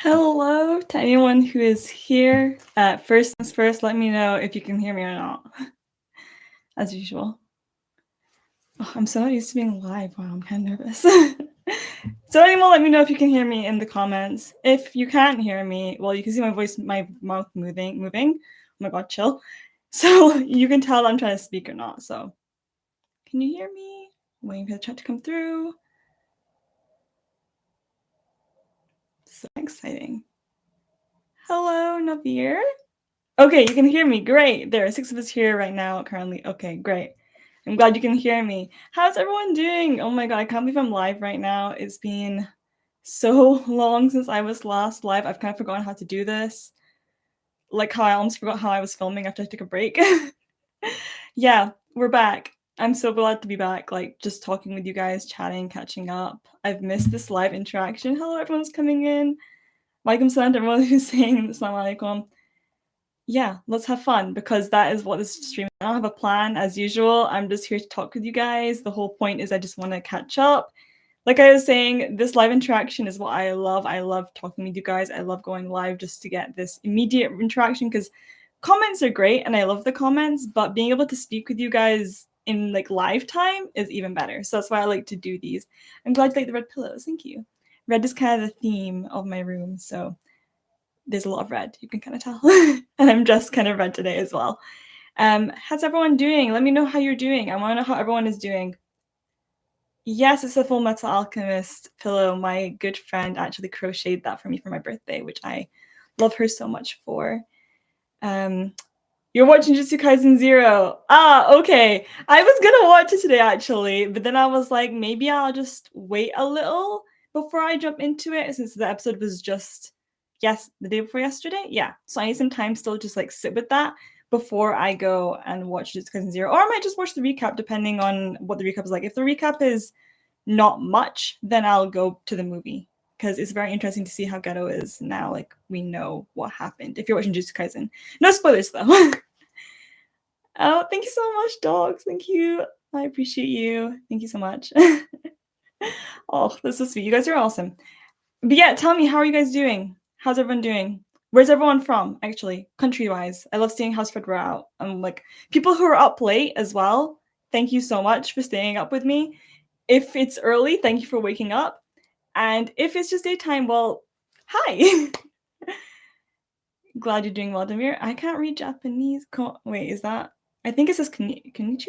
Hello to anyone who is here. First things first, let me know if you can hear me or not, as usual. Oh, I'm so not used to being live. Wow, I'm kind of nervous. So anyone, let me know if you can hear me in the comments. If you can't hear me, well, you can see my voice, my mouth moving. Oh my god, chill. So you can tell I'm trying to speak or not. So can you hear me? I'm waiting for the chat to come through. So exciting. Hello, Navir. Okay, you can hear me. Great. There are 6 of us here right now currently. Okay, great. I'm glad you can hear me. How's everyone doing? Oh my god, I can't believe I'm live right now. It's been so long since I was last live. I've kind of forgotten how to do this. Like how I almost forgot how I was filming after I took a break. Yeah, we're back. I'm so glad to be back, like just talking with you guys, chatting, catching up. I've missed this live interaction. Hello, everyone's coming in. Walaikum salam to everyone who's saying Assalamu alaikum. Yeah, let's have fun because that is what this stream is. I don't have a plan as usual. I'm just here to talk with you guys. The whole point is I just want to catch up. Like I was saying, this live interaction is what I love. I love talking with you guys. I love going live just to get this immediate interaction because comments are great and I love the comments, but being able to speak with you guys in like live time is even better. So that's why I like to do these. I'm glad you like the red pillows. Thank you. Red is kind of the theme of my room, so there's a lot of red, you can kind of tell. And I'm dressed kind of red today as well. How's everyone doing? Let me know how you're doing. I want to know how everyone is doing. Yes, it's a Full Metal Alchemist pillow. My good friend actually crocheted that for me for my birthday, which I love her so much for. You're watching Jujutsu Kaisen Zero. Ah, okay. I was gonna watch it today actually, but then I was like, maybe I'll just wait a little before I jump into it since the episode was just the day before yesterday. Yeah, so I need some time still to just like sit with that before I go and watch Jujutsu Kaisen Zero, or I might just watch the recap depending on what the recap is like. If the recap is not much, then I'll go to the movie because it's very interesting to see how Ghetto is now. Like we know what happened. If you're watching Jujutsu Kaisen, no spoilers though. Oh, thank you so much, dogs. Thank you. I appreciate you. Thank you so much. Oh, this is sweet. You guys are awesome. But yeah, tell me, how are you guys doing? How's everyone doing? Where's everyone from, actually, country-wise? I love seeing how spread we're out. Like, people who are up late as well, thank you so much for staying up with me. If it's early, thank you for waking up. And if it's just daytime, well, hi. Glad you're doing well, Demir. I can't read Japanese. Wait, is that? I think it says konnichiwa?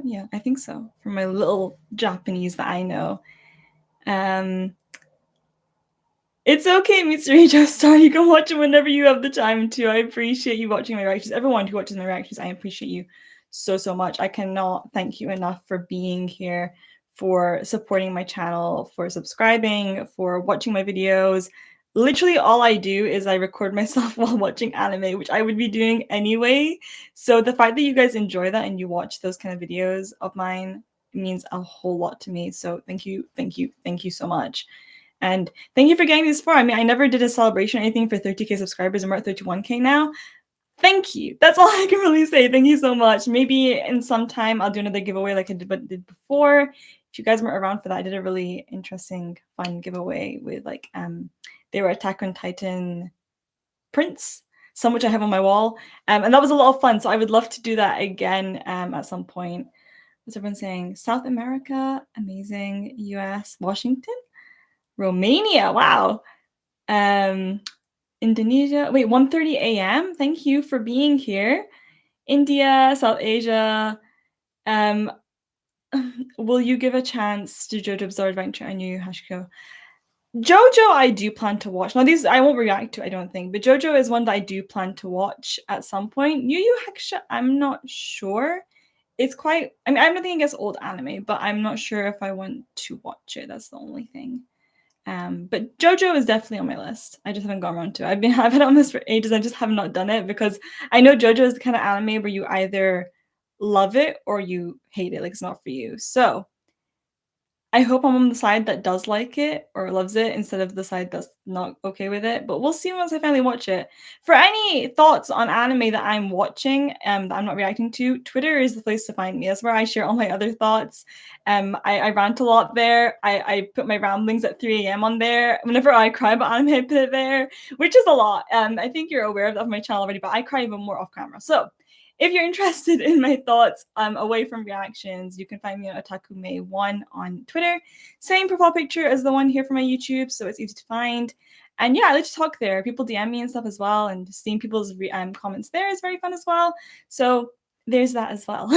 Yeah, I think so. For my little Japanese that I know. It's okay, Mitsuri Joestar. You can watch it whenever you have the time to. I appreciate you watching my reactions. Everyone who watches my reactions, I appreciate you so, so much. I cannot thank you enough for being here, for supporting my channel, for subscribing, for watching my videos. Literally all I do is I record myself while watching anime, which I would be doing anyway. So the fact that you guys enjoy that and you watch those kind of videos of mine means a whole lot to me. So thank you, thank you, thank you so much. And thank you for getting this far. I mean, I never did a celebration or anything for 30K subscribers, and we're at 31K now. Thank you. That's all I can really say. Thank you so much. Maybe in some time I'll do another giveaway like I did before. If you guys weren't around for that, I did a really interesting, fun giveaway with like they were Attack on Titan prints, some which I have on my wall. And that was a lot of fun. So I would love to do that again at some point. What's everyone saying? South America, amazing. US, Washington? Romania, wow. Indonesia, wait, 1:30 a.m. Thank you for being here. India, South Asia. Will you give a chance to JoJo Bizarre Adventure and Yu Yu Hashiko? JoJo, I do plan to watch. Now, these I won't react to, I don't think, but JoJo is one that I do plan to watch at some point. Yu Yu Hakusho, I'm not sure. It's quite, I mean, I have nothing against old anime, but I'm not sure if I want to watch it. That's the only thing. But JoJo is definitely on my list. I just haven't gone around to it. I've had it on this for ages. I just have not done it because I know JoJo is the kind of anime where you either love it or you hate it. Like it's not for you. So I hope I'm on the side that does like it or loves it instead of the side that's not okay with it. But we'll see once I finally watch it. For any thoughts on anime that I'm watching, that I'm not reacting to, Twitter is the place to find me. That's where I share all my other thoughts. I rant a lot there. I put my ramblings at 3 a.m. on there. Whenever I cry about anime, I put it there, which is a lot. I think you're aware of that on my channel already, but I cry even more off camera. So if you're interested in my thoughts away from reactions, you can find me on otakume1 on Twitter. Same profile picture as the one here for my YouTube, so it's easy to find. And yeah, I like to talk there. People DM me and stuff as well, and seeing people's comments there is very fun as well. So there's that as well.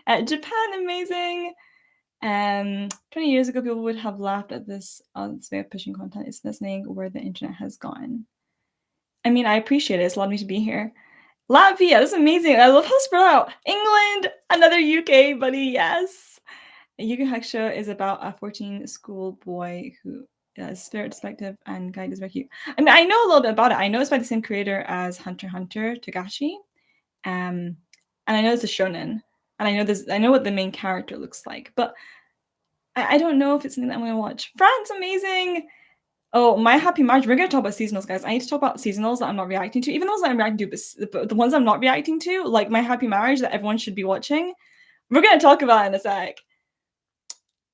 Japan, amazing. 20 years ago, people would have laughed at this way of pushing content. It's fascinating where the internet has gone. I mean, I appreciate it. It's allowed me to be here. Latvia, that's amazing. I love how spread out. England, another UK buddy, yes. Yu Yu Hakusho is about a 14 school boy who is spirit perspective and guide is very cute. I mean, I know a little bit about it. I know it's by the same creator as Hunter x Hunter, Togashi. And I know it's a shonen. And I know what the main character looks like, but I don't know if it's something that I'm gonna watch. France, amazing. Oh, My Happy Marriage. We're going to talk about seasonals, guys. I need to talk about seasonals that I'm not reacting to. Even those that I'm reacting to, but the ones I'm not reacting to, like My Happy Marriage that everyone should be watching, we're going to talk about in a sec.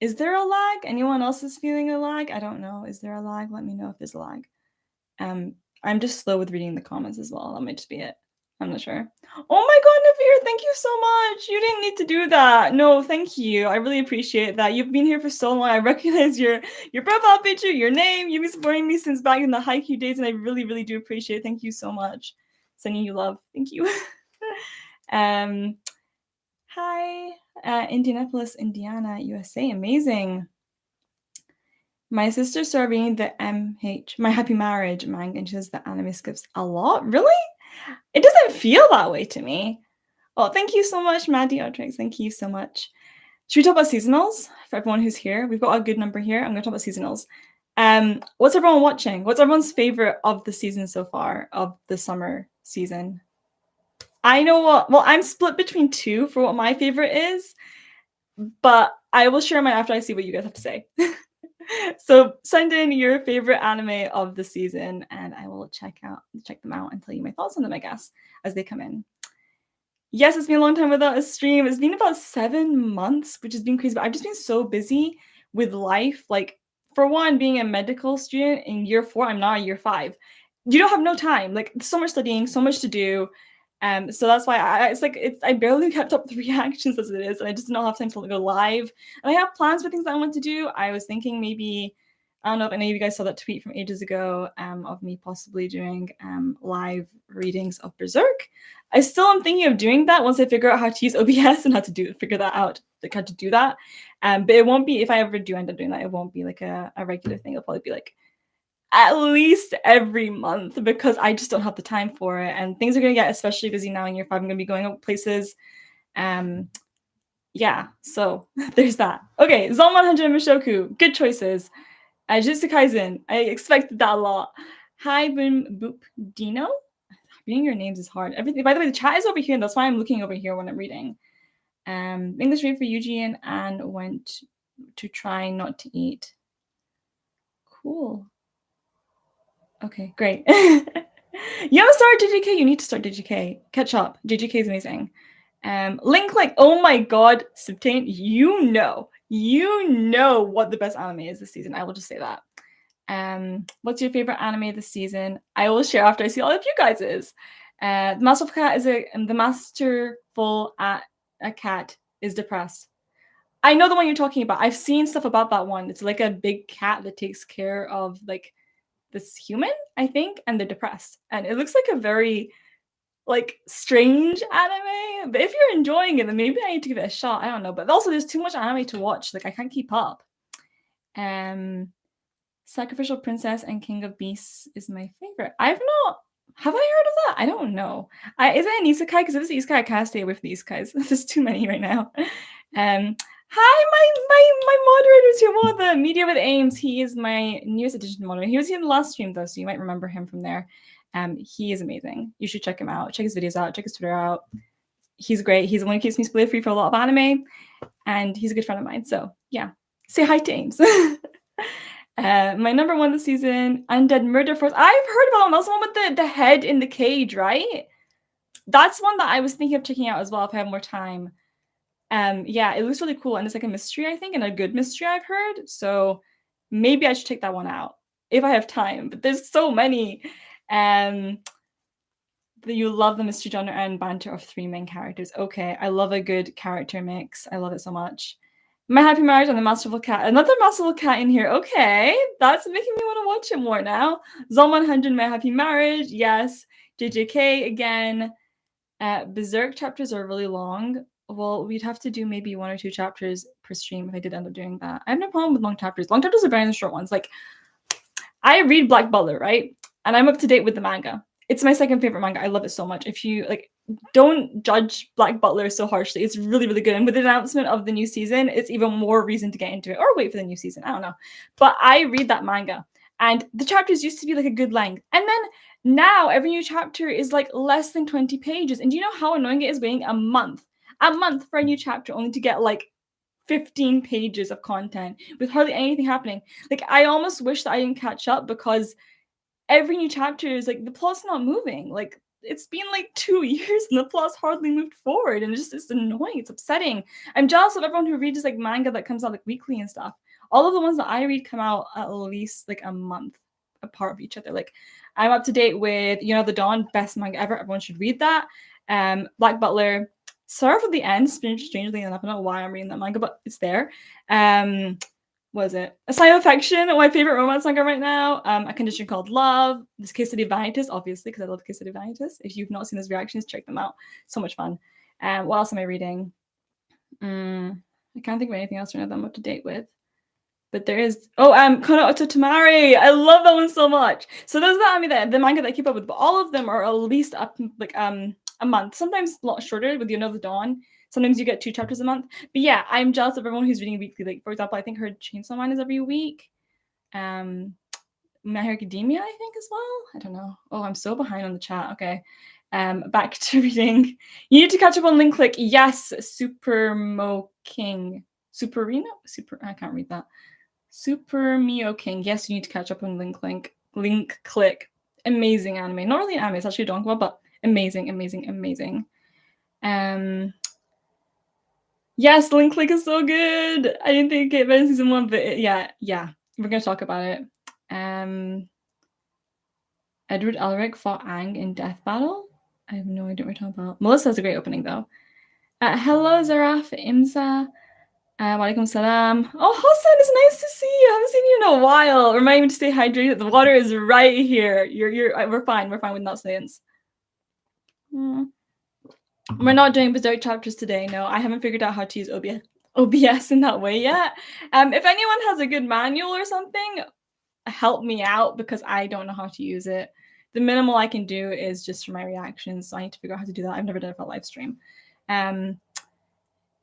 Is there a lag? Anyone else is feeling a lag? I don't know. Is there a lag? Let me know if there's a lag. I'm just slow with reading the comments as well. That might just be it. I'm not sure. Oh my god, Navir, thank you so much. You didn't need to do that. No, thank you. I really appreciate that. You've been here for so long. I recognize your profile picture, your name. You've been supporting me since back in the Haikyuu days, and I really, really do appreciate it. Thank you so much. Sending you love. Thank you. Hi, Indianapolis, Indiana, USA. Amazing. My sister started reading the My Happy Marriage manga, and she says the anime skips a lot. Really? It doesn't feel that way to me. Oh, thank you so much, Maddie Otrix. Thank you so much. Should we talk about seasonals for everyone who's here? We've got a good number here. I'm going to talk about seasonals. What's everyone watching? What's everyone's favorite of the season so far, of the summer season? I know what, well, I'm split between two for what my favorite is, but I will share mine after I see what you guys have to say. So send in your favorite anime of the season, and I will check them out and tell you my thoughts on them, I guess, as they come in. Yes, it's been a long time without a stream. It's been about 7 months, which has been crazy, but I've just been so busy with life. Like, for one, being a medical student in year 4, I'm not in year 5. You don't have no time. Like, so much studying, so much to do. So that's why I barely kept up the reactions as it is, and I just don't have time to go live. And I have plans for things that I want to do. I was thinking maybe, I don't know if any of you guys saw that tweet from ages ago of me possibly doing live readings of Berserk. I still am thinking of doing that once I figure out how to use OBS and figure that out, like how to do that. But it won't be, if I ever do end up doing that, it won't be like a regular thing. It'll probably be like at least every month, because I just don't have the time for it. And things are going to get especially busy now in year 5. I'm going to be going out places. Yeah, so there's that. Okay, Zon 100 and Mishoku, good choices. Jujutsu Kaisen, I expected that a lot. Hi, Boom Boop Dino. Reading your names is hard. Everything. By the way, the chat is over here, and that's why I'm looking over here when I'm reading. English read for Eugene and went to try not to eat. Cool. Okay, great. You haven't started JJK, you need to start JJK. Catchup. JJK is amazing. Link, like, oh my god, Septane, you know what the best anime is this season. I will just say that. What's your favorite anime this season? I will share after I see all of you guys'. The masterful cat is depressed. I know the one you're talking about. I've seen stuff about that one. It's like a big cat that takes care of like this human, I think, and they're depressed. And it looks like a very like strange anime. But if you're enjoying it, then maybe I need to give it a shot. I don't know. But also there's too much anime to watch. Like I can't keep up. Sacrificial Princess and King of Beasts is my favorite. Have I heard of that? I don't know. Is it an isekai? Because if it's isekai, I can't stay away from the isekais. There's too many right now. Hi, my moderators here. Well, the Media with Aims. He is my newest addition moderator. He was here in the last stream though, so you might remember him from there. He is amazing. You should check him out. Check his videos out. Check his Twitter out. He's great. He's the one who keeps me spoiler free for a lot of anime, and he's a good friend of mine. So yeah. Say hi to Ames. My number one this season, Undead Murder Force. I've heard about them. That's the one with the head in the cage, right? That's one that I was thinking of checking out as well if I have more time. Yeah, it looks really cool, and it's like a mystery, I think, and a good mystery I've heard. So maybe I should check that one out if I have time. But there's so many. That you love the mystery genre and banter of three main characters. Okay, I love a good character mix. I love it so much. My Happy Marriage and the Masterful Cat. Another Masterful Cat in here. Okay, that's making me want to watch it more now. Zom 100, My Happy Marriage. Yes. JJK again. Berserk chapters are really long. Well, we'd have to do maybe 1 or 2 chapters per stream if I did end up doing that. I have no problem with long chapters. Long chapters are better than short ones. Like, I read Black Butler, right? And I'm up to date with the manga. It's my second favorite manga. I love it so much. If you like, don't judge Black Butler so harshly. It's really, really good. And with the announcement of the new season, it's even more reason to get into it or wait for the new season. I don't know. But I read that manga, and the chapters used to be like a good length. And then now every new chapter is like less than 20 pages. And do you know how annoying it is waiting a month? A month for a new chapter only to get like 15 pages of content with hardly anything happening. Like, I almost wish that I didn't catch up because every new chapter is like the plot's not moving. Like, it's been like 2 years and the plot's hardly moved forward, and it's annoying. It's upsetting. I'm jealous of everyone who reads like manga that comes out like weekly and stuff. All of the ones that I read come out at least like a month apart of each other. Like, I'm up to date with the Dawn, best manga ever. Everyone should read that. Black Butler. Sorry for the end, strangely enough. I don't know why I'm reading that manga, but it's there. What is it? A Sign of Affection, my favorite romance manga right now. A Condition Called Love. This Case Study of Vanitas, obviously, because I love Case Study of Vanitas. If you've not seen those reactions, check them out. So much fun. What else am I reading? I can't think of anything else right now that I'm up to date with. But there is Kono Oto Tamari. I love that one so much. So those are the manga that I keep up with, but all of them are at least up like a month. Sometimes a lot shorter with the Dawn. Sometimes you get 2 chapters a month. But yeah, I'm jealous of everyone who's reading weekly. Like, for example, I think her Chainsaw Man is every week. My Hero Academia, I think, as well. I don't know. Oh, I'm so behind on the chat. Okay. Back to reading. You need to catch up on Link Click. Yes, Super Mo King. Superino? I can't read that. Super Mio King. Yes, you need to catch up on Link Click. Amazing anime. Not really an anime, it's actually a donghua, but amazing, amazing, amazing. Yes, Link Click is so good. I didn't think it was season 1, but yeah, we're gonna talk about it. Edward Elric fought Aang in Death Battle. I have no idea what we're talking about. Melissa has a great opening though. Hello, Zaraf, Imza. Walaikum salam. Oh, Hassan, it's nice to see you. I haven't seen you in a while. Remind me to stay hydrated. The water is right here. We're fine. We're fine with not science. We're not doing Berserk chapters today. No, I haven't figured out how to use OBS in that way yet. If anyone has a good manual or something, help me out because I don't know how to use it. The minimal I can do is just for my reactions, so I need to figure out how to do that. I've never done it for a live stream.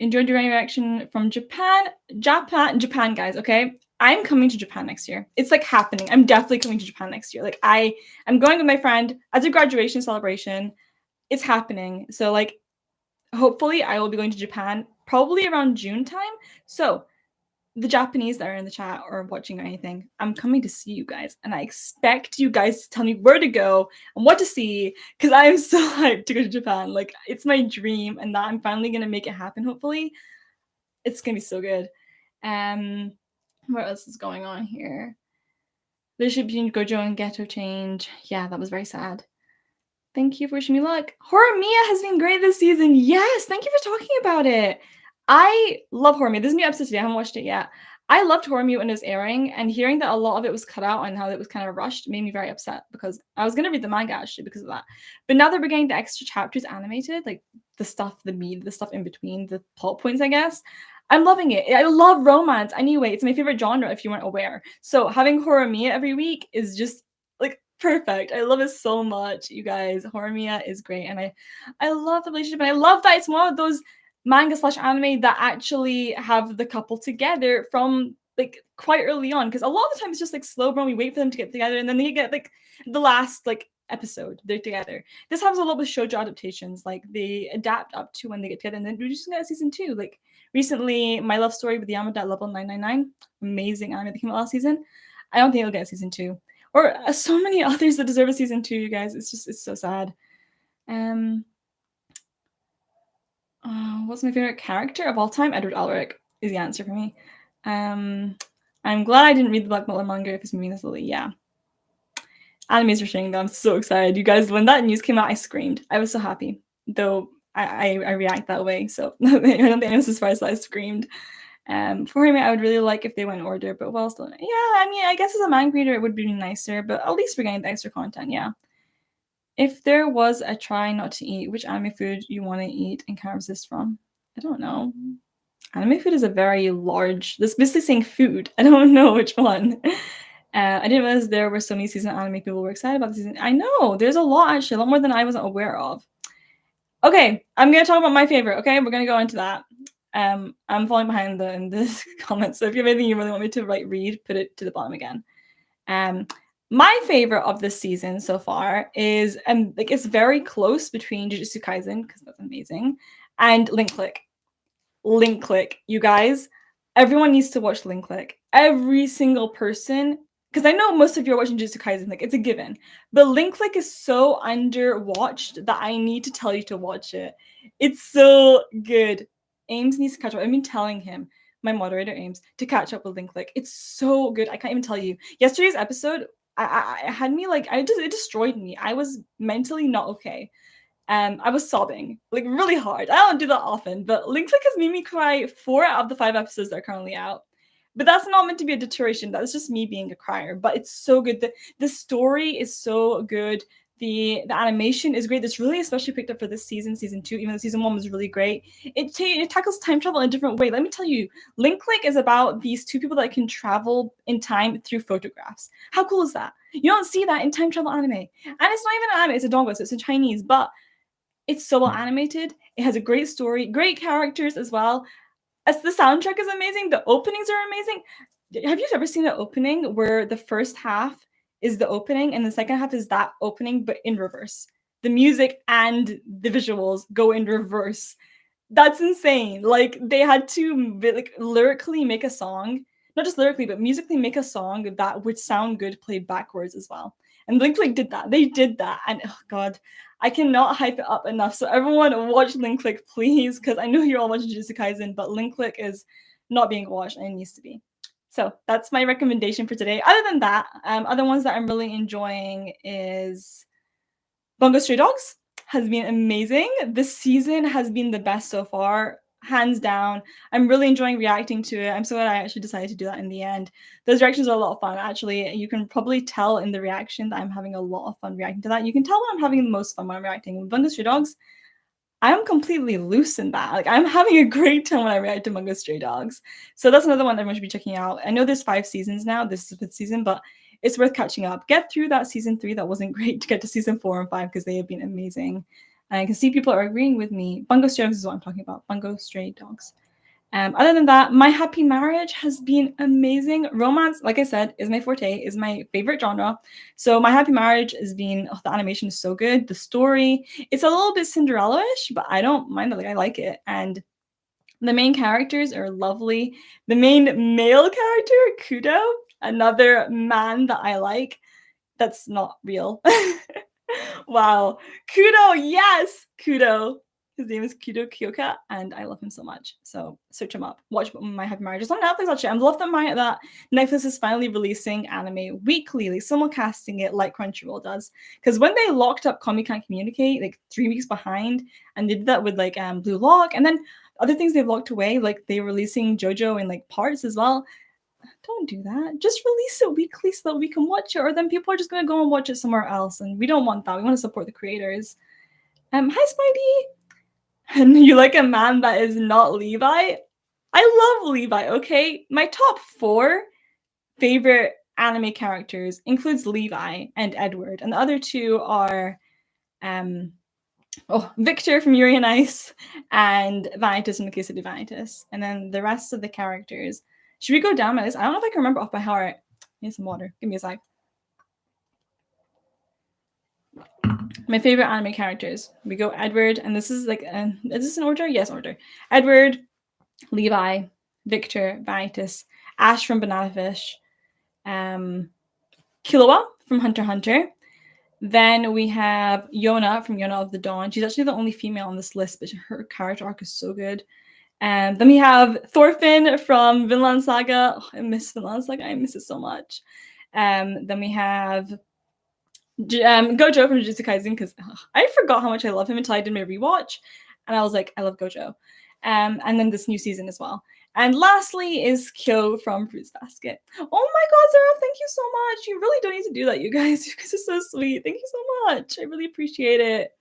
Enjoyed your reaction from Japan, guys. Okay, I'm coming to Japan next year. It's like happening. I'm definitely coming to Japan next year. Like, I'm going with my friend as a graduation celebration. It's happening. So like, hopefully I will be going to Japan probably around June time. So the Japanese that are in the chat or watching or anything, I'm coming to see you guys, and I expect you guys to tell me where to go and what to see because I'm so hyped to go to Japan. Like, it's my dream, and that I'm finally gonna make it happen. Hopefully, it's gonna be so good. What else is going on here? Leadership between Gojo and Ghetto change. Yeah, that was very sad. Thank you for wishing me luck. Horimiya has been great this season. Yes, thank you for talking about it. I love Horimiya. This is a new episode today. I haven't watched it yet. I loved Horimiya when it was airing, and hearing that a lot of it was cut out and how it was kind of rushed made me very upset because I was going to read the manga actually because of that. But now that we're getting the extra chapters animated, like the stuff in between, the plot points, I guess, I'm loving it. I love romance. Anyway, it's my favorite genre if you weren't aware. So having Horimiya every week is just like perfect. I love it so much, you guys. Horimiya is great, and I love the relationship, and I love that it's one of those manga/anime that actually have the couple together from like quite early on, because a lot of the time it's just like slow burn. We wait for them to get together, and then they get like the last like episode they're together. This happens a lot with shoujo adaptations. Like, they adapt up to when they get together, and then we just get season 2. Like, Recently, My Love Story with Yamada at Level 999, amazing anime that came out last season. I don't think it'll get a season 2. Or so many others that deserve a season 2, you guys. It's so sad. What's my favorite character of all time? Edward Elric is the answer for me. I'm glad I didn't read the Black Butler manga if it's moving this slowly. Yeah. Animes are sharing though. I'm so excited. You guys, when that news came out, I screamed. I was so happy. Though I react that way, so I don't think anyone's as far as I screamed. For him, I would really like if they went in order, but well, still, yeah. I mean, I guess as a manga reader, it would be nicer, but at least we're getting the extra content. Yeah. If there was a try not to eat, which anime food you want to eat and can't resist from? I don't know. Anime food is a very large. This basically saying food. I don't know which one. I didn't realize there were so many season anime people were excited about the season. I know there's a lot actually, a lot more than I wasn't aware of. Okay, I'm gonna talk about my favorite. Okay, we're gonna go into that. I'm falling behind in the comments, so if you have anything you really want me to read, put it to the bottom again. My favorite of this season so far is like it's very close between Jujutsu Kaisen because that's amazing and Link Click. Link Click, you guys. Everyone needs to watch Link Click. Every single person, because I know most of you are watching Jujutsu Kaisen, like it's a given. But Link Click is so underwatched that I need to tell you to watch it. It's so good. Ames needs to catch up. I've been telling him, my moderator Ames, to catch up with Link Click. It's so good. I can't even tell you. Yesterday's episode, I had me like it destroyed me. I was mentally not okay. I was sobbing like really hard. I don't do that often, but Link Click has made me cry 4 out of the 5 episodes that are currently out. But that's not meant to be a deterioration. That's just me being a crier. But it's so good. The story is so good. The animation is great. That's really especially picked up for this season, season 2, even though season 1 was really great. It tackles time travel in a different way. Let me tell you, Link Click is about these 2 people that can travel in time through photographs. How cool is that? You don't see that in time travel anime. And it's not even an anime, it's a donghua, so it's in Chinese, but it's so well animated. It has a great story, great characters as well. As the soundtrack is amazing, the openings are amazing. Have you ever seen an opening where the first half is the opening and the second half is that opening but in reverse? The music and the visuals go in reverse. That's insane. Like they had to like lyrically make a song, not just lyrically, but musically make a song that would sound good played backwards as well. And Link Click did that. They did that. And oh god, I cannot hype it up enough. So everyone watch Link Click, please, because I know you're all watching Jujutsu Kaisen, but Link Click is not being watched and it needs to be. So that's my recommendation for today. Other than that, other ones that I'm really enjoying is Bungo Stray Dogs has been amazing. This season has been the best so far, hands down. I'm really enjoying reacting to it. I'm so glad I actually decided to do that in the end. Those reactions are a lot of fun. Actually, you can probably tell in the reaction that I'm having a lot of fun reacting to that. You can tell when I'm having the most fun when I'm reacting. With Bungo Stray Dogs, I'm completely loose in that. Like I'm having a great time when I react to Bungo Stray Dogs. So that's another one that everyone should be checking out. I know there's 5 seasons now. This is the 5th season, but it's worth catching up. Get through that season 3 that wasn't great to get to season 4 and 5 because they have been amazing. And I can see people are agreeing with me. Bungo Stray Dogs is what I'm talking about. Bungo Stray Dogs. Other than that, My Happy Marriage has been amazing. Romance, like I said, is my forte, is my favorite genre. So My Happy Marriage has been, the animation is so good. The story, it's a little bit Cinderella-ish, but I don't mind it. Like I like it. And the main characters are lovely. The main male character, Kudo, another man that I like. That's not real. Wow. Kudo, yes! Kudo. His name is Kudo Kyoka, and I love him so much. So search him up. Watch My Happy Marriage. It's on Netflix, actually. I love that Netflix is finally releasing anime weekly, like simulcasting it like Crunchyroll does. Because when they locked up Komi Can't Communicate, like 3 weeks behind, and they did that with like Blue Lock, and then other things they've locked away, like they're releasing JoJo in like parts as well. Don't do that. Just release it weekly so that we can watch it, or then people are just gonna go and watch it somewhere else, and we don't want that. We want to support the creators. Hi Spidey. And you like a man that is not Levi? I love Levi. Okay, my top 4 favorite anime characters includes Levi and Edward, and the other 2 are Victor from Yuri on Ice and Vanitas in the case of Vanitas. And then the rest of the characters. Should we go down my list? I don't know if I can remember off by heart. Need some water. Give me a sec. My favorite anime characters. We go Edward, and this is like, is this an order? Yes, order. Edward, Levi, Victor, Vitus, Ash from Banana Fish, Killua from Hunter x Hunter. Then we have Yona from Yona of the Dawn. She's actually the only female on this list, but her character arc is so good. And then we have Thorfinn from Vinland Saga. Oh, I miss Vinland Saga. I miss it so much. Then we have Gojo from Jujutsu Kaisen, because I forgot how much I love him until I did my rewatch, and I was like, I love Gojo. And then this new season as well. And lastly is Kyo from Fruits Basket. Oh my god, Sarah, thank you so much. You really don't need to do that, you guys. You guys are so sweet. Thank you so much. I really appreciate it.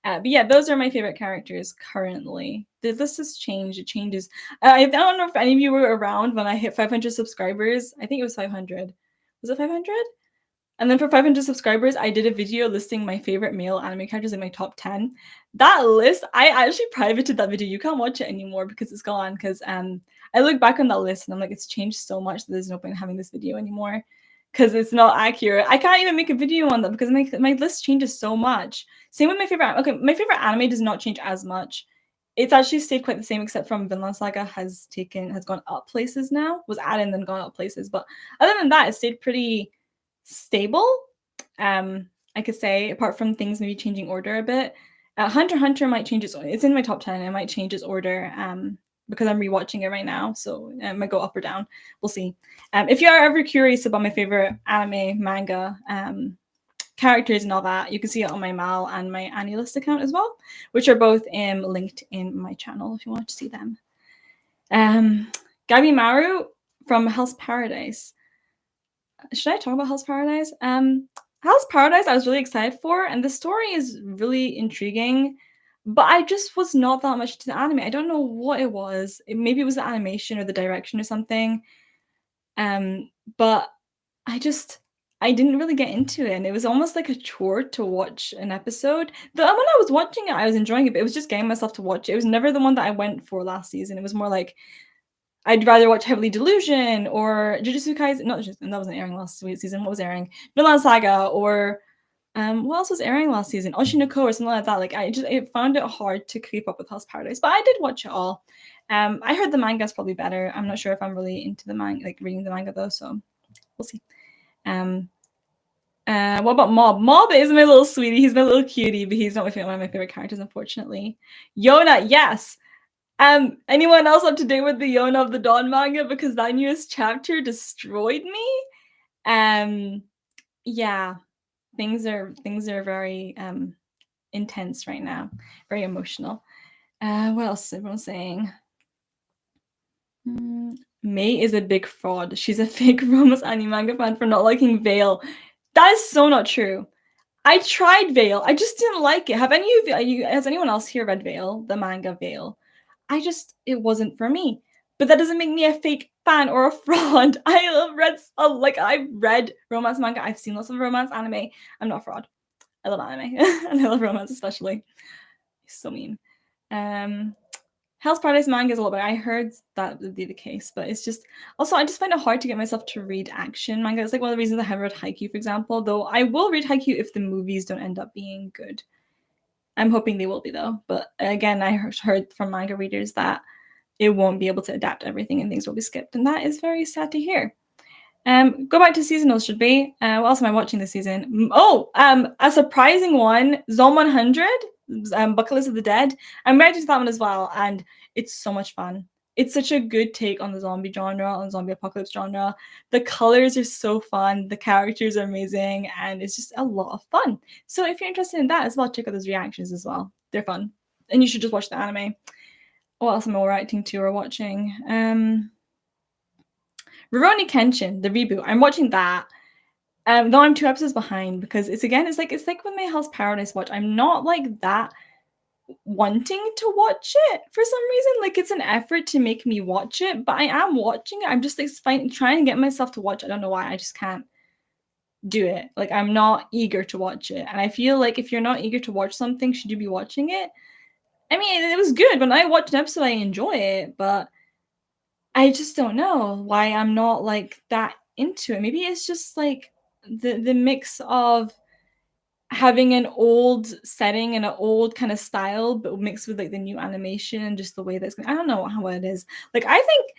But yeah, those are my favorite characters currently. The list has changed. It changes. I don't know if any of you were around when I hit 500 subscribers. I think it was 500. Was it 500? And then for 500 subscribers, I did a video listing my favorite male anime characters in my top 10. That list, I actually privated that video. You can't watch it anymore because it's gone. Because I look back on that list and I'm like, it's changed so much that there's no point in having this video anymore because it's not accurate. I can't even make a video on that because my list changes so much. Same with my favorite. Okay, my favorite anime does not change as much. It's actually stayed quite the same, except from Vinland Saga has gone up places now. Was added and then gone up places, but other than that, it stayed pretty stable. I could say, apart from things maybe changing order a bit. Hunter x Hunter might change it's in my top 10. It might change its order because I'm rewatching it right now, so it might go up or down. We'll see. If you are ever curious about my favorite anime, manga, characters and all that, you can see it on my Mal and my AniList account as well, which are both linked in my channel if you want to see them. Gabi Maru from Hell's Paradise. Should I talk about Hell's Paradise? Hell's Paradise I was really excited for, and the story is really intriguing, but I just was not that much into the anime. I don't know what it was. Maybe it was the animation or the direction or something. But I didn't really get into it, and it was almost like a chore to watch an episode. When I was watching it, I was enjoying it, but it was just getting myself to watch it. It was never the one that I went for last season. It was more like I'd rather watch Heavily Delusion or Jujutsu Kaisen. Not Jujutsu, that wasn't airing last season. What was airing? Vinland Saga or what else was airing last season? Oshinoko or something like that. Like I found it hard to keep up with Hell's Paradise, but I did watch it all. I heard the manga is probably better. I'm not sure if I'm really into the manga, like reading the manga though. So we'll see. What about Mob? Mob is my little sweetie. He's my little cutie, but he's not one of my favorite characters, unfortunately. Yona, yes. Anyone else up to date with the Yona of the Dawn manga? Because that newest chapter destroyed me. Yeah, things are very intense right now, very emotional. What else is everyone saying? May is a big fraud. She's a fake romance anime manga fan for not liking Veil. That is so not true. I tried Veil. I just didn't like it. Have has anyone else here read Veil, the manga Veil? It wasn't for me. But that doesn't make me a fake fan or a fraud. I've read romance manga. I've seen lots of romance anime. I'm not a fraud. I love anime. And I love romance especially. So mean. Hell's Paradise manga is a little bit. I heard that would be the case, but it's just also I just find it hard to get myself to read action manga. It's like one of the reasons I haven't read Haikyuu, for example. Though I will read Haikyuu if the movies don't end up being good. I'm hoping they will be though. But again, I heard from manga readers that it won't be able to adapt everything and things will be skipped, and that is very sad to hear. Go back to seasonals should be. What else am I watching this season? A surprising one, Zone 100. Bucket List of the Dead. I'm ready to that one as well, and it's so much fun. It's such a good take on the zombie genre, on zombie apocalypse genre. The colors are so fun, the characters are amazing, and it's just a lot of fun. So if you're interested in that as well, check out those reactions as well. They're fun. And you should just watch the anime. What else am I reacting to or watching? Rurouni Kenshin, the reboot. I'm watching that. Though I'm 2 episodes behind because it's like with my Hell's Paradise watch. I'm not like that wanting to watch it for some reason. Like it's an effort to make me watch it, but I am watching it. I'm just like trying to get myself to watch it. I don't know why. I just can't do it. Like I'm not eager to watch it. And I feel like if you're not eager to watch something, should you be watching it? I mean, it was good. When I watched an episode, I enjoy it, but I just don't know why I'm not like that into it. Maybe it's just like the mix of having an old setting and an old kind of style, but mixed with like the new animation and just the way that's I don't know how it is. Like I think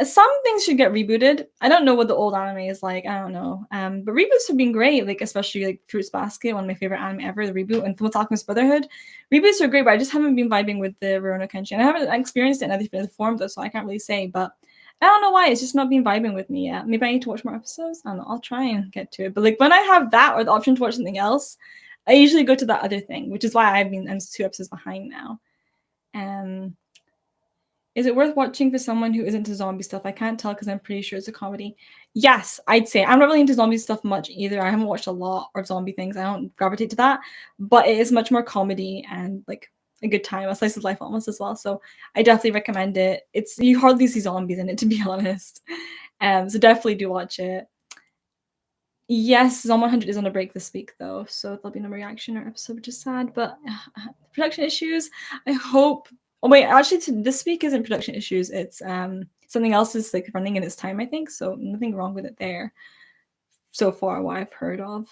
some things should get rebooted. I don't know what the old anime is like. I don't know. But reboots have been great. Like especially like Fruits Basket, one of my favorite anime ever. The reboot and Full Alchemist Brotherhood. Reboots are great, but I just haven't been vibing with the Rurouni Kenshin. I haven't experienced it in other forms though, so I can't really say. But I don't know why. It's just not been vibing with me yet. Maybe I need to watch more episodes. I don't know. I'll try and get to it. But like when I have that or the option to watch something else, I usually go to that other thing, which is why I'm 2 episodes behind now. Is it worth watching for someone who isn't into zombie stuff? I can't tell because I'm pretty sure it's a comedy. Yes, I'd say. I'm not really into zombie stuff much either. I haven't watched a lot of zombie things. I don't gravitate to that. But it is much more comedy and like a good time, a slice of life almost as well. So I definitely recommend it. It's you hardly see zombies in it, to be honest. So definitely do watch it. Yes, Zom 100 is on a break this week though, so there'll be no reaction or episode, which is sad. But production issues. I hope. Oh wait, actually, this week isn't production issues. It's something else is like running in its time. I think so. Nothing wrong with it there. So far, what I've heard of.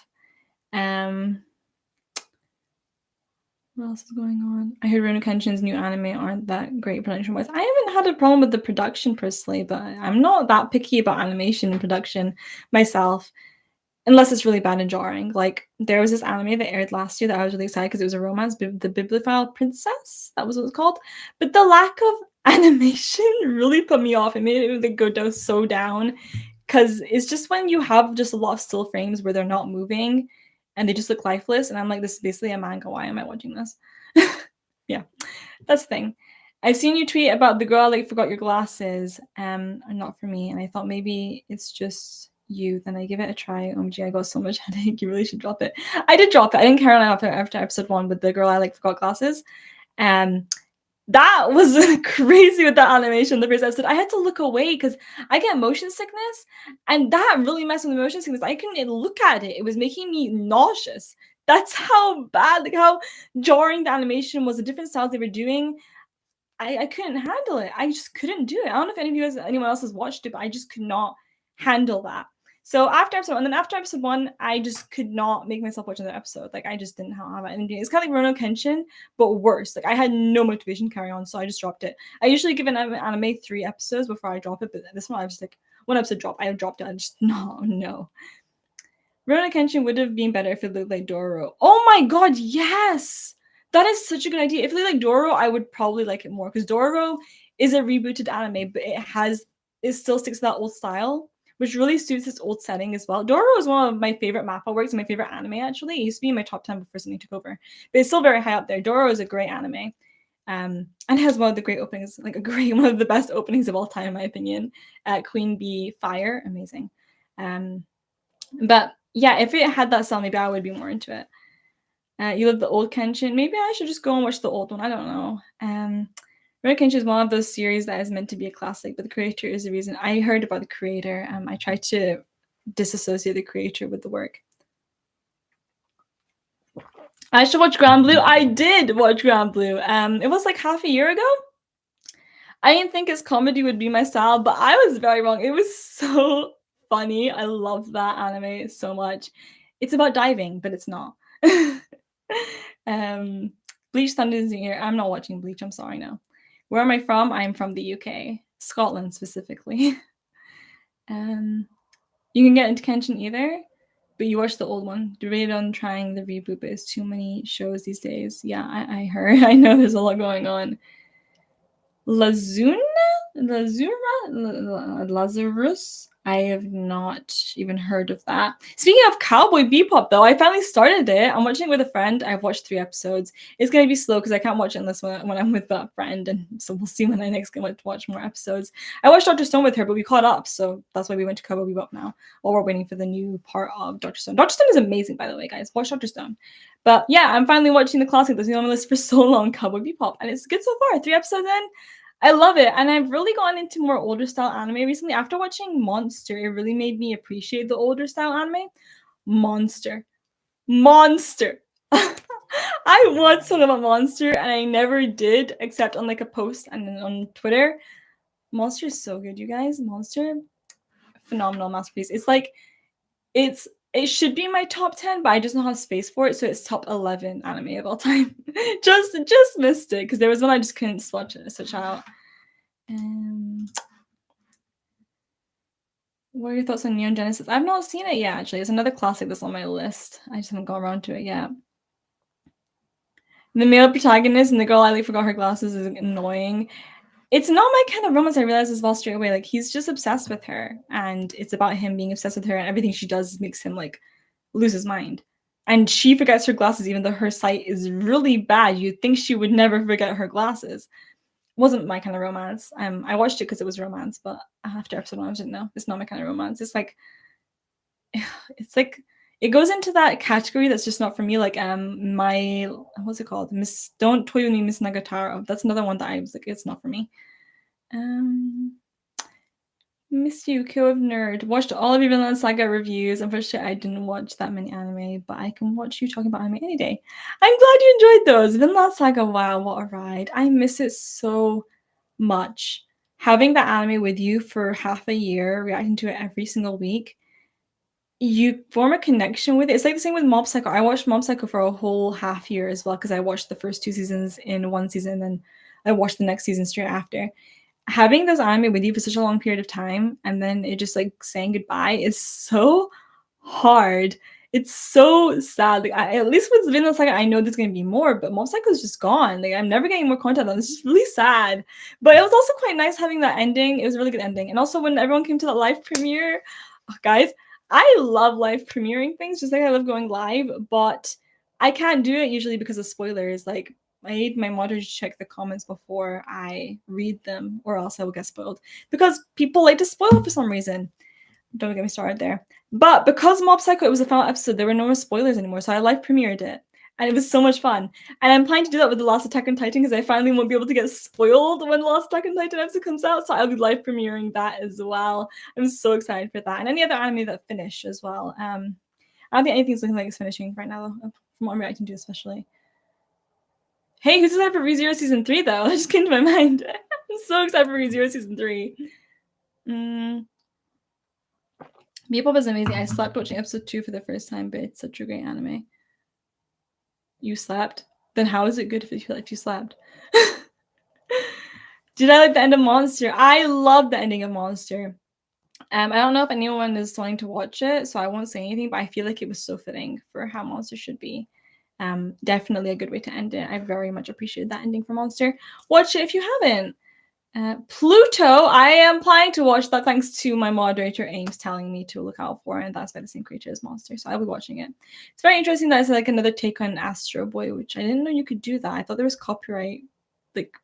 What else is going on? I heard Rurouni Kenshin's new anime aren't that great production-wise. I haven't had a problem with the production personally, but I'm not that picky about animation and production myself. Unless it's really bad and jarring. Like, there was this anime that aired last year that I was really excited because it was a romance, the Bibliophile Princess, that was what it was called. But the lack of animation really put me off. It made it really go so down because it's just when you have just a lot of still frames where they're not moving and they just look lifeless. And I'm like, this is basically a manga. Why am I watching this? Yeah, that's the thing. I've seen you tweet about the girl like forgot your glasses. Not for me. And I thought maybe it's just you. Then I give it a try. OMG, I got so much headache. You really should drop it. I did drop it. I didn't carry on after episode 1 with the girl I like forgot glasses. That was crazy with that animation. The first episode, I had to look away because I get motion sickness, and that really messed with the motion sickness. I couldn't look at it. It was making me nauseous. That's how bad, like how jarring the animation was. The different styles they were doing. I couldn't handle it. I just couldn't do it. I don't know if anyone else has watched it, but I just could not handle that. So after episode 1, I just could not make myself watch another episode. Like I just didn't have energy. It's kind of like Rurouni Kenshin, but worse. Like I had no motivation to carry on, so I just dropped it. I usually give an anime 3 episodes before I drop it, but this one I was just like 1 episode drop. I dropped it. I just no. Rurouni Kenshin would have been better if it looked like Dororo. Oh my god, yes! That is such a good idea. If it looked like Dororo, I would probably like it more because Dororo is a rebooted anime, but it still sticks to that old style, which really suits its old setting as well. Dororo is one of my favorite mappa works and my favorite anime actually. It used to be in my top 10 before something took over, but it's still very high up there. Dororo is a great anime. And has one of the great openings, like one of the best openings of all time, in my opinion. Queen Bee Fire, amazing. But yeah, if it had that style, maybe I would be more into it. You love the old Kenshin. Maybe I should just go and watch the old one. I don't know. Rurouni Kenshin is one of those series that is meant to be a classic, but the creator is the reason. I heard about the creator. I tried to disassociate the creator with the work. I should watch Grand Blue. I did watch Grand Blue. It was like half a year ago. I didn't think his comedy would be my style, but I was very wrong. It was so funny. I love that anime so much. It's about diving, but it's not. Bleach Thunder is here. I'm not watching Bleach. I'm sorry, no. Where am I from? I'm from the UK, Scotland specifically. You can get into Kenshin either, but you watch the old one. Debated on trying the reboot, but it's too many shows these days. Yeah, I heard. I know there's a lot going on. Lazura? Lazarus? I have not even heard of that. Speaking of Cowboy Bebop, though, I finally started it. I'm watching it with a friend. I've watched 3 episodes. It's going to be slow because I can't watch it unless when I'm with that friend. And so we'll see when I next get to watch more episodes. I watched Dr. Stone with her, but we caught up. So that's why we went to Cowboy Bebop now while we're waiting for the new part of Dr. Stone. Dr. Stone is amazing, by the way, guys. Watch Dr. Stone. But yeah, I'm finally watching the classic that's been on my list for so long, Cowboy Bebop. And it's good so far. 3 episodes in. I love it. And I've really gotten into more older style anime recently. After watching Monster, it really made me appreciate the older style anime. Monster. I once thought about Monster and I never did, except on like a post and then on Twitter. Monster is so good, you guys. Monster, phenomenal masterpiece. It's like, it's It should be my top 10, but I just don't have space for it, so it's top 11 anime of all time. Just missed it because there was one I just couldn't switch out. Um, what are your thoughts on Neon Genesis? I've not seen it yet, actually. It's another classic that's on my list. I just haven't got around to it yet. The male protagonist and the girl I forgot her glasses is annoying. It's not my kind of romance, I realized as well straight away. Like, he's just obsessed with her, and it's about him being obsessed with her, and everything she does makes him, like, lose his mind. And she forgets her glasses even though her sight is really bad. You'd think she would never forget her glasses. Wasn't my kind of romance. I watched it because it was romance, but after episode 1, I didn't know. It's not my kind of romance. It's like it goes into that category that's just not for me. Like my what's it called? Miss Don't Toy With Me, Miss Nagataro. That's another one that I was like, it's not for me. Miss you, Kill of Nerd. Watched all of your Vinland Saga reviews. Unfortunately, I didn't watch that many anime, but I can watch you talking about anime any day. I'm glad you enjoyed those. Vinland Saga, wow, what a ride. I miss it so much. Having that anime with you for half a year, reacting to it every single week, you form a connection with it. It's like the same with Mob Psycho. I watched Mob Psycho for a whole half year as well because I watched the first 2 seasons in one season, and then I watched the next season straight after. Having those anime with you for such a long period of time and then it just like saying goodbye is so hard. It's so sad. Like at least with Vinland Saga, I know there's gonna be more, but Mob Psycho is just gone. Like I'm never getting more content on this. It's just really sad. But it was also quite nice having that ending. It was a really good ending. And also when everyone came to that live premiere, oh, guys, I love live premiering things, just like I love going live, but I can't do it usually because of spoilers. Like I need my moderators to check the comments before I read them, or else I will get spoiled. Because people like to spoil for some reason. Don't get me started there. But because Mob Psycho, it was a final episode, there were no more spoilers anymore, so I live premiered it. And it was so much fun. And I'm planning to do that with The Last Attack on Titan because I finally won't be able to get spoiled when The Last Attack on Titan episode comes out, so I'll be live premiering that as well. I'm so excited for that. And any other anime that finish as well. I don't think anything's looking like it's finishing right now, though, from what I'm reacting to especially. Hey, who's excited for ReZero Season 3, though? That just came to my mind. I'm so excited for ReZero Season 3. Bebop is amazing. I slept watching episode 2 for the first time, but it's such a great anime. You slept? Then how is it good if you feel like you slept? Did I like the end of Monster? I love the ending of Monster. I don't know if anyone is wanting to watch it, so I won't say anything, but I feel like it was so fitting for how Monster should be. Definitely a good way to end it. I very much appreciated that ending for Monster. Watch it if you haven't. Pluto, I am planning to watch that thanks to my moderator Ames telling me to look out for it, and that's by the same creator as Monster, so I'll be watching it. It's very interesting that it's like another take on Astro Boy, which I didn't know you could do that. I thought there was copyright, like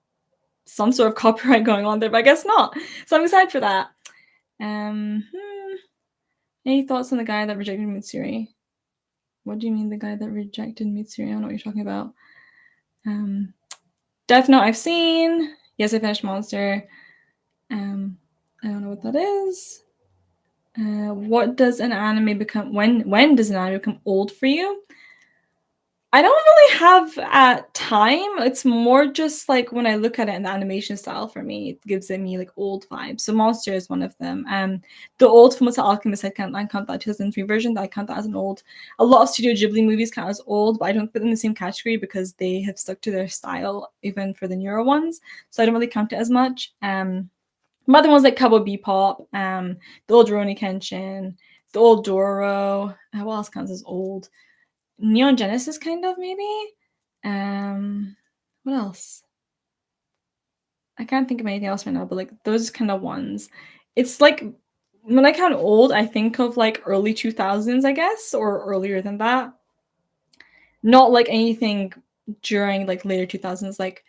some sort of copyright going on there, but I guess not. So I'm excited for that. Any thoughts on the guy that rejected Mitsuri? What do you mean the guy that rejected Mitsuri? I don't know what you're talking about. Death Note I've seen. Yes, I finished Monster. I don't know what that is. What does an anime become? When does an anime become old for you? I don't really have time. It's more just like when I look at it in the animation style for me, it gives me like old vibes. So Monster is one of them. The old Fullmetal Alchemist, I count that 2003 version. I count that as an old. A lot of Studio Ghibli movies count as old, but I don't put them in the same category because they have stuck to their style even for the newer ones. So I don't really count it as much. Other ones like Cowboy Bebop, the old Rurouni Kenshin, the old Doro. What else counts as old? Neon Genesis, kind of, maybe? What else? I can't think of anything else right now, but, like, those kind of ones. It's, like, when I count old, I think of, like, early 2000s, I guess, or earlier than that. Not, like, anything during, like, later 2000s, like,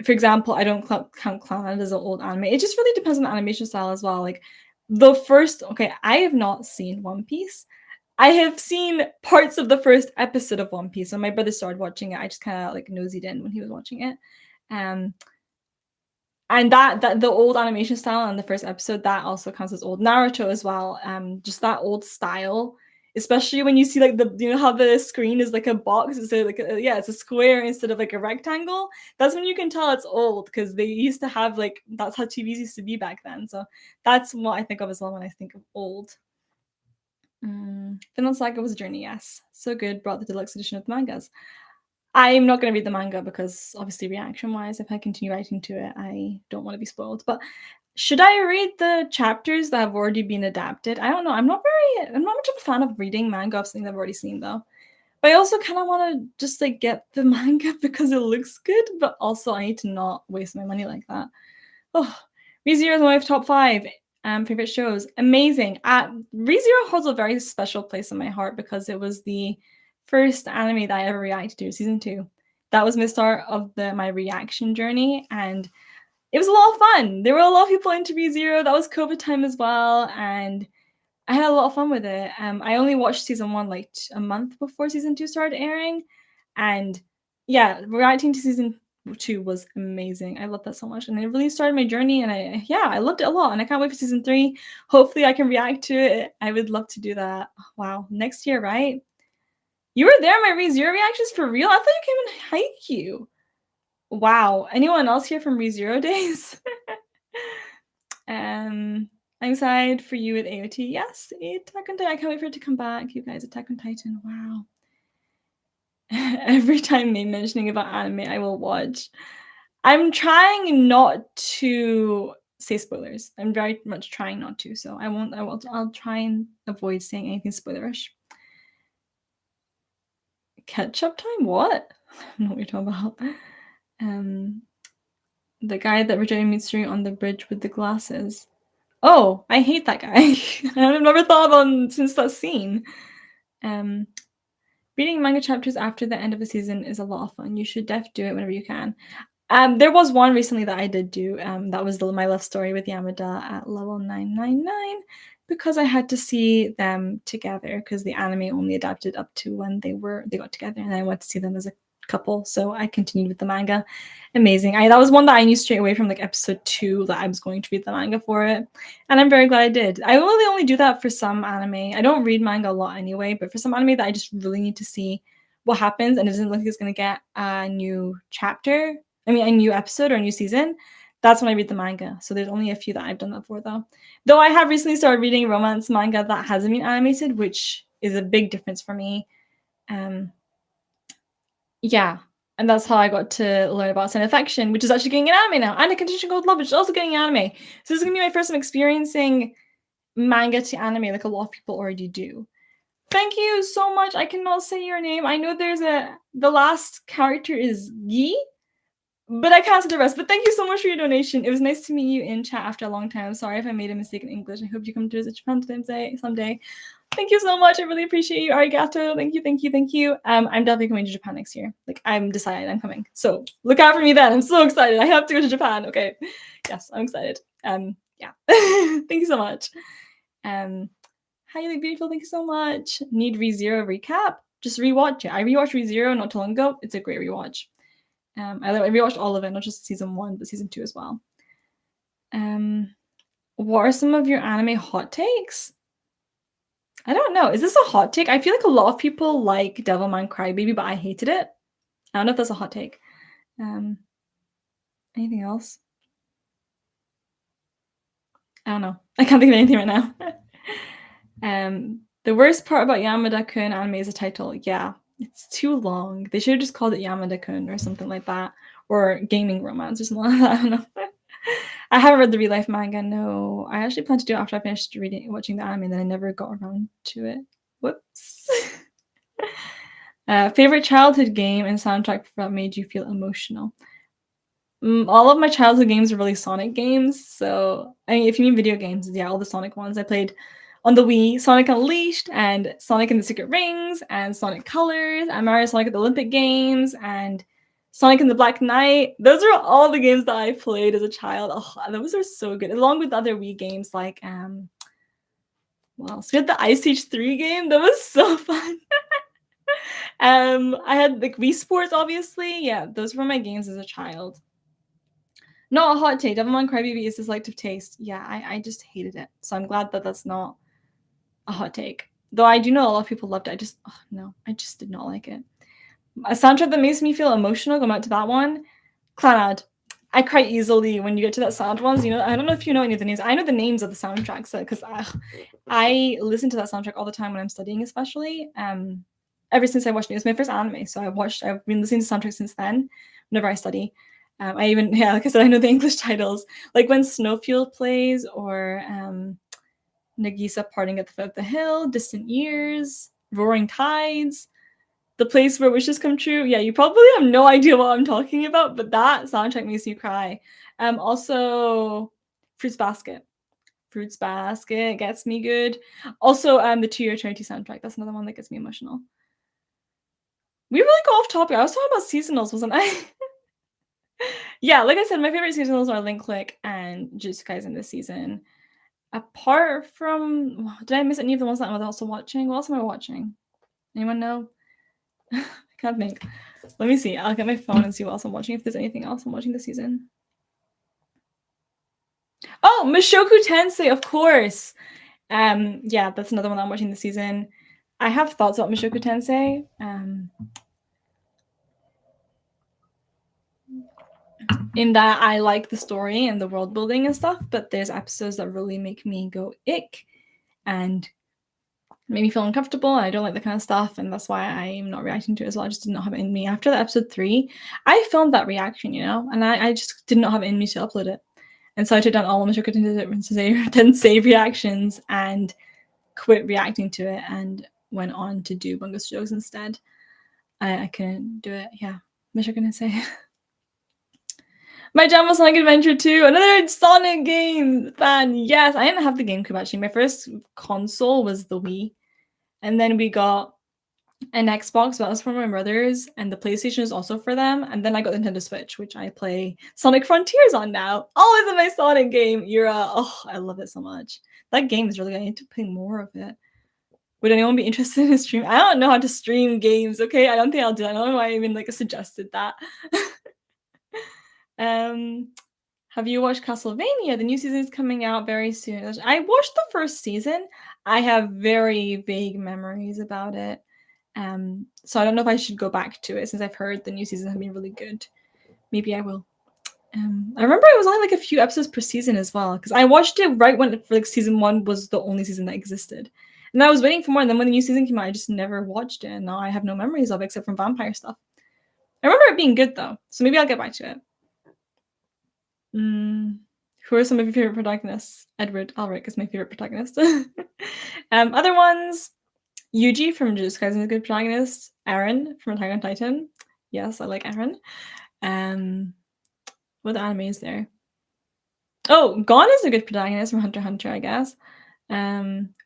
for example, I don't count Clownland as an old anime. It just really depends on the animation style as well, like, I have not seen One Piece. I have seen parts of the first episode of One Piece. When my brother started watching it, I just kind of like nosed in when he was watching it. And that the old animation style in the first episode, that also counts as old. Naruto as well. Just that old style, especially when you see like how the screen is like a box. It's it's a square instead of like a rectangle. That's when you can tell it's old because they used to have like that's how TVs used to be back then. So that's what I think of as well when I think of old. Finland Saga was a journey, yes. So good, brought the deluxe edition of the mangas. I'm not going to read the manga because obviously reaction-wise, if I continue writing to it, I don't want to be spoiled. But should I read the chapters that have already been adapted? I don't know. I'm not much of a fan of reading manga of something that I've already seen though. But I also kind of want to just like get the manga because it looks good, but also I need to not waste my money like that. Oh, ReZero is one of my top 5 favorite shows. Amazing. ReZero holds a very special place in my heart because it was the first anime that I ever reacted to, season 2. That was my start of my reaction journey, and it was a lot of fun. There were a lot of people into ReZero. That was COVID time as well, and I had a lot of fun with it. I only watched season 1 like a month before season 2 started airing, and yeah, reacting to season 2 was amazing. I loved that so much, and it really started my journey. And I loved it a lot, and I can't wait for season 3. Hopefully, I can react to it. I would love to do that. Wow, next year, right? You were there, my ReZero reactions for real. I thought you came in Haikyuu. Wow. Anyone else here from ReZero days? I'm excited for you at AOT. Yes, Attack on Titan. I can't wait for it to come back. You guys, Attack on Titan. Wow. Every time me mentioning about anime, I will watch. I'm trying not to say spoilers. I'm very much trying not to, so I'll try and avoid saying anything spoilerish. Catchup time? What? I don't know what you're talking about. The guy that Virginia meets Suri on the bridge with the glasses. Oh, I hate that guy. I've never thought about him since that scene. Reading manga chapters after the end of a season is a lot of fun. You should do it whenever you can. There was one recently that I did do. That was my love story with Yamada at level 999 because I had to see them together because the anime only adapted up to when they got together, and I went to see them as a couple. So I continued with the manga. Amazing. That was one that I knew straight away from like episode 2 that I was going to read the manga for it, and I'm very glad I did. I really only do that for some anime. I don't read manga a lot anyway, but for some anime that I just really need to see what happens and it doesn't look like it's going to get a new chapter, a new episode or a new season, that's when I read the manga. So there's only a few that I've done that for though. Though I have recently started reading romance manga that hasn't been animated, which is a big difference for me. Yeah, and that's how I got to learn about Sin Affection, which is actually getting an anime now, and A Condition Called Love, which is also getting an anime. So this is gonna be my first time experiencing manga to anime, like a lot of people already do. Thank you so much. I cannot say your name. I know the last character is Yi, but I can't say the rest. But thank you so much for your donation. It was nice to meet you in chat after a long time. Sorry if I made a mistake in English. I hope you come to visit Japan someday. Thank you so much. I really appreciate you. Arigato. Thank you. I'm definitely coming to Japan next year. Like, I'm decided I'm coming. So look out for me then. I'm so excited. I have to go to Japan. Okay. Yes, I'm excited. Yeah. Thank you so much. Highly beautiful. Thank you so much. Need ReZero recap? Just rewatch it. I rewatched ReZero not too long ago. It's a great rewatch. I rewatched all of it, not just season 1, but season 2 as well. What are some of your anime hot takes? I don't know. Is this a hot take? I feel like a lot of people like Devilman Crybaby, but I hated it. I don't know if that's a hot take. Anything else? I don't know. I can't think of anything right now. The worst part about Yamada-kun anime is the title. Yeah, it's too long. They should have just called it Yamada-kun or something like that. Or Gaming Romance or something like that. I don't know. I haven't read the real life manga, no. I actually plan to do it after I finished watching the anime, and then I never got around to it. Whoops. Favorite childhood game and soundtrack that made you feel emotional? All of my childhood games are really Sonic games, so I mean, if you mean video games, yeah, all the Sonic ones. I played on the Wii, Sonic Unleashed, and Sonic and the Secret Rings, and Sonic Colors, and Mario Sonic at the Olympic Games, and Sonic and the Black Knight. Those are all the games that I played as a child. Oh, those are so good, along with other Wii games like well, so we had the Ice Age 3 game. That was so fun. I had like Wii Sports, obviously. Yeah, those were my games as a child. Not a hot take. Devilman Crybaby is a selective taste. Yeah, I just hated it. So I'm glad that that's not a hot take. Though I do know a lot of people loved it. I just did not like it. A soundtrack that makes me feel emotional, go back to that one. Clannad. I cry easily when you get to that sad ones. You know, I don't know if you know any of the names. I know the names of the soundtracks because I listen to that soundtrack all the time when I'm studying, especially. Ever since I watched it, it was my first anime, so I've been listening to soundtracks since then. Whenever I study, I even like I said, I know the English titles, like when Snowfield plays or Nagisa parting at the foot of the hill, Distant Years, Roaring Tides, The Place Where Wishes Come True. Yeah, you probably have no idea what I'm talking about, but that soundtrack makes me cry. Also, Fruits Basket. Fruits Basket gets me good. Also, the 2 Year Eternity soundtrack. That's another one that gets me emotional. We really go off topic. I was talking about seasonals, wasn't I? Yeah, like I said, my favorite seasonals are Link Click and Jujutsu Kaisen this season. Apart from, did I miss any of the ones that I was also watching? What else am I watching? Anyone know? I can't think. Let me see. I'll get my phone and see what else I'm watching. If there's anything else I'm watching this season. Oh, Mushoku Tensei, of course. Yeah, that's another one that I'm watching this season. I have thoughts about Mushoku Tensei. In that I like the story and the world building and stuff, but there's episodes that really make me go ick and make me feel uncomfortable. And I don't like that kind of stuff, and that's why I'm not reacting to it as well. I just did not have it in me. After the episode 3, I filmed that reaction, you know, and I just did not have it in me to upload it. And so I took down all of Mushoku Tensei reactions and quit reacting to it and went on to do Bungo jokes instead. I couldn't do it. Yeah, Mushoku Tensei. My jam was Sonic Adventure 2, another Sonic game fan. Yes, I didn't have the GameCube actually. My first console was the Wii, and then we got an Xbox, but that was for my brothers, and the PlayStation is also for them. And then I got the Nintendo Switch, which I play Sonic Frontiers on now. Always in my Sonic game era. Oh, I love it so much. That game is really good. I need to play more of it. Would anyone be interested in a stream? I don't know how to stream games. Okay, I don't think I'll do that. I don't know why I even suggested that. Have you watched Castlevania? The new season is coming out very soon. I watched the first season. I have very vague memories about it. So I don't know if I should go back to it since I've heard the new season has been really good. Maybe I will. I remember it was only a few episodes per season as well, because I watched it right when season 1 was the only season that existed. And I was waiting for more, and then when the new season came out, I just never watched it, and now I have no memories of it except from vampire stuff. I remember it being good though, so maybe I'll get back to it. Who are some of your favorite protagonists? Edward Elric is my favorite protagonist. Other ones, Yuji from Jujutsu Kaisen is a good protagonist. Eren from Attack on Titan. Yes, I like Eren. What anime is there? Oh, Gon is a good protagonist from Hunter x Hunter, I guess.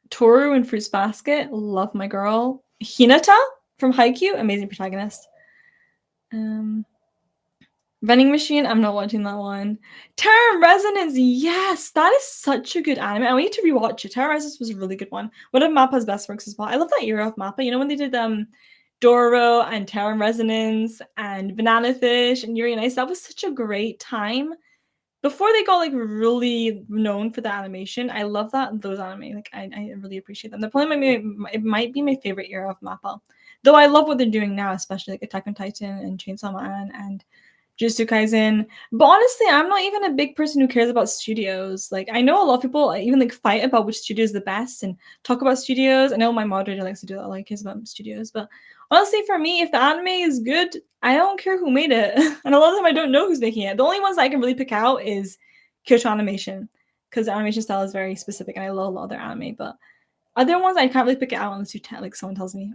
Toru and Fruits Basket, love my girl. Hinata from Haikyuu, amazing protagonist. Vending Machine, I'm not watching that one. Terror Resonance, yes, that is such a good anime. I need to rewatch it. Terror Resonance was a really good one. One of Mappa's best works as well. I love that era of Mappa. You know when they did Dororo and Terror Resonance and Banana Fish and Yuri on Ice? That was such a great time. Before they got really known for the animation, I love those anime. I really appreciate them. They're probably it might be my favorite era of Mappa. Though I love what they're doing now, especially Attack on Titan and Chainsaw Man and Jujutsu Kaisen. But honestly, I'm not even a big person who cares about studios. I know a lot of people even fight about which studio is the best and talk about studios. I know my moderator likes to do that, cares about studios. But honestly, for me, if the anime is good, I don't care who made it. And a lot of them I don't know who's making it. The only ones that I can really pick out is Kyoto Animation, because the animation style is very specific, and I love a lot of their anime. But other ones I can't really pick it out unless someone tells me.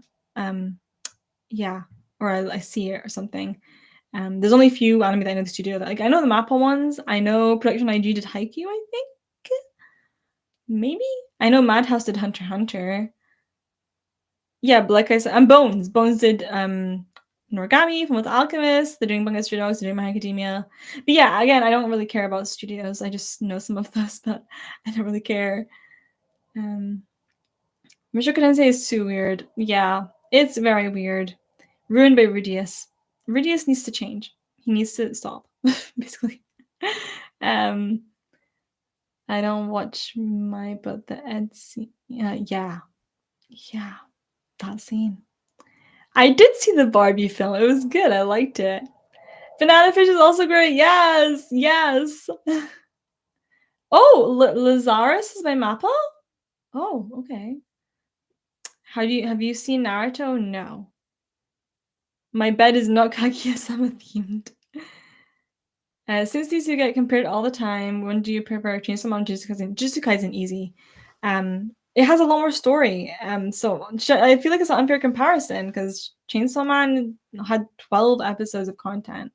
Yeah, or I see it or something. There's only a few anime that I know the studio that I know the Mappa ones. I know Production IG did Haikyuu, I think. Maybe? I know Madhouse did Hunter x Hunter. Yeah, but like I said, and Bones. Bones did Noragami, from with Alchemist. They're doing Bungo Stray Dogs, they're doing My Academia. But yeah, again, I don't really care about studios. I just know some of those, but I don't really care. Mushoku Tensei is too weird. Yeah, it's very weird. Ruined by Rudius. Rudius needs to change. He needs to stop, basically. I don't watch but the Ed scene. Yeah, that scene. I did see the Barbie film. It was good. I liked it. Banana Fish is also great. Yes, yes. Oh, Lazarus is by Mappa? Oh, okay. Have you seen Naruto? No. My bed is not Kaguya-sama themed. Since these two get compared all the time, when do you prefer Chainsaw Man, Jujutsu Kaisen? Jujutsu Kaisen easy. It has a lot more story. So I feel like it's an unfair comparison because Chainsaw Man had 12 episodes of content,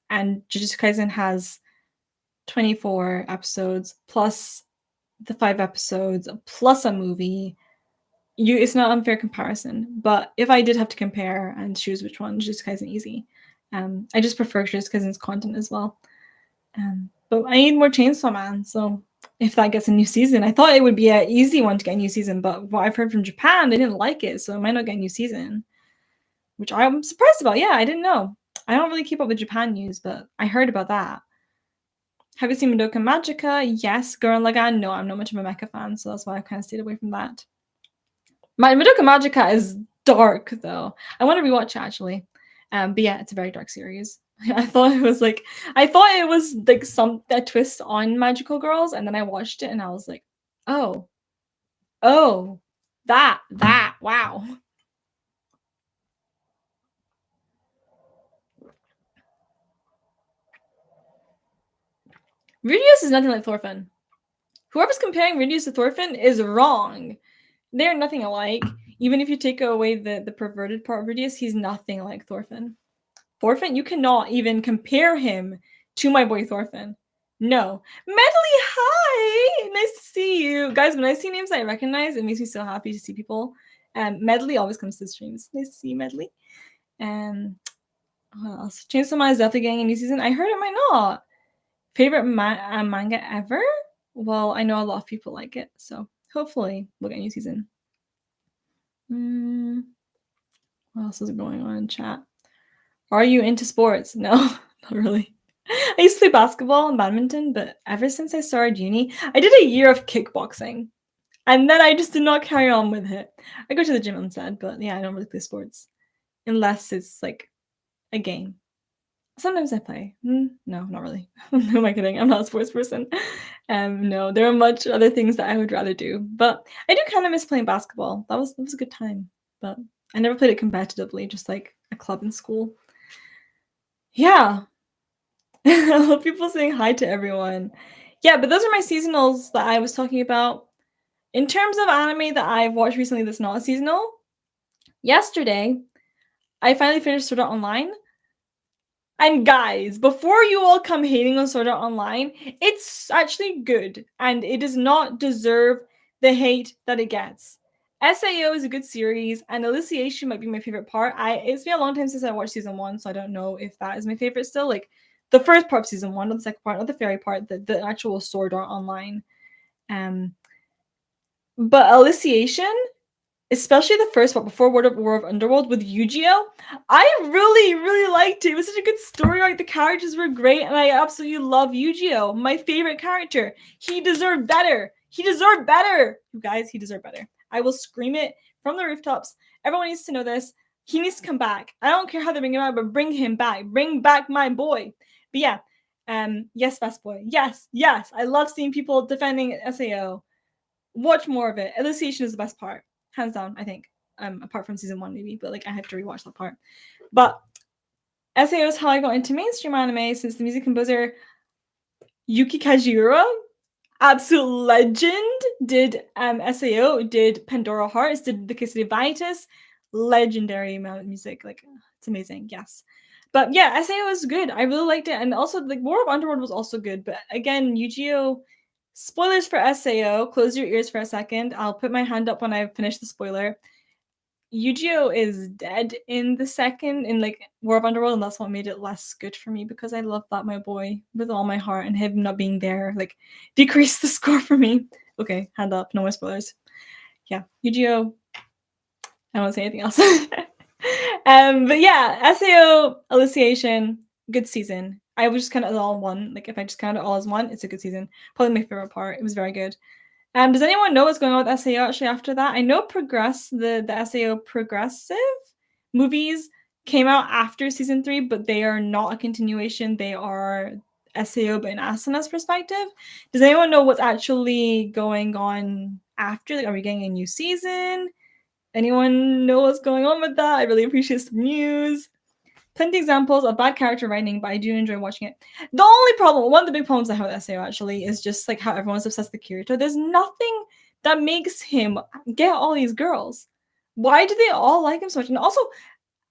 and Jujutsu Kaisen has 24 episodes plus the 5 episodes plus a movie. It's not an unfair comparison, but if I did have to compare and choose which one, Jujutsu Kaisen easy. I just prefer Jujutsu Kaisen's content as well. But I need more Chainsaw Man, so if that gets a new season, I thought it would be an easy one to get a new season, but what I've heard from Japan, they didn't like it, so it might not get a new season, which I'm surprised about. Yeah, I didn't know. I don't really keep up with Japan news, but I heard about that. Have you seen Madoka Magica? Yes. Gurren Lagann? No, I'm not much of a mecha fan, so that's why I kind of stayed away from that. My Madoka Magica is dark, though. I want to rewatch it, actually. But yeah, it's a very dark series. I thought it was like a twist on Magical Girls, and then I watched it and I was like, oh, oh, that, wow. Rudius is nothing like Thorfinn. Whoever's comparing Rudius to Thorfinn is wrong. They're nothing alike. Even if you take away the perverted part of Rudius, he's nothing like Thorfinn. Thorfinn, you cannot even compare him to my boy Thorfinn. No. Medley, hi! Nice to see you. Guys, when I see names I recognize, it makes me so happy to see people. Medley always comes to the streams. Nice to see you, Medley. What else? Chainsaw Man is definitely getting a new season. I heard it might not. Favorite manga ever? Well, I know a lot of people like it, so hopefully we'll get a new season. What else is going on in chat? Are you into sports? No, not really. I used to play basketball and badminton, but ever since I started uni, I did a year of kickboxing. And then I just did not carry on with it. I go to the gym instead, but yeah, I don't really play sports. Unless it's like a game. Sometimes I play. No, not really. Who am I kidding? I'm not a sports person. No, there are much other things that I would rather do. But I do kind of miss playing basketball. That was a good time. But I never played it competitively, just like a club in school. Yeah. I love people saying hi to everyone. Yeah, but those are my seasonals that I was talking about. In terms of anime that I've watched recently that's not seasonal, yesterday, I finally finished Sword Art Online. And guys, before you all come hating on Sword Art Online, it's actually good, and it does not deserve the hate that it gets. SAO is a good series, and Alicization might be my favorite part. It's been a long time since I watched season 1, so I don't know if that is my favorite still. Like the first part of season 1, not the second part, not the fairy part, the actual Sword Art Online. But Alicization, especially the first part before War of Underworld with Yu-Gi-Oh! I really, really liked it. It was such a good story arc. The characters were great, and I absolutely love Yu-Gi-Oh! My favorite character. He deserved better. He deserved better. You guys, he deserved better. I will scream it from the rooftops. Everyone needs to know this. He needs to come back. I don't care how they bring him out, but bring him back. Bring back my boy. But yeah, yes, Fast Boy. Yes, yes. I love seeing people defending SAO. Watch more of it. Alicization is the best part. Hands down, I think. Apart from season 1 maybe, but like I have to rewatch that part. But SAO is how I got into mainstream anime since the music composer Yuki Kajiura, absolute legend, did SAO, did Pandora Hearts, did The Kiss of Vanitas, legendary amount of music. Like it's amazing, yes. But yeah, SAO is good. I really liked it, and also like War of Underworld was also good. But again, Yu-Gi-Oh! Spoilers for SAO. Close your ears for a second. I'll put my hand up when I finish the spoiler. Yu-Gi-Oh is dead in the second, in like War of Underworld, and that's what made it less good for me because I love that my boy with all my heart, and him not being there like decreased the score for me. Okay, hand up, no more spoilers. Yeah, Yu-Gi-Oh. I don't want to say anything else. But yeah, SAO, Alicization, good season. I was just kind of all one. Like if I just count it all as one, it's a good season. Probably my favorite part. It was very good. Does anyone know what's going on with SAO actually after that? I know the SAO progressive movies came out after season 3, but they are not a continuation. They are SAO, but in Asana's perspective. Does anyone know what's actually going on after? Like, are we getting a new season? Anyone know what's going on with that? I really appreciate some news. Plenty examples of bad character writing, but I do enjoy watching it. The only problem, one of the big problems I have with SAO actually, is just like how everyone's obsessed with Kirito. There's nothing that makes him get all these girls. Why do they all like him so much? And also,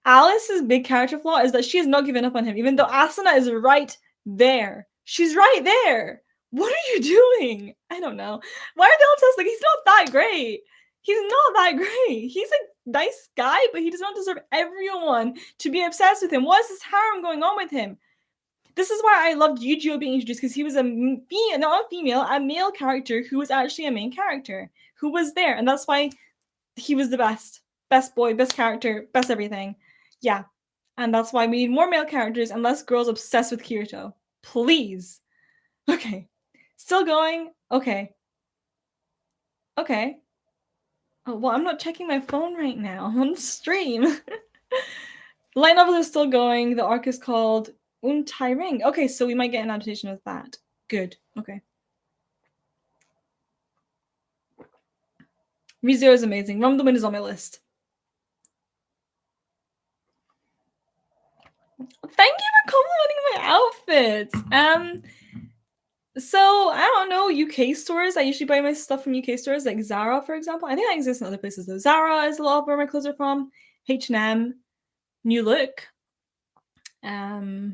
Alice's big character flaw is that she has not given up on him, even though Asuna is right there. She's right there. What are you doing? I don't know. Why are they all obsessed? Like, he's not that great. He's not that great. He's a nice guy, but he does not deserve everyone to be obsessed with him. What is this harem going on with him? This is why I loved Yu-Gi-Oh being introduced, because he was not a female, a male character who was actually a main character, who was there. And that's why he was the best. Best boy, best character, best everything. Yeah. And that's why we need more male characters and less girls obsessed with Kirito. Please. Okay. Still going. Okay. Okay. Oh, well, I'm not checking my phone right now. I'm on the stream. Light novel is still going. The arc is called Untai Ring. Okay, so we might get an adaptation of that. Good. Okay. ReZero is amazing. Run the Wind is on my list. Thank you for complimenting my outfits. So I don't know, UK stores. I usually buy my stuff from UK stores, like Zara, for example. I think that exists in other places though. Zara is a lot of where my clothes are from. H&M, New Look. I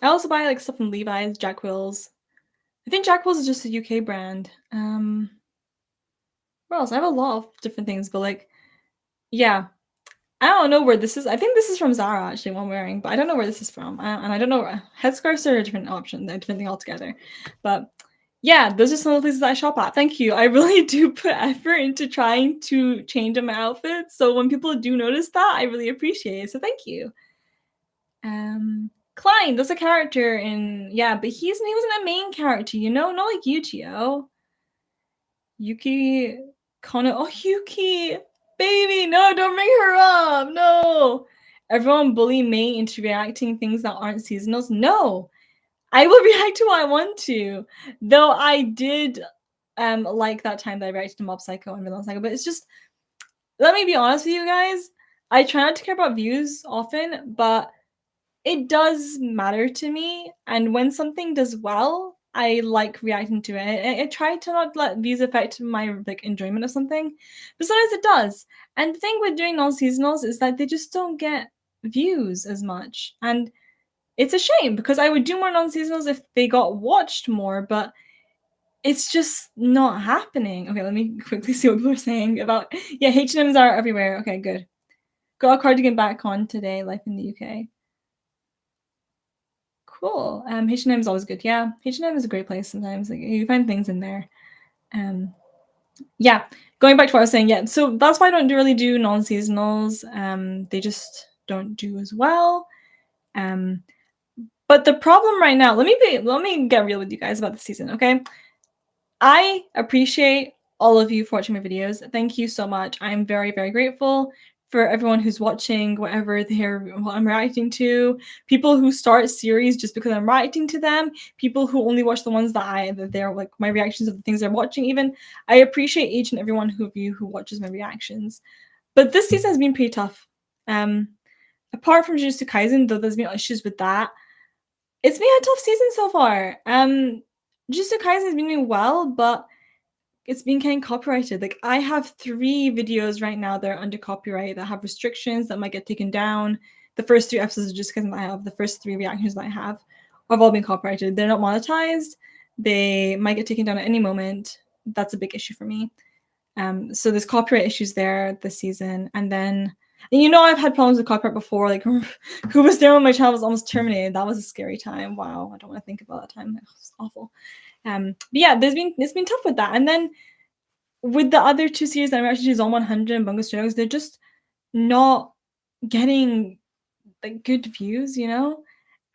also buy like stuff from Levi's, Jack Wills. I think Jack Wills is just a UK brand. What else? I have a lot of different things, but like, yeah. I don't know where this is. I think this is from Zara, actually, one I'm wearing, but I don't know where this is from. And I don't know. Headscarves are a different option, a different thing altogether. But yeah, those are some of the places that I shop at. Thank you. I really do put effort into trying to change up my outfits. So when people do notice that, I really appreciate it. So thank you. Klein, that's a character in, yeah, but he wasn't a main character, you know? Not like Yuchio. Yuki Kono. Oh, Yuki! Baby, no, don't bring her up. No. Everyone bully me into reacting things that aren't seasonals. No. I will react to what I want to. Though I did like that time that I reacted to Mob Psycho and Villain Psycho, but it's just, let me be honest with you guys. I try not to care about views often, but it does matter to me. And when something does well, I like reacting to it. I try to not let views affect my like enjoyment of something, but sometimes it does. And the thing with doing non-seasonals is that they just don't get views as much. And it's a shame because I would do more non-seasonals if they got watched more, but it's just not happening. Okay, let me quickly see what people are saying about, yeah, H&Ms are everywhere. Okay, good. Got a cardigan back on today, life in the UK. Cool. H&M is always good. Yeah, H&M is a great place sometimes. Like, you find things in there. Yeah, going back to what I was saying, yeah, so that's why I don't really do non-seasonals. They just don't do as well. But the problem right now, let me get real with you guys about the season, okay? I appreciate all of you for watching my videos. Thank you so much. I'm very, very grateful for everyone who's watching what I'm reacting to. People who start series just because I'm reacting to them. People who only watch the ones that they're like my reactions of the things they're watching. Even I appreciate each and every one of you who watches my reactions. But this season has been pretty tough. Apart from Jujutsu Kaisen, though there's been issues with that, it's been a tough season so far. Jujutsu Kaisen has been doing well, but it's been getting copyrighted. Like, I have 3 videos right now that are under copyright that have restrictions that might get taken down. The first 3 episodes of Jujutsu Kaisen that I have, the first 3 reactions that I have all been copyrighted. They're not monetized. They might get taken down at any moment. That's a big issue for me. So there's copyright issues there this season. And then, and you know, I've had problems with copyright before. Like, who was there when my channel was almost terminated? That was a scary time. Wow, I don't want to think about that time. It was awful. But yeah, it's been tough with that. And then with the other 2 series that I'm actually Zone 100 and Bungo Stray Dogs, they're just not getting like good views, you know?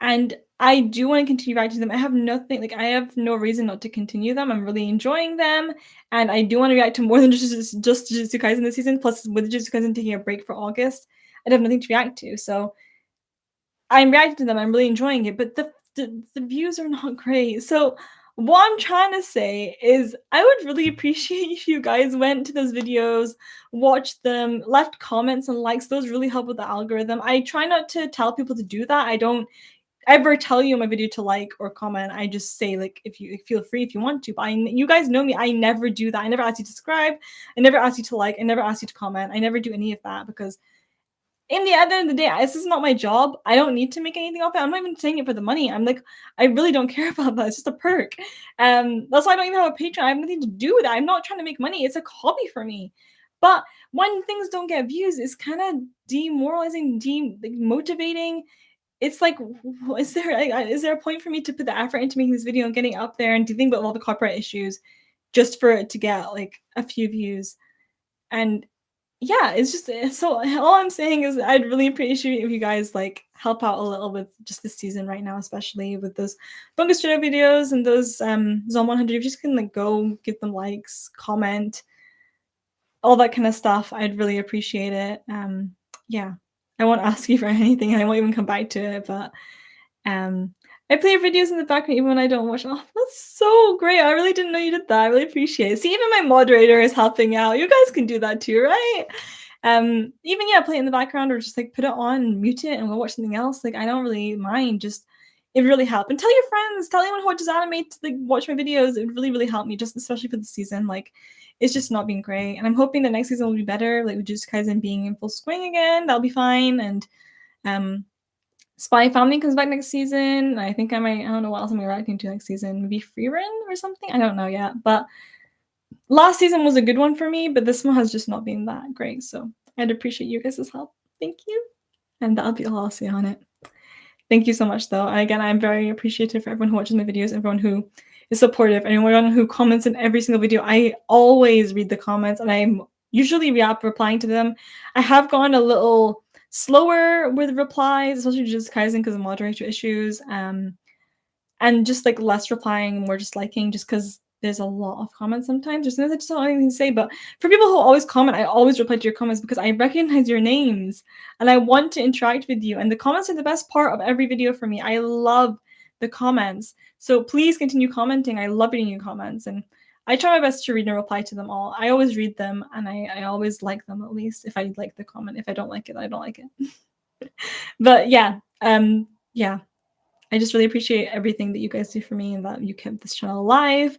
And I do wanna continue reacting to them. I have nothing like, I have no reason not to continue them. I'm really enjoying them, and I do wanna react to more than just Jujutsu Kaisen this season, plus with Jujutsu Kaisen taking a break for August, I'd have nothing to react to, so I'm reacting to them, I'm really enjoying it, but the views are not great. So what I'm trying to say is I would really appreciate if you guys went to those videos, watched them, left comments and likes. Those really help with the algorithm. I try not to tell people to do that. I don't ever tell you in my video to like or comment. I just say like if you feel free if you want to. But you guys know me. I never do that. I never ask you to subscribe. I never ask you to like. I never ask you to comment. I never do any of that because in the end of the day, this is not my job. I don't need to make anything off it. I'm not even saying it for the money. I'm like, I really don't care about that. It's just a perk. That's why I don't even have a Patreon. I have nothing to do with that. I'm not trying to make money. It's a hobby for me. But when things don't get views, it's kind of demoralizing, demotivating. It's like, is there a point for me to put the effort into making this video and getting it up there and to think about all the copyright issues just for it to get like a few views? And yeah, it's just so all I'm saying is I'd really appreciate if you guys like help out a little with just this season right now, especially with those Bunga Studio videos and those Zone 100. If you just can like go give them likes, comment, all that kind of stuff, I'd really appreciate it. Yeah, I won't ask you for anything. I won't even come back to it, but um, I play your videos in the background even when I don't watch them. Oh, that's so great. I really didn't know you did that. I really appreciate it. See, even my moderator is helping out. You guys can do that too, right? Even yeah, play it in the background or just like put it on, mute it, and go watch something else. Like I don't really mind. Just it really helped. And tell your friends, tell anyone who watches anime to like watch my videos. It really helped me, just especially for the season. Like it's just not been great. And I'm hoping the next season will be better, like with Jujutsu Kaisen being in full swing again. That'll be fine. And Spy Family comes back next season. I think I don't know what else I'm reacting to next season. Maybe Freerun or something? I don't know yet. But last season was a good one for me, but this one has just not been that great. So I'd appreciate you guys' help. Thank you. And that'll be all I'll say on it. Thank you so much, though. And again, I'm very appreciative for everyone who watches my videos, everyone who is supportive, anyone who comments in every single video. I always read the comments, and I'm usually replying to them. I have gone a little slower with replies, especially just Kaizen because of moderator issues, and just like less replying, more just liking, just because there's a lot of comments sometimes. There's just not anything to say. But for people who always comment, I always reply to your comments because I recognize your names and I want to interact with you. And the comments are the best part of every video for me. I love the comments. So please continue commenting. I love reading your comments. And I try my best to read and reply to them all. I always read them and I always like them, at least if I like the comment. If I don't like it, I don't like it. But yeah, yeah. I just really appreciate everything that you guys do for me and that you kept this channel alive.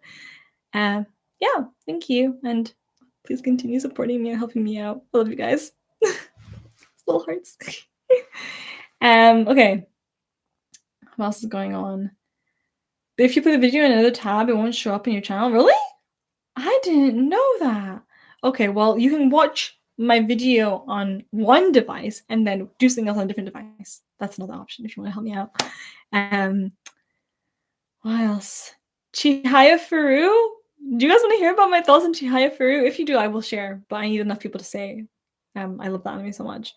Yeah, thank you. And please continue supporting me and helping me out. I love you guys. Little hearts. Okay. What else is going on? But if you put the video in another tab, it won't show up in your channel. Really? I didn't know that. Okay, well, you can watch my video on one device and then do something else on a different device. That's another option if you want to help me out. What else? Chihaya Furu? Do you guys want to hear about my thoughts on Chihaya Furu? If you do, I will share, but I need enough people to say. I love that anime so much.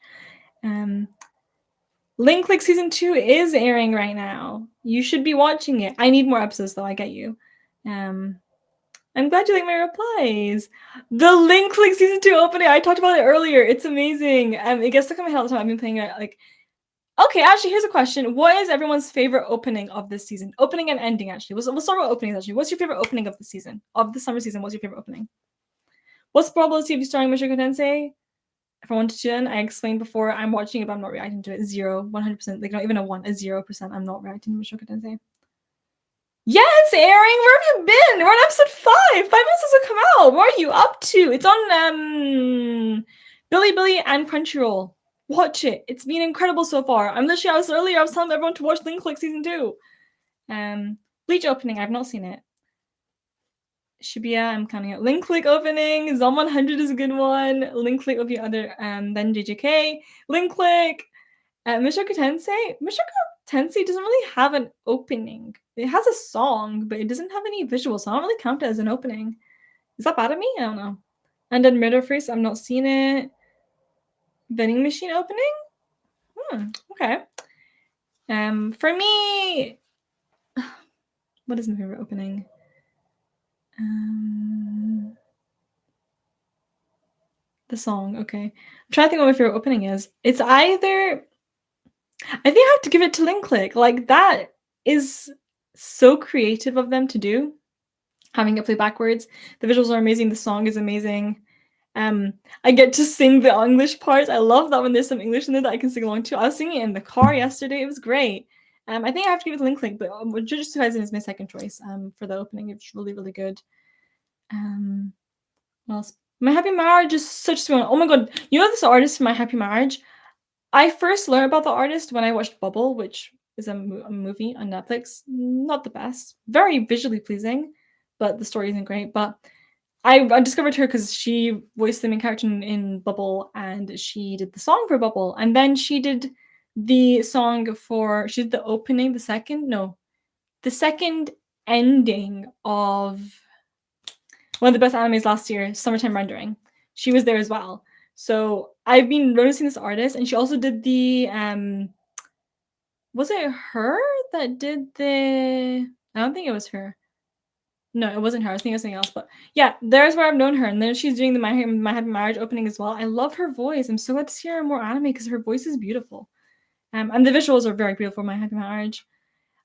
Link Click Season 2 is airing right now. You should be watching it. I need more episodes, though. I get you. I'm glad you like my replies. The Link Click Season 2 opening, I talked about it earlier. It's amazing. It gets stuck in my head all the time. I've been playing it like... Okay, actually, here's a question. What is everyone's favorite opening of this season? Opening and ending, actually. We'll start with openings, actually. What's your favorite opening of the season? Of the summer season, what's your favorite opening? What's the probability of you starting Mushoku Tensei? If I wanted to, I explained before, I'm watching it, but I'm not reacting to it. 0, 100%. Like, not even a 1, a 0%. I'm not reacting to Mushoku Tensei. Yeah, it's airing. Where have you been? We're on episode 5. 5 minutes hasn't come out. What are you up to? It's on Bilibili and Crunchyroll. Watch it. It's been incredible so far. I was telling everyone to watch Link Click Season 2. Bleach opening. I've not seen it. Shibuya, I'm counting it. Link Click opening. Zom 100 is a good one. Link Click will be other. Then JJK. Link Click. Mushoku Tensei. Mushoku Tensei doesn't really have an opening. It has a song, but it doesn't have any visuals, so I don't really count it as an opening. Is that bad of me? I don't know. And then Murder Freeze, I've not seen it. Vending machine opening? Okay. For me, what is my favorite opening? The song, okay. I'm trying to think what my favorite opening is. It's either I think I have to give it to Link Click. Like, that is so creative of them to do, having it play backwards. The visuals are amazing, the song is amazing. I get to sing the English parts. I love that when there's some English in there that I can sing along to. I was singing it in the car yesterday. It was great. I think I have to give it to Link Click, but Jujutsu Kaisen is my second choice for the opening. It's really, really good. What else? My Happy Marriage is such a sweet one. Oh my god, you know this artist from My Happy Marriage? I first learned about the artist when I watched Bubble, which is a movie on Netflix. Not the best. Very visually pleasing, but the story isn't great. But I discovered her because she voiced the main character in Bubble, and she did the song for Bubble. And then she did the song she did the opening, the second ending of one of the best animes last year, Summertime Rendering. She was there as well. So I've been noticing this artist, and she also did the was it her that did the I don't think it was her. No, it wasn't her. I was thinking of something else. But yeah, there's where I've known her. And then she's doing the My Happy Marriage opening as well. I love her voice. I'm so glad to see her in more anime because her voice is beautiful. And the visuals are very beautiful, My Happy Marriage.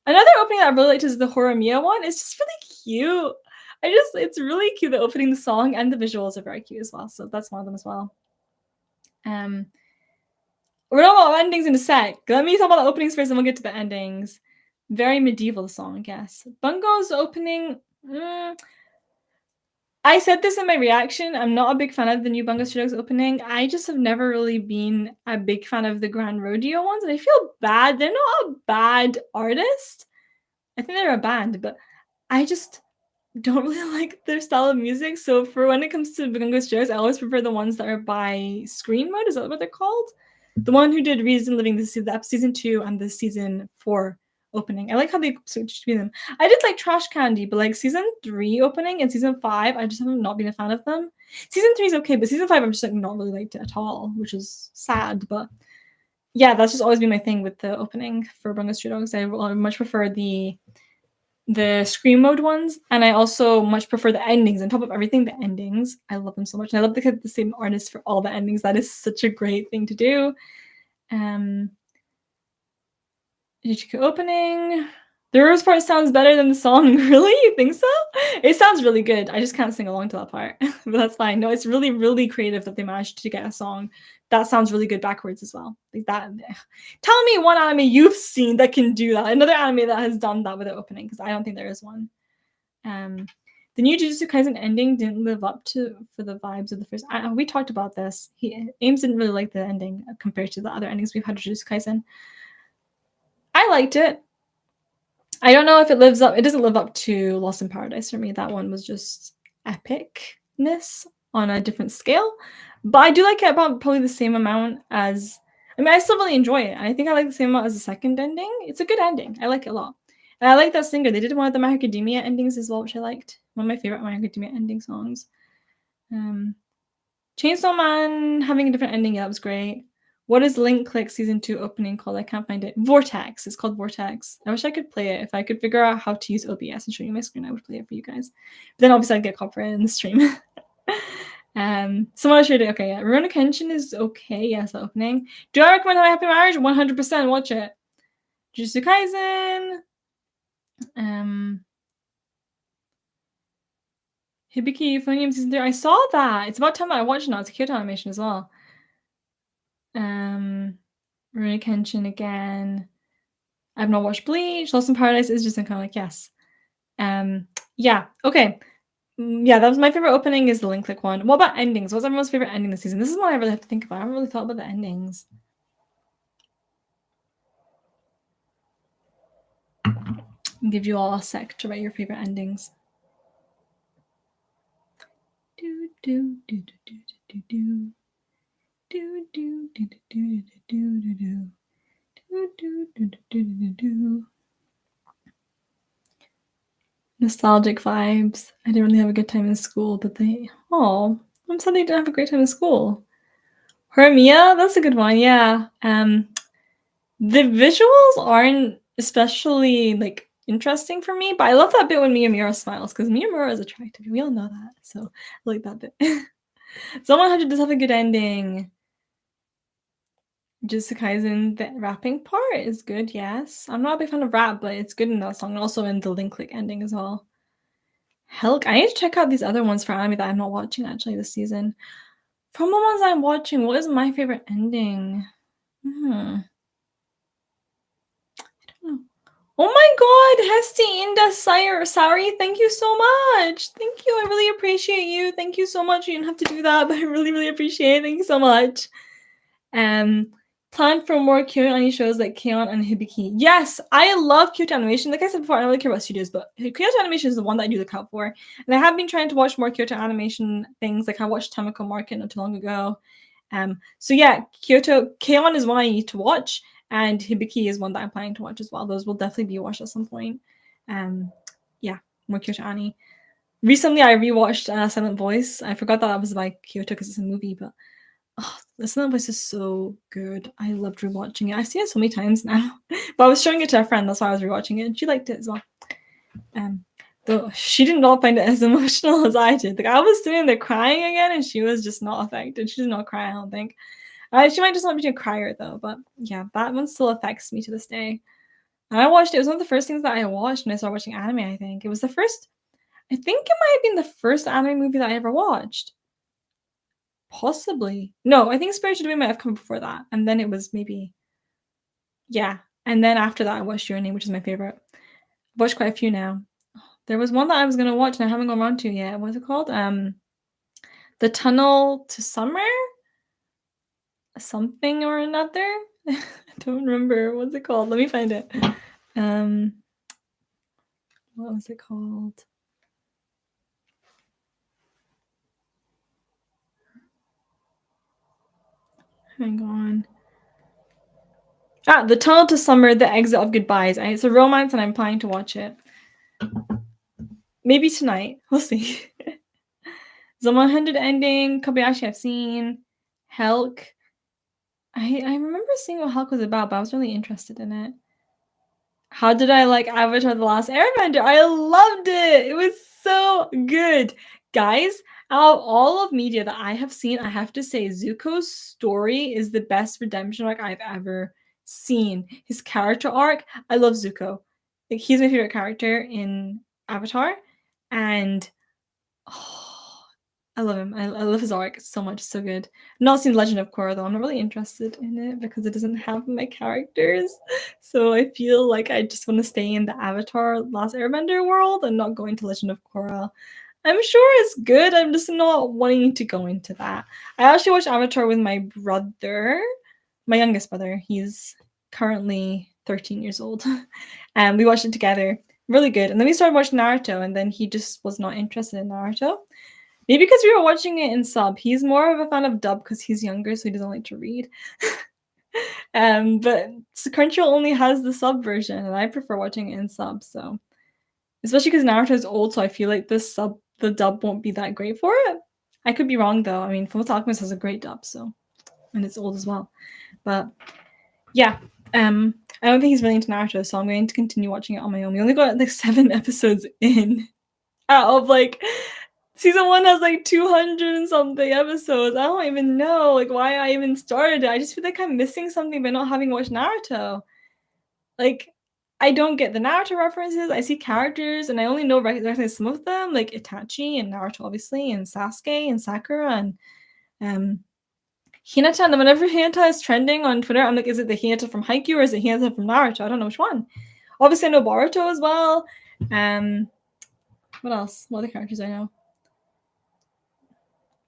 Another opening that I really liked is the Horimiya one. It's just really cute. It's really cute. The opening, the song, and the visuals are very cute as well. So that's one of them as well. We're talking about endings in a sec. Let me talk about the openings first, and we'll get to the endings. Very medieval song, I guess. Bungo's opening. I said this in my reaction. I'm not a big fan of the new Bungo Stray Dogs opening. I just have never really been a big fan of the Grand Rodeo ones, and I feel bad. They're not a bad artist. I think they're a band, but I just don't really like their style of music. So for when it comes to Bungo Stray Dogs, I always prefer the ones that are by Screen Mode. Is that what they're called? The one who did Reason Living the season 2 and the season 4 opening. I like how they switched between them. I did like Trash Candy, but like season 3 opening and season 5, I just have not been a fan of them. Season 3 is okay, but season 5 I'm just like not really liked it at all, which is sad. But yeah, that's just always been my thing with the opening for Bungo Stray Dogs. I much prefer the Scream Mode ones, and I also much prefer the endings. On top of everything, the endings, I love them so much. And I love the same artist for all the endings. That is such a great thing to do. Ichiko opening. The Rose part sounds better than the song. Really? You think so? It sounds really good. I just can't sing along to that part. But that's fine. No, it's really, really creative that they managed to get a song that sounds really good backwards as well. Like that. Tell me one anime you've seen that can do that. Another anime that has done that with the opening, because I don't think there is one. The new Jujutsu Kaisen ending didn't live up for the vibes of the first. We talked about this. Ames didn't really like the ending compared to the other endings we've had to Jujutsu Kaisen. I liked it. I don't know if it lives up. It doesn't live up to Lost in Paradise for me. That one was just epicness on a different scale. But I do like it about probably the same amount as. I mean, I still really enjoy it. I think I like the same amount as the second ending. It's a good ending. I like it a lot. And I like that singer. They did one of the My Hero Academia endings as well, which I liked. One of my favorite My Hero Academia ending songs. Chainsaw Man having a different ending. Yeah, that was great. What is Link Click season 2 opening called? I can't find it. Vortex. It's called Vortex. I wish I could play it. If I could figure out how to use OBS and show you my screen, I would play it for you guys. But then obviously I'd get copyrighted in the stream. Someone else shared it. Okay, yeah. Rurouni Kenshin is okay. Yes, the opening. Do I recommend My Happy Marriage? 100%. Watch it. Jujutsu Kaisen. Hibiki Euphonium season 3. I saw that. It's about time that I watched it now. It's a Kyoto animation as well. Rurouni Kenshin again. I've not watched Bleach. Lost in Paradise is just kind of like, yes. Yeah, okay. Yeah, that was my favorite opening is the Link Click one. What about endings? What's everyone's favorite ending this season? This is one I really have to think about. I haven't really thought about the endings. I'll give you all a sec to write your favorite endings. Do do do do do do do do do do do do do do do. Nostalgic vibes. I didn't really have a good time in school, but I'm sad they didn't have a great time in school. Hermia, that's a good one, yeah. The visuals aren't especially, like, interesting for me, but I love that bit when Miyamura smiles because Miyamura is attractive. We all know that, so I like that bit. Someone had to just have a good ending. Jujutsu Kaisen, the rapping part is good, yes. I'm not a big fan of rap, but it's good in that song, and also in the Link Click ending as well. Helk, I need to check out these other ones for anime that I'm not watching actually this season. From the ones I'm watching, what is my favorite ending? I don't know. Oh my god, Hesti Inda Sire Sari, thank you so much. Thank you. I really appreciate you. Thank you so much. You didn't have to do that, but I really, really appreciate it. Thank you so much. Plan for more Kyoto anime shows like K-On! And Hibiki. Yes, I love Kyoto Animation. Like I said before, I don't really care about studios, but Kyoto Animation is the one that I do look out for. And I have been trying to watch more Kyoto Animation things. Like I watched Tamako Market not too long ago. So yeah, Kyoto K-On! Is one I need to watch, and Hibiki is one that I'm planning to watch as well. Those will definitely be watched at some point. Yeah, more Kyoto anime. Recently, I rewatched Silent Voice. I forgot that was by Kyoto because it's a movie, but the Silent Voice is so good. I loved rewatching it. I've seen it so many times now, but I was showing it to a friend. That's why I was rewatching it, and she liked it as well. Though she did not find it as emotional as I did. Like I was sitting there crying again, and she was just not affected. She did not cry. I don't think. She might just not be a crier though. But yeah, that one still affects me to this day. And I watched it. It was one of the first things that I watched when I started watching anime. I think it was the first. I think it might have been the first anime movie that I ever watched. Possibly. No, I think Spirited Away might have come before that. And then it was maybe. Yeah. And then after that, I watched Your Name, which is my favorite. I've watched quite a few now. There was one that I was going to watch and I haven't gone around to yet. What's it called? The Tunnel to Summer? Something or another? I don't remember. What's it called? Let me find it. What was it called? Hang on. The Tunnel to Summer, The Exit of Goodbyes. It's a romance and I'm planning to watch it. Maybe tonight. We'll see. The 100 ending, Kobayashi I've seen. Helk. I remember seeing what Hulk was about, but I was really interested in it. How did I like Avatar: The Last Airbender? I loved it! It was so good! Guys, out of all of media that I have seen, I have to say Zuko's story is the best redemption arc I've ever seen. His character arc, I love Zuko. Like, he's my favorite character in Avatar, and I love him. I love his arc so much. It's so good. Not seen Legend of Korra though. I'm not really interested in it because it doesn't have my characters. So I feel like I just want to stay in the Avatar Last Airbender world and not go into Legend of Korra. I'm sure it's good. I'm just not wanting to go into that. I actually watched Avatar with my brother, my youngest brother. He's currently 13 years old. And we watched it together. Really good. And then we started watching Naruto, and then he just was not interested in Naruto. Maybe because we were watching it in sub. He's more of a fan of dub because he's younger, so he doesn't like to read. But Crunchyroll only has the sub version, and I prefer watching it in sub. So, especially because Naruto is old, so I feel like the dub won't be that great for it. I could be wrong though. I mean, Fullmetal Alchemist has a great dub, so, and it's old as well. But yeah, I don't think he's really into Naruto, so I'm going to continue watching it on my own. We only got like 7 episodes in out of like season 1 has like 200 and something episodes. I don't even know like why I even started it. I just feel like I'm missing something by not having watched Naruto. Like, I don't get the Naruto references. I see characters and I only know recognize some of them, like Itachi and Naruto, obviously, and Sasuke and Sakura and Hinata. And whenever Hinata is trending on Twitter, I'm like, is it the Hinata from Haikyuu or is it Hinata from Naruto? I don't know which one. Obviously, I know Boruto as well. What else? What other characters I know?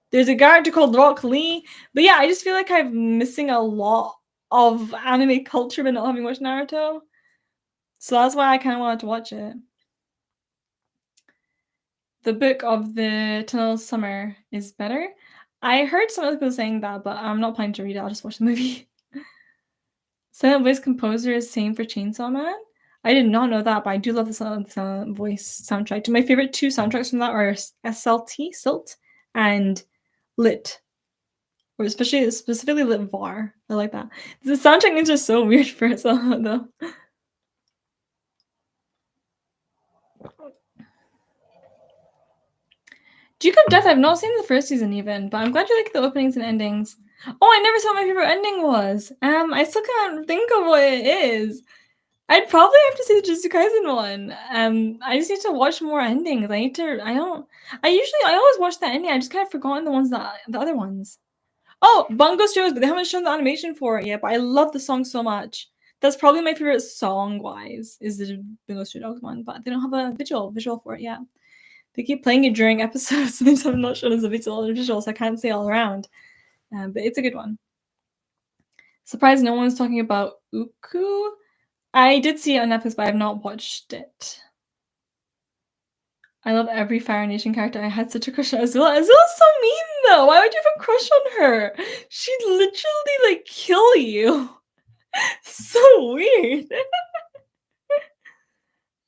There's a character called Rock Lee. But yeah, I just feel like I'm missing a lot of anime culture by not having watched Naruto. So that's why I kind of wanted to watch it. The book of the Tunnel Summer is better. I heard some other people saying that, but I'm not planning to read it. I'll just watch the movie. Silent Voice composer is same for Chainsaw Man. I did not know that, but I do love the Silent Voice soundtrack. My favorite 2 soundtracks from that are SLT, Silt, and Lit. or specifically Lit Var. I like that. The soundtrack is just so weird for itself, though. Duke of Death, I've not seen the first season even, but I'm glad you like the openings and endings. Oh, I never saw what my favorite ending was. I still can't think of what it is. I'd probably have to say the Jujutsu Kaisen one. I just need to watch more endings. I always watch that ending. I just kind of forgotten the other ones. Oh, Bungo Stray, but they haven't shown the animation for it yet, but I love the song so much. That's probably my favorite song-wise, is the Bungo Stray Dogs one, but they don't have a visual for it yet. They keep playing it during episodes, so they have not shown us a visual, so I can't say all around. But it's a good one. Surprised no one's talking about Uku. I did see it on Netflix, but I have not watched it. I love every Fire Nation character. I had such a crush on Azula. Azula's so mean, though. Why would you have a crush on her? She'd literally, like, kill you. So weird.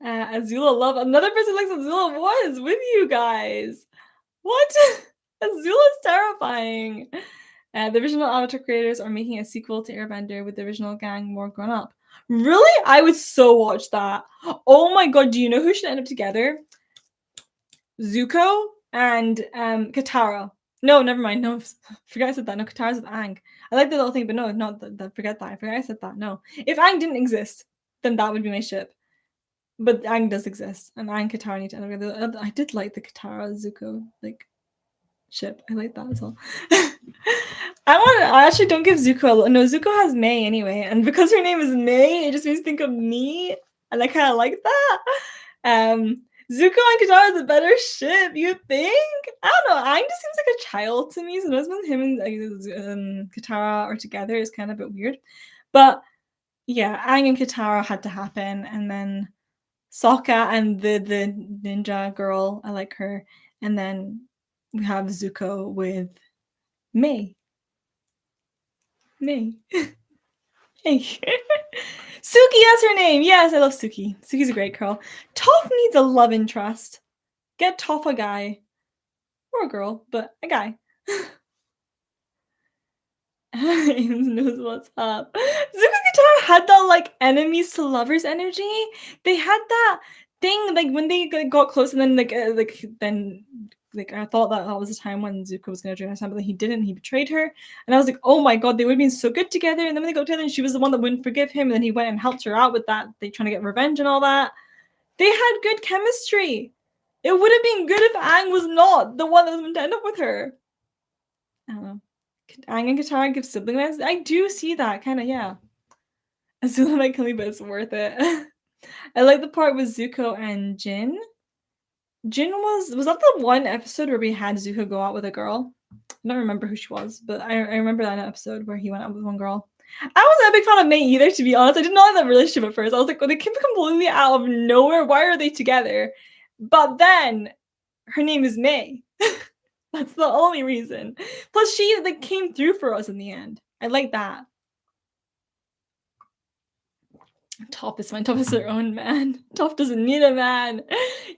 Azula love. Another person likes Azula was with you guys. What? Azula's terrifying. The original Avatar creators are making a sequel to Airbender with the original gang more grown up. Really? I would so watch that. Oh my god, do you know who should end up together? Zuko and Katara. No, never mind. No, forget I said that. No, Katara's with Aang. I like the little thing, but no, not that. Forget that. I forgot I said that. No. If Aang didn't exist, then that would be my ship. But Aang does exist, and Aang and Katara need to end together. I did like the Katara Zuko like ship. I like that as well. I actually don't give Zuko. No, Zuko has May anyway, and because her name is May, it just makes me think of me, and I kind of like that. Zuko and Katara is a better ship, you think? I don't know. Aang just seems like a child to me. So when him and Katara are together, is kind of a bit weird. But yeah, Aang and Katara had to happen, and then Sokka and the ninja girl. I like her, and then we have Zuko with May. May. Hey. Suki, that's her name. Yes, I love Suki. Suki's a great girl. Toph needs a love interest. Get Toph a guy. Or a girl, but a guy. Ames knows what's up. Zuko Katara had that like enemies to lovers energy. They had that thing like when they got close, and then I thought that was the time when Zuko was gonna join us, but then he didn't. He betrayed her, and I was like, oh my god, they would have been so good together. And then when they got together, and she was the one that wouldn't forgive him, and then he went and helped her out with that. They trying to get revenge and all that. They had good chemistry. It would have been good if Aang was not the one that was going to end up with her. I don't know. Aang and Katara give sibling lines. I do see that, kind of, yeah. Azula might kill me, but it's worth it. I like the part with Zuko and Jin. Jin was that the one episode where we had Zuko go out with a girl? I don't remember who she was, but I remember that episode where he went out with one girl. I wasn't a big fan of May either, to be honest. I did not like that relationship at first. I was like, well, they came completely out of nowhere. Why are they together? But then her name is May. That's the only reason. Plus, she like came through for us in the end. I like that. Toph is fine. Toph is her own man. Toph doesn't need a man.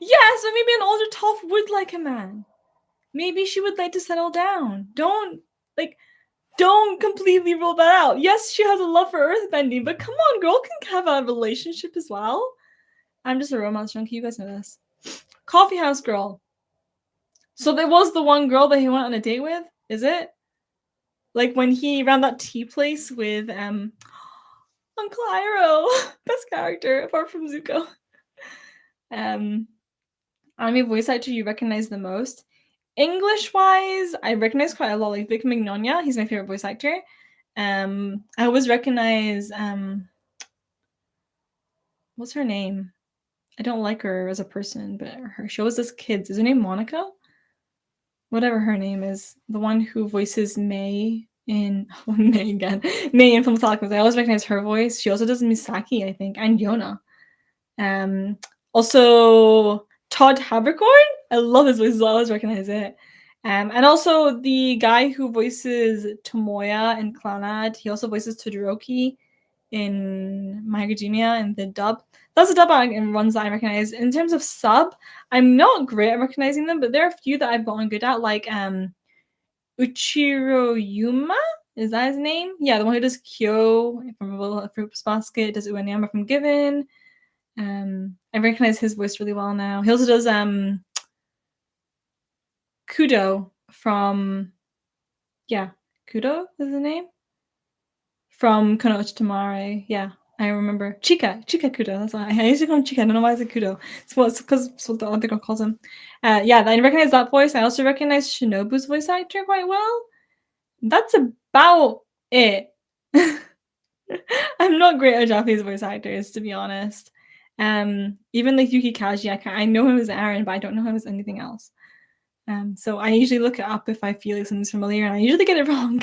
Yes, but maybe an older Toph would like a man. Maybe she would like to settle down. Don't completely rule that out. Yes, she has a love for earthbending, but come on, girl can have a relationship as well. I'm just a romance junkie. You guys know this. Coffee house girl. So there was the one girl that he went on a date with, is it? Like when he ran that tea place with Uncle Iroh, best character apart from Zuko. Anime voice actor you recognize the most? English-wise, I recognize quite a lot. Like Vic Mignogna, he's my favorite voice actor. I always recognize what's her name? I don't like her as a person, but she always does kids. Is her name Monica? Whatever her name is, the one who voices May in May again. May in Fullmetal. I always recognize her voice. She also does Misaki, I think, and Yona. Also Todd Habercorn. I love his voice as well. I always recognize it. And also the guy who voices Tomoya in Clannad. He also voices Todoroki in My Hero Academia in the dub. That's the dub and ones that I recognize. In terms of sub, I'm not great at recognizing them, but there are a few that I've gotten good at, like Uchiro Yuma? Is that his name? Yeah, the one who does Kyo from Little Fruits Basket, does Uenama from Given. I recognize his voice really well now. He also does Kudo from Kudo is his name? From Konoha Tamare. Yeah, I remember. Chika Kudo. That's why I used to call him Chika. I don't know why I said Kudo. It's because what the other girl calls him. Yeah, I recognize that voice. I also recognize Shinobu's voice actor quite well. That's about it. I'm not great at Japanese voice actors, to be honest. Even like Yuki Kaji, I know him as Aaron, but I don't know him as anything else. So I usually look it up if I feel like something's familiar, and I usually get it wrong.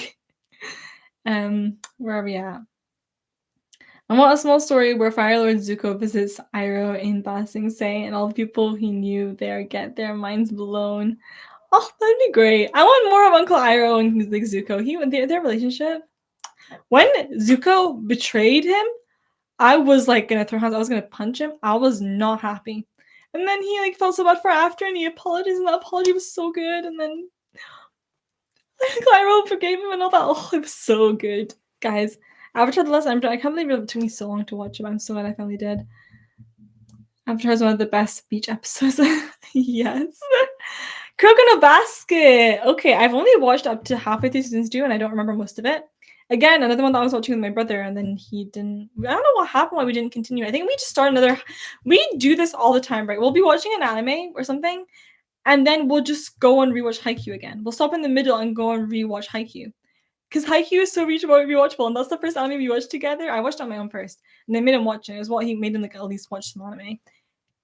Where are we at? I want a small story where Fire Lord Zuko visits Iroh in Ba Sing Se, and all the people he knew there get their minds blown. Oh, that'd be great. I want more of Uncle Iroh and like Zuko. Their relationship. When Zuko betrayed him, I was like gonna throw hands. I was gonna punch him. I was not happy. And then he like felt so bad for after, and he apologized, and that apology was so good. And then Iroh forgave him and all that. Oh, it was so good, guys. Avatar: The Last Airbender. I can't believe it took me so long to watch it. But I'm so glad I finally did. Avatar is one of the best beach episodes. Yes. Croak in a Basket. Okay, I've only watched up to halfway through season 2, and I don't remember most of it. Again, another one that I was watching with my brother, and then he didn't. I don't know what happened, why we didn't continue. I think we just start another. We do this all the time, right? We'll be watching an anime or something, and then we'll just go and rewatch Haikyuu again. We'll stop in the middle and go and rewatch Haikyuu. Because Haikyuu is so rewatchable, and that's the first anime we watched together. I watched it on my own first, and I made him watch it. It was what he made him like at least watch some anime.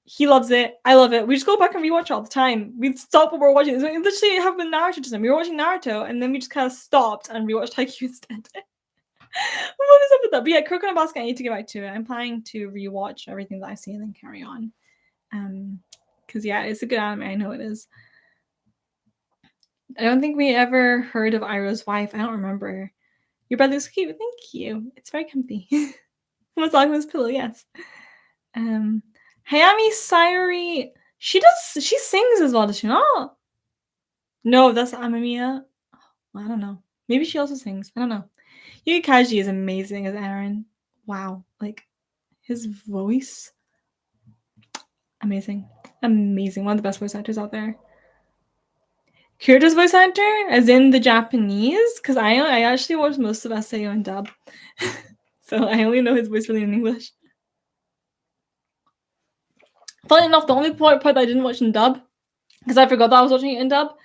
He loves it. I love it. We just go back and rewatch all the time. We'd stop what we're watching. So it literally happened with Naruto just now. We were watching Naruto, and then we just kind of stopped and rewatched Haikyuu instead. What is up with that? But yeah, Croak in a Basket, I need to get back to it. I'm planning to rewatch everything that I've seen and then carry on. Because yeah, it's a good anime. I know it is. I don't think we ever heard of Iroh's wife. I don't remember. Your bed looks cute. Thank you. It's very comfy. I'm talking with his pillow. Yes. Hayami Sayuri. She sings as well, does she not? No, that's Amamiya. I don't know. Maybe she also sings. I don't know. Yuki Kaji is amazing as Aaron. Wow. Like, his voice. Amazing. Amazing. One of the best voice actors out there. Kirito's voice actor, as in the Japanese, because I actually watched most of SAO in dub. So I only know his voice really in English. Funny enough, the only part that I didn't watch in dub, because I forgot that I was watching it in dub,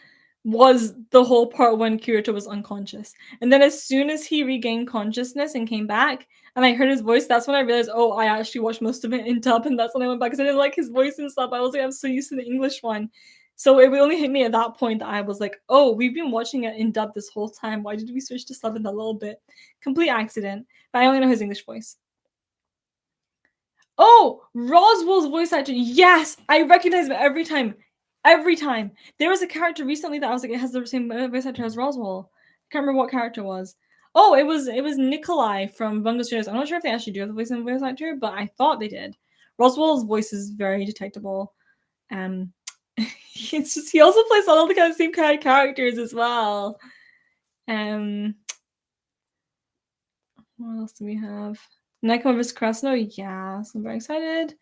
was the whole part when Kirito was unconscious. And then as soon as he regained consciousness and came back, and I heard his voice, that's when I realized, oh, I actually watched most of it in dub, and that's when I went back, because I didn't like his voice and stuff. I was like, I'm so used to the English one. So it only hit me at that point that I was like, oh, we've been watching it in dub this whole time. Why did we switch to sub in a little bit? Complete accident. But I only know his English voice. Oh, Roswell's voice actor. Yes, I recognize him every time. Every time. There was a character recently that I was like, it has the same voice actor as Roswell. I can't remember what character it was. Oh, it was Nikolai from Bungo Studios. I'm not sure if they actually do have the voice actor, but I thought they did. Roswell's voice is very detectable. It's just he also plays all the kind of same kind of characters as well. What else do we have? Neko vs. Krasno, yeah, so I'm very excited.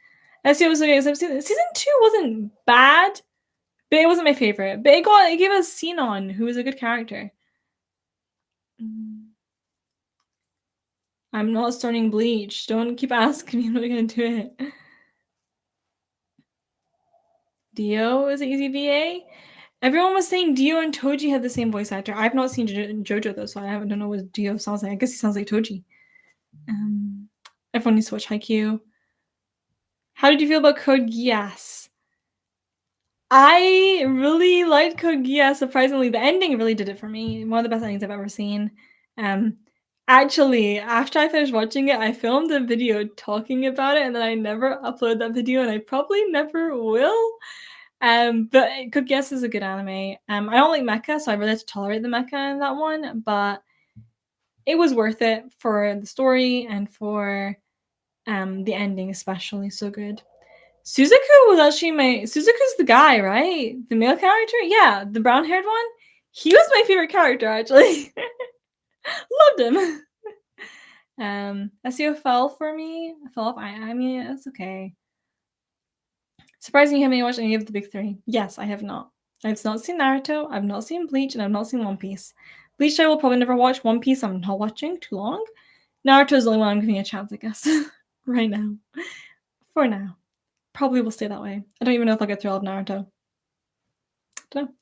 SEO was okay. Season 2 wasn't bad, but it wasn't my favorite. But it gave us Sinon, who is a good character. I'm not starting Bleach. Don't keep asking me. I'm not gonna do it. Dio is an easy VA. Everyone was saying Dio and Toji had the same voice actor. I've not seen JoJo though, so I don't know what Dio sounds like. I guess he sounds like Toji. Everyone needs to watch Haikyuu. How did you feel about Code Geass? I really liked Code Geass, surprisingly. The ending really did it for me. One of the best endings I've ever seen. Actually, after I finished watching it, I filmed a video talking about it, and then I never uploaded that video, and I probably never will. But Code Geass is a good anime. I don't like mecha, so I really had to tolerate the mecha in that one, but it was worth it for the story and for the ending especially. So good. Suzuku was actually Suzuku's the guy, right? The male character? Yeah, the brown-haired one. He was my favorite character, actually. Loved him. SEO fell for me. I fell off. I mean, it's okay. Surprising you haven't watched any of the big three. Yes, I have not. I've not seen Naruto, I've not seen Bleach, and I've not seen One Piece. Bleach I will probably never watch. One Piece I'm not watching, too long. Naruto is the only one I'm giving a chance, I guess. Right now. For now. Probably will stay that way. I don't even know if I'll get through all of Naruto. Don't know.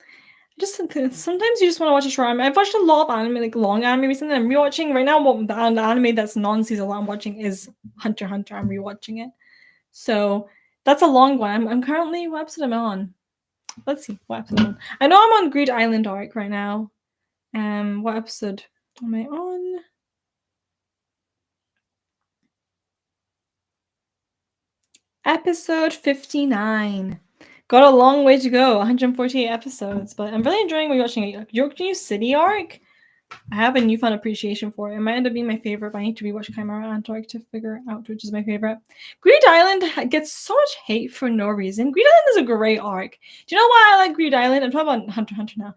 Sometimes you just want to watch a short anime. I've watched a lot of anime, like long anime recently. I'm rewatching right now. What the anime that's non-season one I'm watching is Hunter x Hunter. I'm rewatching it, so that's a long one. I'm currently, what episode am I on? Let's see what episode I'm on. I know I'm on Greed Island arc right now. What episode am I on? Episode 59. Got a long way to go, 148 episodes, but I'm really enjoying rewatching it. York New City arc, I have a newfound appreciation for it. It might end up being my favorite, but I need to rewatch Chimera Antarctic to figure out which is my favorite. Greed Island gets so much hate for no reason. Greed Island is a great arc. Do you know why I like Greed Island? I'm talking about Hunter x Hunter now.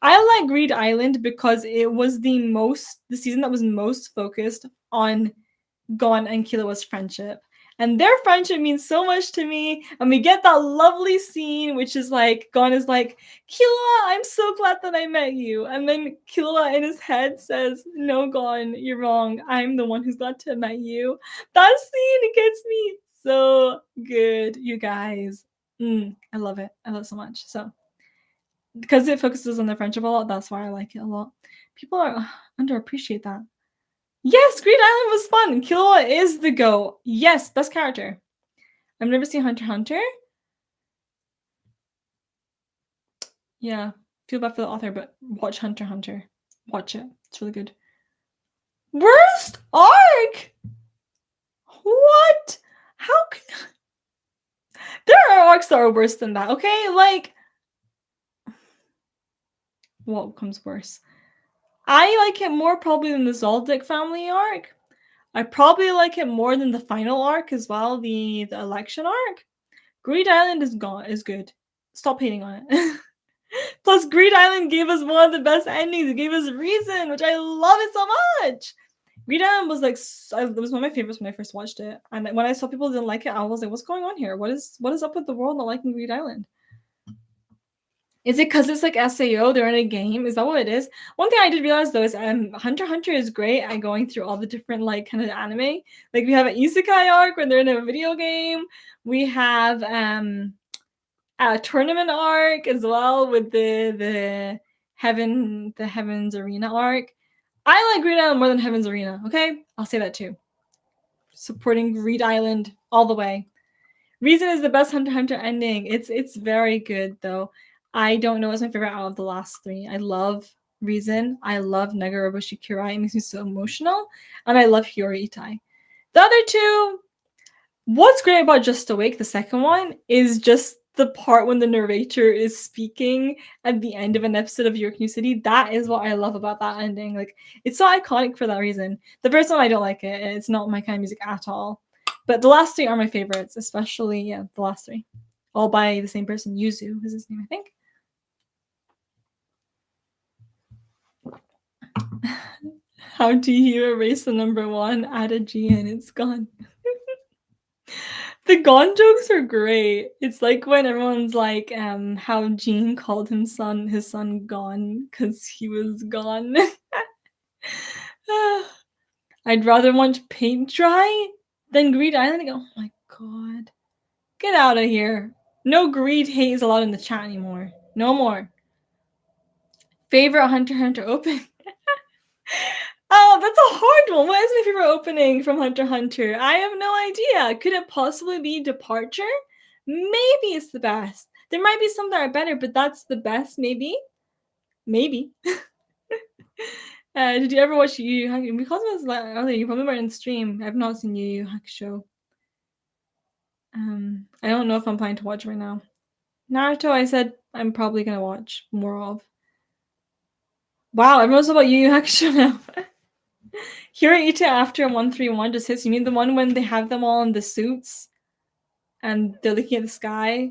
I like Greed Island because it was the season that was most focused on Gon and Killua's friendship. And their friendship means so much to me. And we get that lovely scene, which is like, Gon is like, Killua, I'm so glad that I met you. And then Killua in his head says, no, Gon, you're wrong. I'm the one who's glad to have met you. That scene gets me so good, you guys. I love it. I love it so much. So, because it focuses on their friendship a lot, that's why I like it a lot. People are underappreciate that. Yes, Greed Island was fun. Killua is the GOAT. Yes, best character. I've never seen Hunter x Hunter. Yeah, feel bad for the author, but watch Hunter x Hunter. Watch it. It's really good. Worst arc? What? How can... There are arcs that are worse than that, okay? Like, what comes worse? I like it more probably than the Zoldyck family arc. I probably like it more than the final arc as well, the election arc. Greed Island is good. Stop hating on it. Plus, Greed Island gave us one of the best endings. It gave us Reason, which I love it so much. Greed Island was like, it was one of my favorites when I first watched it. And when I saw people didn't like it, I was like, what's going on here? What is up with the world not liking Greed Island? Is it because it's like SAO, they're in a game? Is that what it is? One thing I did realize though is Hunter x Hunter is great at going through all the different like kind of anime. Like we have an isekai arc when they're in a video game. We have a tournament arc as well with the Heaven's Arena arc. I like Greed Island more than Heaven's Arena, okay? I'll say that too. Supporting Greed Island all the way. Reason is the best Hunter x Hunter ending. It's very good though. I don't know what's my favorite out of the last three. I love Reason. I love Nagaraboshi Kirai. It makes me so emotional. And I love Hiyori Itai. The other two, what's great about Just Awake, the second one, is just the part when the narrator is speaking at the end of an episode of York New City. That is what I love about that ending. Like, it's so iconic for that reason. The first one, I don't like it. It's not my kind of music at all. But the last three are my favorites, especially, the last three. All by the same person. Yuzu is his name, I think. How do you erase the number one? Add a G and it's gone. The Gon jokes are great. It's like when everyone's like, how Gene called his son Gon because he was gone. I'd rather watch paint dry than Greed Island. Oh my god. Get out of here. No greed hate is allowed in the chat anymore. No more. Favorite Hunter x Hunter opening? Oh, that's a hard one. What is my favorite opening from Hunter x Hunter? I have no idea. Could it possibly be Departure? Maybe it's the best. There might be some that are better, but that's the best, maybe. Maybe. Did you ever watch Yu Yu Hakusho? Because it was earlier, you probably weren't in stream. I've not seen Yu Yu Hakusho. I don't know if I'm planning to watch right now. Naruto, I said I'm probably gonna watch more of. Wow, everyone's about Yu Yu Hakusho now. Hirohito after 131 just hits. You mean the one when they have them all in the suits and they're looking at the sky?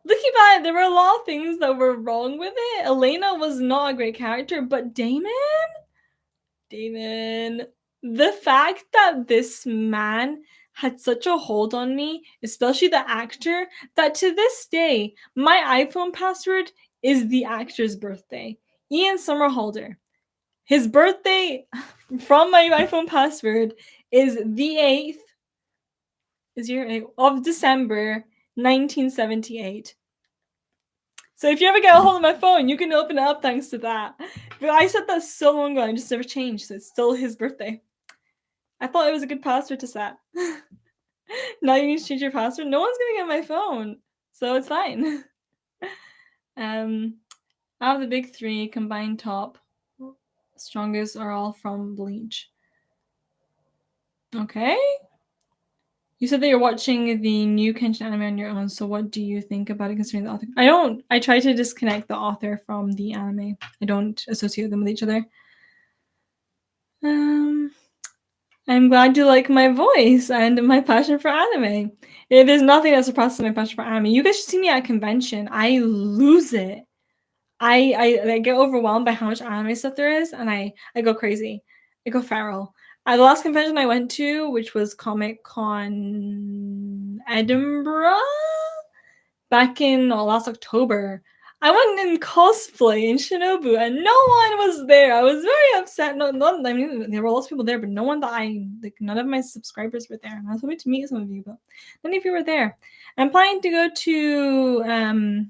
looking back, there were a lot of things that were wrong with it. Elena was not a great character, but Damon, the fact that this man had such a hold on me, especially the actor, that to this day, my iPhone password is the actor's birthday. Ian Somerhalder. His birthday from my iPhone password is the 8th of December, 1978. So if you ever get a hold of my phone, you can open it up thanks to that. But I said that so long ago, I just never changed, so it's still his birthday. I thought it was a good password to set. Now you need to change your password. No one's gonna get my phone, so it's fine. Out of the big three, combined top strongest are all from Bleach. Okay. You said that you're watching the new Kenshin anime on your own, so what do you think about it considering the author? I try to disconnect the author from the anime. I don't associate them with each other. I'm glad you like my voice and my passion for anime. There's nothing that surpasses my passion for anime. You guys should see me at a convention. I lose it. I get overwhelmed by how much anime stuff there is, and I go crazy. I go feral. The last convention I went to, which was Comic Con Edinburgh, back in last October, I went in cosplay in Shinobu, and no one was there. I was very upset. I mean, there were lots of people there, but no one that none of my subscribers were there. And I was hoping to meet some of you, but none of you were there. I'm planning to go to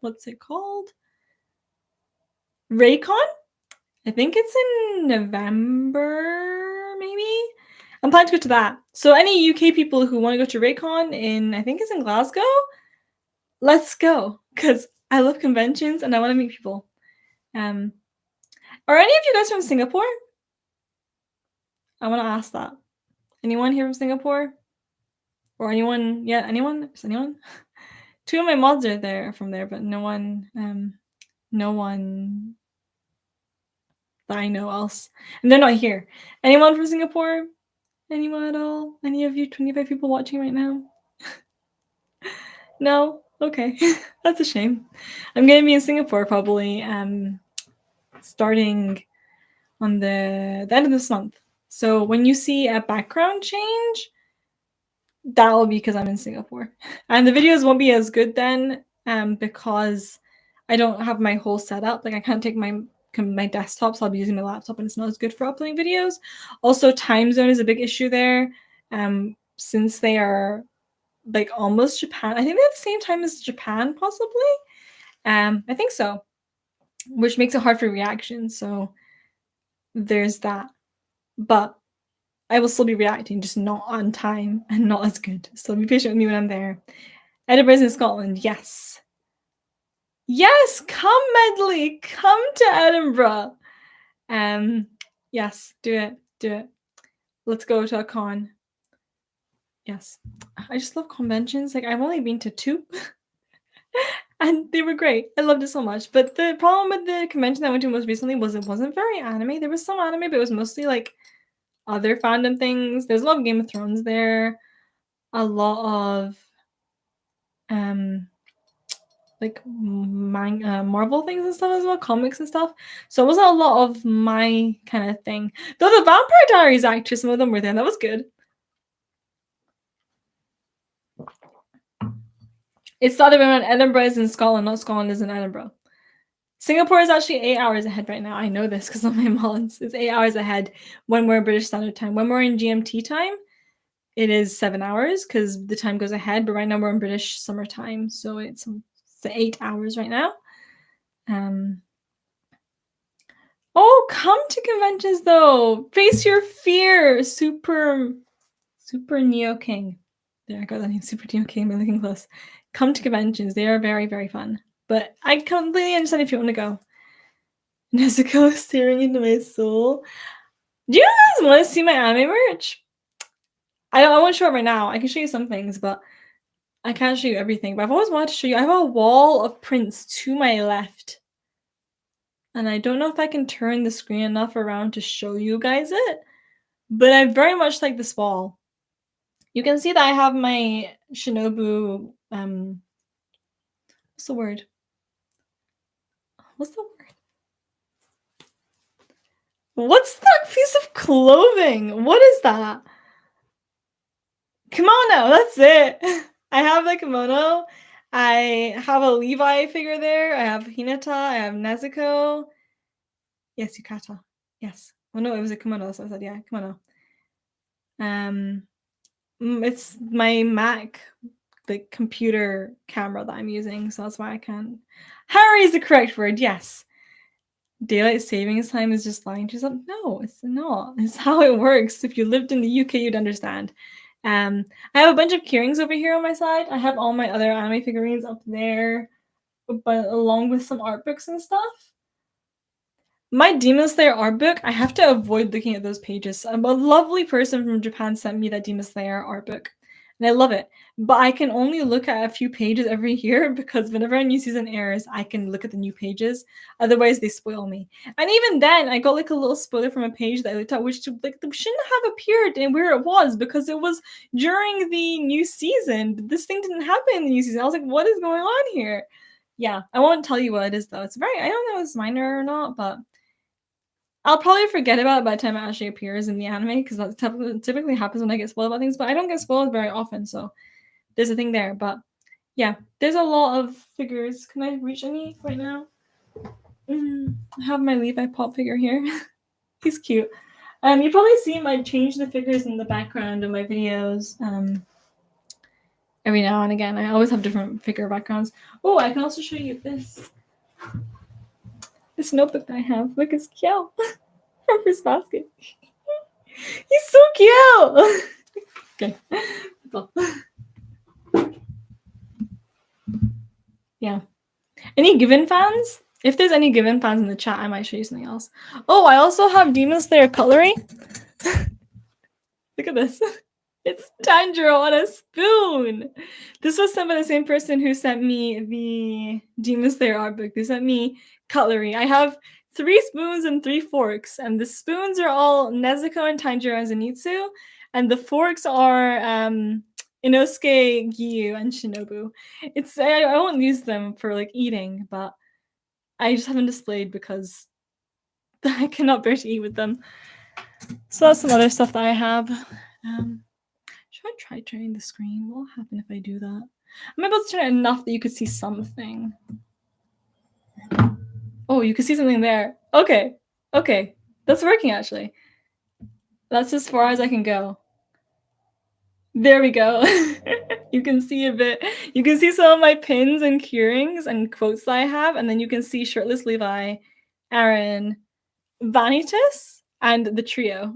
what's it called? Raycon? I think it's in November, maybe? I'm planning to go to that. So any UK people who want to go to Raycon I think it's in Glasgow, let's go. Because I love conventions and I want to meet people. Are any of you guys from Singapore? I want to ask that. Anyone here from Singapore? Or anyone? Yeah, anyone? Is anyone? Two of my mods are from there, but no one that I know else. And they're not here. Anyone from Singapore? Anyone at all? Any of you 25 people watching right now? No? Okay. That's a shame. I'm gonna be in Singapore probably starting on the end of this month. So when you see a background change, that will be because I'm in Singapore. And the videos won't be as good then because I don't have my whole setup. Like I can't take my desktop, so I'll be using my laptop and it's not as good for uploading videos. Also, time zone is a big issue there since they are like almost Japan. I think they have the same time as Japan, possibly. I think so, which makes it hard for reaction. So there's that. But I will still be reacting, just not on time and not as good. So be patient with me when I'm there. Edinburgh's in Scotland, yes. Yes, come Medley, come to Edinburgh. Yes, do it. Let's go to a con. Yes. I just love conventions. Like I've only been to 2. And they were great. I loved it so much. But the problem with the convention I went to most recently was it wasn't very anime. There was some anime, but it was mostly like other fandom things. There's a lot of Game of Thrones there. A lot of like Marvel things and stuff as well, comics and stuff. So it wasn't a lot of my kind of thing. Though the Vampire Diaries actors, some of them were there. That was good. It's the other way around. Edinburgh is in Scotland, not Scotland is in Edinburgh. Singapore is actually 8 hours ahead right now. I know this because of my mods. It's 8 hours ahead when we're in British Standard Time. When we're in GMT time, it is 7 hours because the time goes ahead. But right now we're in British Summer Time, so it's 8 hours right now. Oh, come to conventions though. Face your fear. Super Neo King. There, I got that name. Super Neo King by looking close. Come to conventions. They are very, very fun. But I completely understand if you want to go. Nezuko is staring into my soul. Do you guys want to see my anime merch? I won't show it right now. I can show you some things, but I can't show you everything. But I've always wanted to show you. I have a wall of prints to my left. And I don't know if I can turn the screen enough around to show you guys it. But I very much like this wall. You can see that I have my Shinobu What's the word? What's the word? What's that piece of clothing? What is that? Kimono, that's it. I have the kimono. I have a Levi figure there. I have Hinata. I have Nezuko. Yes, Yukata. Yes. Oh no, it was a kimono, so I said yeah, kimono. It's my Mac, the computer camera that I'm using, so that's why I can't. Harry is the correct word. Yes. Daylight savings time is just lying to yourself. No, it's not. It's how it works. If you lived in the UK, you'd understand. I have a bunch of keyrings over here on my side. I have all my other anime figurines up there, but along with some art books and stuff. My Demon Slayer art book, I have to avoid looking at those pages. A lovely person from Japan sent me that Demon Slayer art book, and I love it. But I can only look at a few pages every year because whenever a new season airs, I can look at the new pages. Otherwise, they spoil me. And even then, I got like a little spoiler from a page that I looked at, which like shouldn't have appeared and where it was because it was during the new season. This thing didn't happen in the new season. I was like, what is going on here? Yeah, I won't tell you what it is though. It's very, I don't know if it's minor or not, but I'll probably forget about it by the time it actually appears in the anime because that typically happens when I get spoiled about things, but I don't get spoiled very often, so there's a thing there. But yeah, there's a lot of figures. Can I reach any right now? I have my Levi Pop figure here. He's cute. You probably see I change the figures in the background of my videos every now and again. I always have different figure backgrounds. Oh, I can also show you this notebook that I have. Look, it's cute. From Fruits Basket. He's so cute. Okay. Yeah. Any Given fans? If there's any Given fans in the chat, I might show you something else. Oh, I also have Demon Slayer cutlery. Look at this. It's Tanjiro on a spoon. This was sent by the same person who sent me the Demon Slayer art book. They sent me cutlery. I have 3 spoons and 3 forks, and the spoons are all Nezuko and Tanjiro and Zenitsu, and the forks are Inosuke, Giyu, and Shinobu. I won't use them for like eating, but I just have them displayed because I cannot bear to eat with them. So that's some other stuff that I have. Should I try turning the screen? What will happen if I do that? I'm able to turn it enough that you could see something. Oh, you can see something there. Okay. Okay. That's working, actually. That's as far as I can go. There we go. You can see a bit. You can see some of my pins and keyrings and quotes that I have, and then you can see Shirtless Levi, Aaron, Vanitas, and the trio.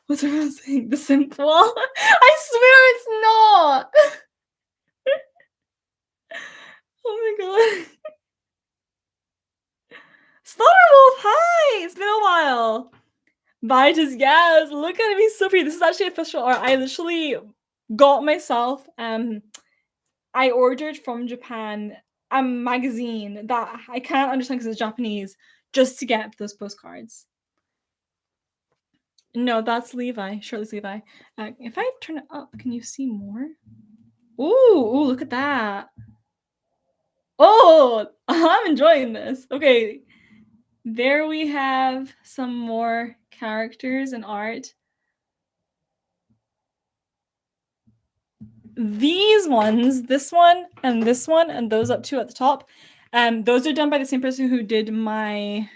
What's everyone saying? The simp wall? I swear it's not! Oh my god. Slaughterwolf, hi! It's been a while. Vanitas, yes! Look at it, he's so pretty. This is actually official art. I literally got myself, I ordered from Japan a magazine that I can't understand because it's Japanese, just to get those postcards. No, that's Levi, Shirtless Levi. If I turn it up, can you see more? Ooh, look at that. Oh, I'm enjoying this. Okay, there we have some more characters and art. These ones, this one, and those up 2 at the top, those are done by the same person who did my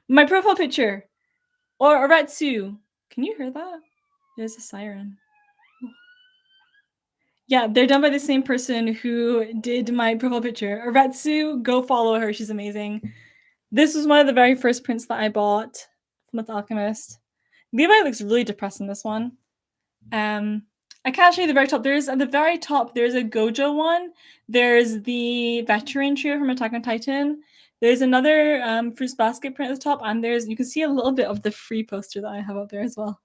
my profile picture. Or Aretsu. Can you hear that? There's a siren. Yeah, they're done by the same person who did my profile picture. Aretsu, go follow her. She's amazing. This was one of the very first prints that I bought from The Alchemist. Levi looks really depressed in this one. I can't show you the very top. At the very top, there's a Gojo one. There's the veteran trio from Attack on Titan. There's another Fruits Basket print at the top, and you can see a little bit of the free poster that I have up there as well.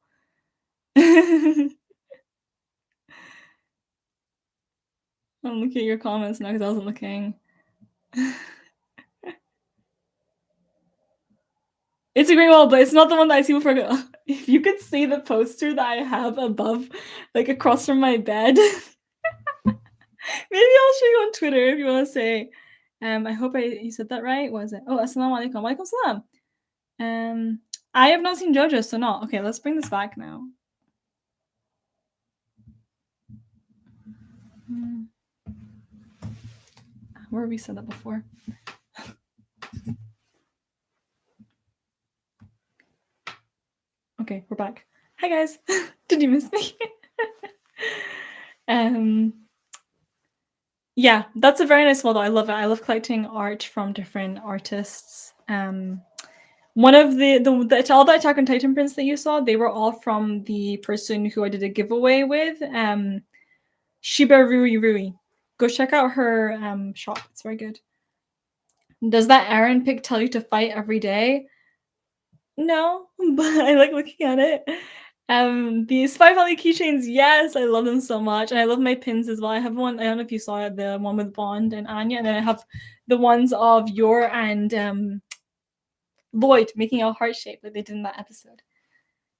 I'm looking at your comments now because I wasn't looking. It's a great wall, but it's not the one that I see before. If you could see the poster that I have above, like across from my bed. Maybe I'll show you on Twitter if you want to say. I hope you said that right. What is it? Oh, assalamu alaikum. Walaikum salam. I have not seen JoJo, so not. Okay, let's bring this back now. Where we said that before. Okay, we're back. Hi guys. Did you miss me? Yeah, that's a very nice model. I love it. I love collecting art from different artists. One of all the Attack on Titan prints that you saw, they were all from the person who I did a giveaway with, Shiba Rui. Go check out her shop. It's very good. Does that Aaron pic tell you to fight every day? No, but I like looking at it. The Spy Family keychains, yes, I love them so much. And I love my pins as well. I have one, I don't know if you saw it, the one with Bond and Anya, and then I have the ones of Yor and Lloyd making a heart shape like they did in that episode.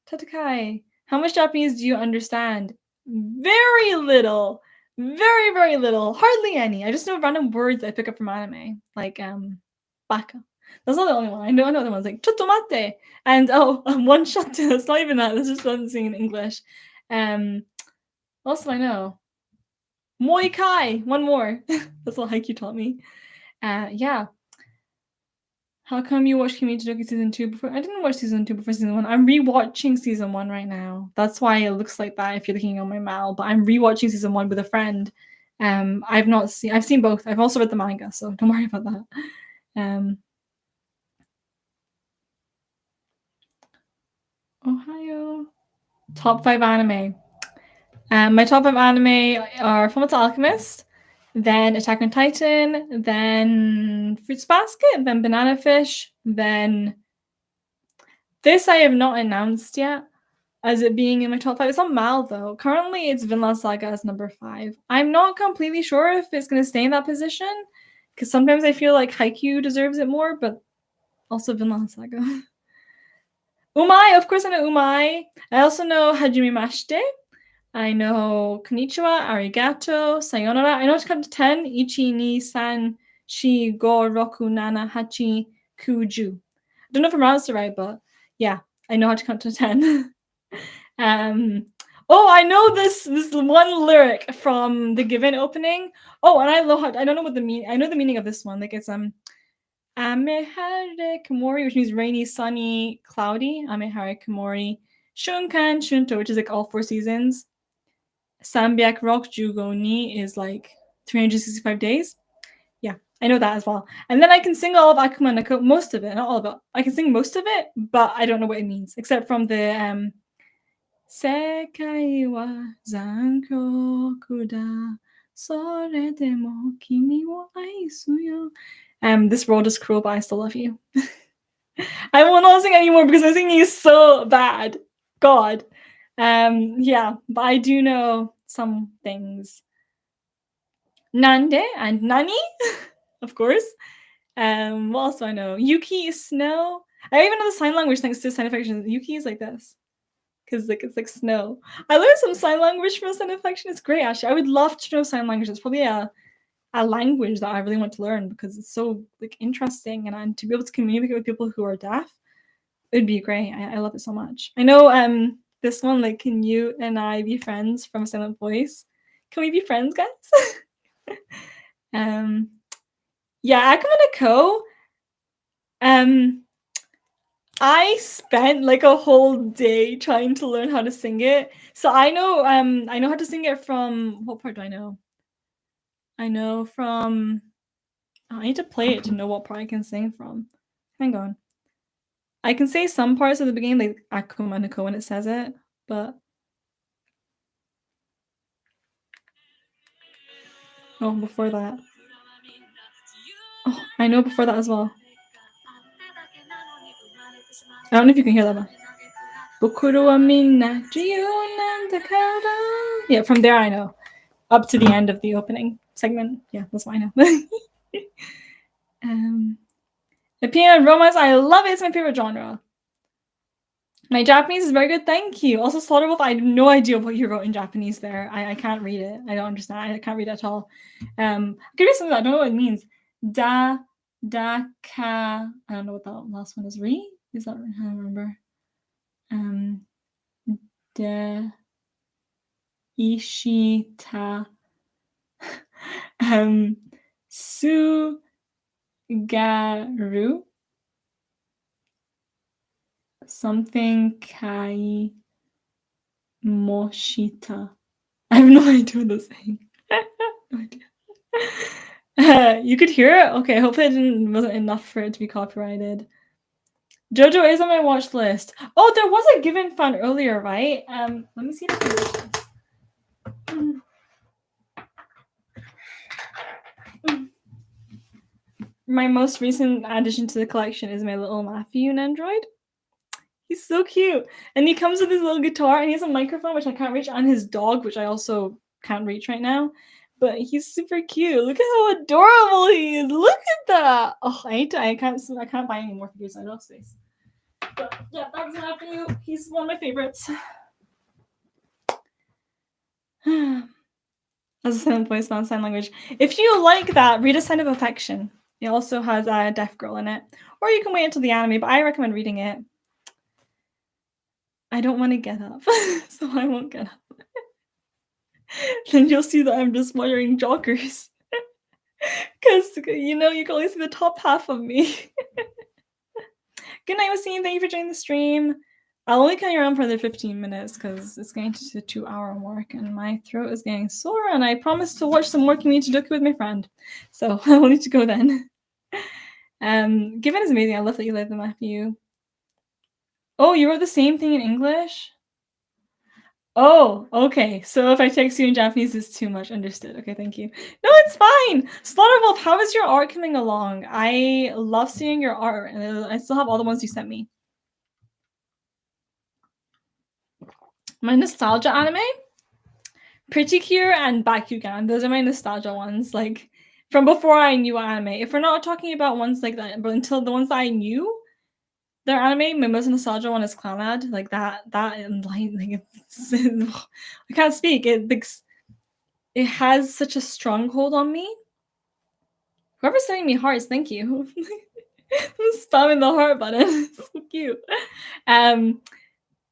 Tatakai, how much Japanese do you understand? Very little. Very, very little. Hardly any. I just know random words I pick up from anime. Like baka. That's not the only one. I know another one's like chotomate. And one shot. That's not even that. That's just something in English. What else do I know? Moikai. One more. That's what Haikyuu taught me. Yeah. How come you watched Kimi Todoki season 2 before? I didn't watch season 2 before season 1. I'm rewatching season 1 right now. That's why it looks like that if you're looking on my mal. But I'm rewatching season 1 with a friend. I've seen both. I've also read the manga, so don't worry about that. Ohio. Top 5 anime. My top 5 anime are Fullmetal Alchemist, then Attack on Titan, then Fruits Basket, then Banana Fish, then this I have not announced yet as it being in my top 5. It's on Mal though. Currently it's Vinland Saga as number 5. I'm not completely sure if it's going to stay in that position because sometimes I feel like Haikyuu deserves it more, but also Vinland Saga. Umai, of course I know Umai. I also know Hajime Mashite. I know Konnichiwa, Arigato, Sayonara. I know to count to 10. Ichi, ni, san, shi, go, roku, nana, hachi, kuju. I don't know if I'm pronounced it right, but yeah, I know how to count to 10. I know this one lyric from the Given opening. Oh, and I don't know what the meaning. I know the meaning of this one. Like it's Amehare Komori, which means rainy, sunny, cloudy. Amehare Komori. Shunkan Shunto, which is like all 4 seasons. Sambiak Rock Jugo Ni is like 365 days. Yeah, I know that as well. And then I can sing all of Akuma no Ko, most of it, not all of it. I can sing most of it, but I don't know what it means, except from the Sekai wa zankyoku da, sore demo kimi wo aisu yo. This world is cruel, but I still love you. I will not sing anymore because my singing is so bad. God. Yeah, but I do know some things. Nande and Nani, of course. What else do I know? Yuki is snow. I even know the sign language thanks to Sign Affection. Yuki is like this. Because like it's like snow. I learned some sign language from Sign Affection. It's great actually. I would love to know sign language. It's probably a language that I really want to learn because it's so like interesting and to be able to communicate with people who are deaf, it'd be great. I love it so much. I know this one, like, can you and I be friends from Silent Voice? Can we be friends, guys? Yeah, Akuma no Ko. I spent like a whole day trying to learn how to sing it. So I know how to sing it from what part do I know? I know from I need to play it to know what part I can sing from. Hang on. I can say some parts of the beginning, like Akuma no Ko when it says it, but before that. Oh, I know before that as well. I don't know if you can hear that one. Yeah, from there I know. Up to the end of the opening segment. Yeah, that's what I know. Opinion on romance, I love it. It's my favorite genre. My Japanese is very good, thank you. Also, Slaughterwolf, I have no idea what you wrote in Japanese there. I can't read it. I don't understand. I can't read it at all. I could read something, I don't know what it means. Ka. I don't know what that last one is. Re? Is that right? I don't remember. De Ishita. Sugaru. Something Kai Moshita. I have no idea what that's saying. No idea. You could hear it? Okay, hopefully it wasn't enough for it to be copyrighted. Jojo is on my watch list. Oh, there was a Given Fun earlier, right? Let me see if I My most recent addition to the collection is my little Matthew android. He's so cute. And he comes with his little guitar and he has a microphone, which I can't reach, and his dog, which I also can't reach right now. But he's super cute. Look at how adorable he is. Look at that. Oh, I can't buy any more figures. I don't have space. But yeah, that's Matthew. He's one of my favorites. As a silent voice, non sign language. If you like that, read A Sign of Affection. It also has a deaf girl in it. Or you can wait until the anime, but I recommend reading it. I don't want to get up, so I won't get up. Then you'll see that I'm just wearing joggers. Because, you know, you can only see the top half of me. Good night, Wasim. Thank you for joining the stream. I'll only carry around for another 15 minutes because it's getting to the 2-hour mark and my throat is getting sore and I promised to watch some more Community Doku with my friend. So I will need to go then. Given is amazing. I love that you like the Matthew. Oh, you wrote the same thing in English? Oh, okay. So if I text you in Japanese, it's too much. Understood. Okay, thank you. No, it's fine. Slaughterwolf, how is your art coming along? I love seeing your art, and I still have all the ones you sent me. My nostalgia anime? Pretty Cure and Bakugan. Those are my nostalgia ones. Like, from before I knew anime. If we're not talking about ones like that, but until the ones that I knew, their anime, my most nostalgia one is Clanad. Like that and like it's, I can't speak. It has such a stronghold on me. Whoever's sending me hearts, thank you. I'm spamming the heart button. It's so cute.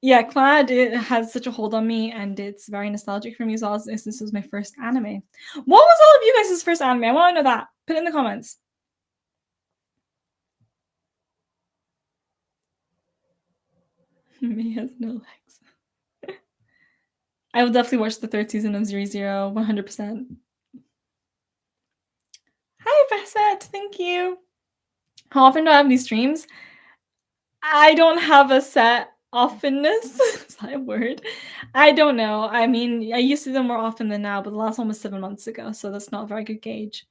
Yeah, Clad, it has such a hold on me and it's very nostalgic for me as well, since this was my first anime. What was all of you guys' first anime? I want to know that. Put it in the comments. Me has no legs. I will definitely watch the third season of Zero Zero, 100%. Hi, Bassett. Thank you. How often do I have these streams? I don't have a set offenness. Is that a word? I don't know. I mean, I used to do them more often than now, but the last one was 7 months ago, so that's not a very good gauge.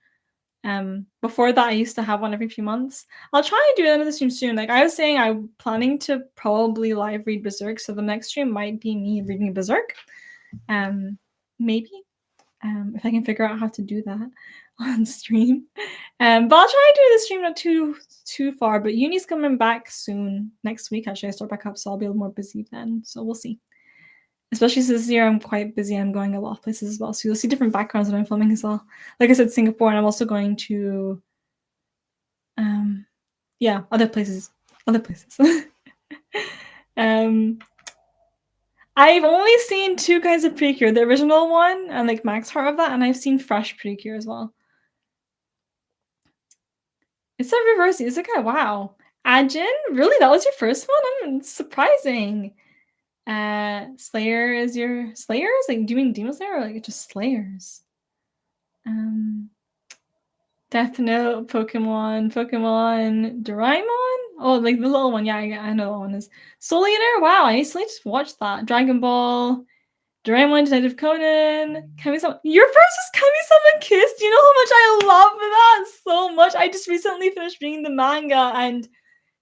Before that, I used to have one every few months. I'll try and do another stream soon. Like I was saying, I'm planning to probably live read Berserk, so the next stream might be me reading Berserk. Maybe. If I can figure out how to do that on stream. But I'll try and do the stream not too far. But uni's coming back soon. Next week, actually, I start back up, so I'll be a little more busy then. So we'll see. Especially since this year I'm quite busy. I'm going a lot of places as well. So you'll see different backgrounds when I'm filming as well. Like I said, Singapore, and I'm also going to yeah, other places. I've only seen 2 kinds of Precure, the original one and like Max Heart of that, and I've seen fresh Precure as well. It's a reverse isekai. Wow. Ajin? Really? That was your first one? I'm surprising. Slayer is your Slayers? Like, do you mean Demon Slayer or like just Slayers? Death Note, Pokemon, Doraemon? Oh, like the little one. Yeah, I know what one is. Soul Eater? Wow, I used to watch that. Dragon Ball, Doraemon, Detective Conan, Kami-sama. Your first was Kami-sama Kiss? Do you know how much I love that so much? I just recently finished reading the manga and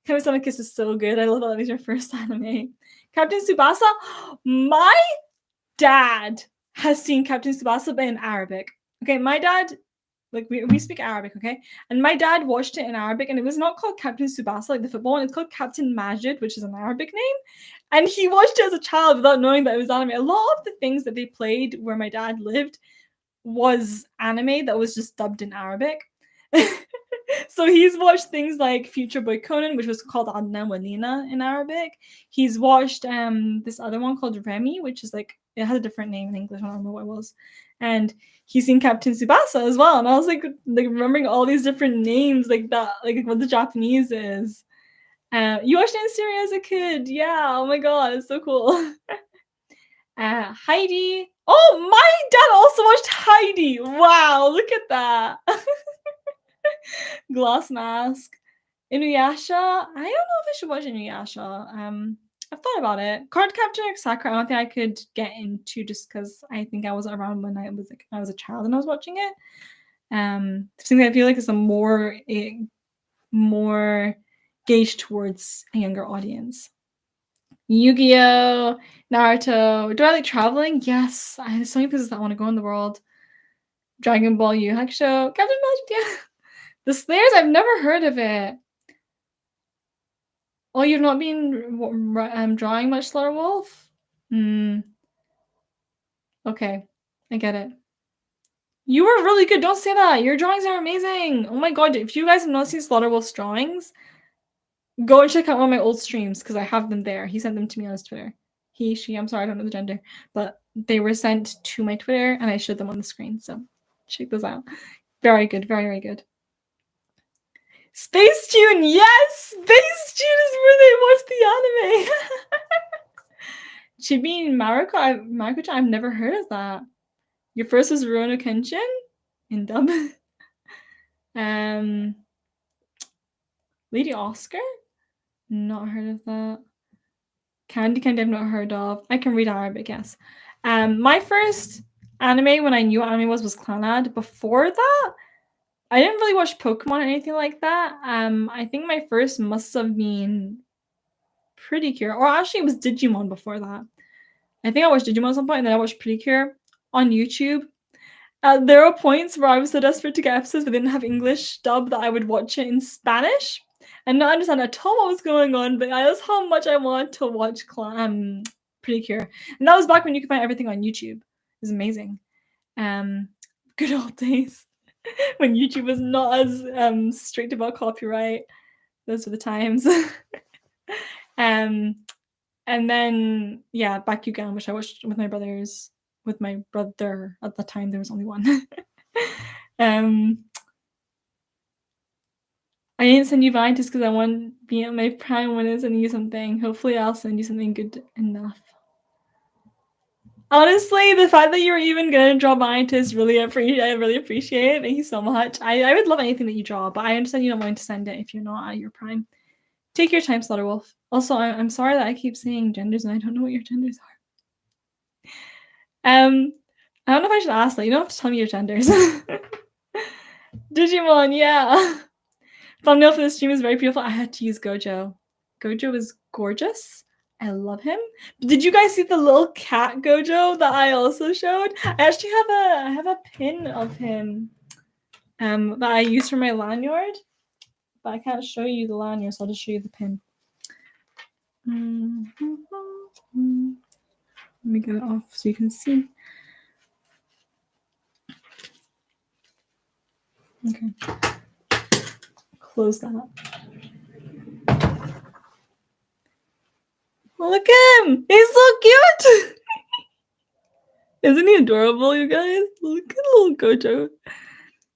Kami-sama Kiss is so good. I love that was your first anime. Captain Tsubasa? My dad has seen Captain Tsubasa but in Arabic. Okay, my dad Like we speak Arabic, okay? And my dad watched it in Arabic, and it was not called Captain Tsubasa like the football one. It's called Captain Majid, which is an Arabic name. And he watched it as a child without knowing that it was anime. A lot of the things that they played where my dad lived was anime that was just dubbed in Arabic. So he's watched things like Future Boy Conan, which was called Adnan Walina in Arabic. He's watched this other one called Remy, which is like, it has a different name in English. I don't remember what it was. And he's seen Captain Tsubasa as well. And I was like remembering all these different names like that, like what the Japanese is. You watched it in Syria as a kid. Yeah. Oh my God. It's so cool. Heidi. Oh, my dad also watched Heidi. Wow. Look at that. Glass Mask. Inuyasha. I don't know if I should watch Inuyasha. I've thought about it. Cardcaptor Sakura, I don't think I could get into just because I think I was around when I was a child and I was watching it. Something I feel like is more gauged towards a younger audience. Yu-Gi-Oh, Naruto. Do I like traveling? Yes. There's so many places I want to go in the world. Dragon Ball Yu Hakusho. Captain Magic, yeah. The Slayers, I've never heard of it. Oh, you've not been drawing much Slaughter Wolf? Okay, I get it. You were really good. Don't say that. Your drawings are amazing. Oh my God, if you guys have not seen Slaughter Wolf's drawings, go and check out one of my old streams because I have them there. He sent them to me on his Twitter. He, she, I'm sorry, I don't know the gender, but they were sent to my Twitter and I showed them on the screen. So check those out. Very good. Very, very good. Space Tune, yes! Space Tune is where they watch the anime. Chibi and Maruko-chan, I've never heard of that. Your first was Rurouni Kenshin in dub. Lady Oscar? Not heard of that. Candy Candy I've not heard of. I can read Arabic, yes. My first anime when I knew what anime was Clannad. Before that, I didn't really watch Pokemon or anything like that. I think my first must have been Pretty Cure. Or actually it was Digimon before that. I think I watched Digimon at some point and then I watched Pretty Cure on YouTube. There were points where I was so desperate to get episodes but didn't have English dub that I would watch it in Spanish and not understand at all what was going on, but that's how much I wanted to watch Pretty Cure. And that was back when you could find everything on YouTube. It was amazing. Good old days when YouTube was not as strict about copyright. Those were the times. And then, yeah, Bakugan, which I watched with my brothers. With my brother at the time, there was only one. I didn't send you Vine just because I want to be at my prime when I send you something. Hopefully, I'll send you something good enough. Honestly, the fact that you were even gonna draw Vine is I really appreciate it. Thank you so much. I would love anything that you draw, but I understand you don't want to send it if you're not at your prime. Take your time, Slaughterwolf. Also, I'm sorry that I keep saying genders and I don't know what your genders are. I don't know if I should ask that. You don't have to tell me your genders. Digimon, yeah. Thumbnail for the stream is very beautiful. I had to use Gojo. Gojo is gorgeous. I love him. Did you guys see the little cat Gojo that I also showed? I actually have a pin of him that I use for my lanyard, but I can't show you the lanyard, so I'll just show you the pin. Let me get it off so you can see. Okay. Close that up. Oh, look at him! He's so cute! Isn't he adorable, you guys? Look at little Gojo.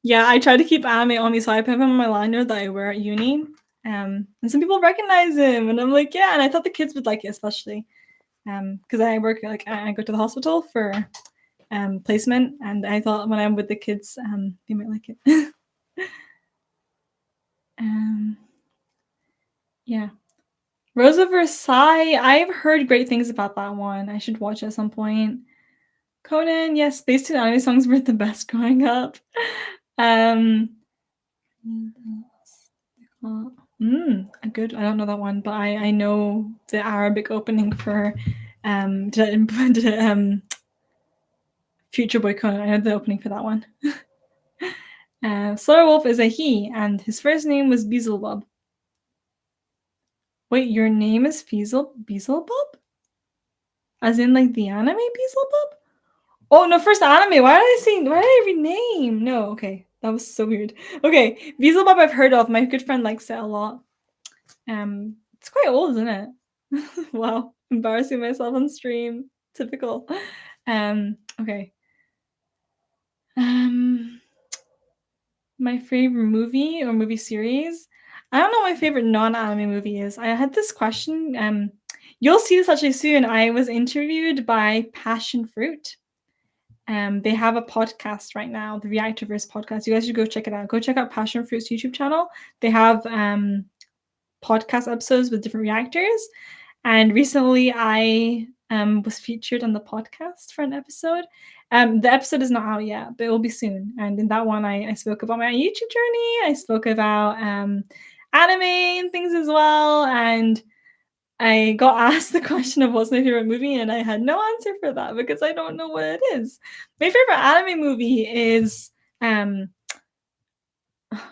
Yeah, I try to keep anime on me, so I put him on my lanyard that I wear at uni. And some people recognize him, and I'm like, yeah. And I thought the kids would like it, especially because I work I go to the hospital for placement, and I thought when I'm with the kids, they might like it. Yeah, Rose of Versailles. I've heard great things about that one. I should watch it at some point. Conan, yes, Space Tune anime songs were the best growing up. Good. I don't know that one, but I know the Arabic opening for Future Boy Conan. I know the opening for that one. Solar Wolf is a he, and his first name was Beelzebub. Wait, your name is Beelzebub? As in, like, the anime Beelzebub? Oh, no, first anime. Why did I read name? No, okay. That was so weird. Okay, Beelzebub I've heard of. My good friend likes it a lot. It's quite old, isn't it? Wow, embarrassing myself on stream. Typical. Okay. My favorite movie or movie series? I don't know what my favorite non-anime movie is. I had this question. You'll see this actually soon. I was interviewed by Passion Fruit. They have a podcast right now, the Reactorverse podcast. You guys should go check it out. Go check out Passion Fruit's YouTube channel. They have podcast episodes with different reactors. And recently I was featured on the podcast for an episode. The episode is not out yet, but it will be soon. And in that one, I spoke about my YouTube journey. I spoke about anime and things as well. And I got asked the question of what's my favorite movie, and I had no answer for that because I don't know what it is. My favorite anime movie is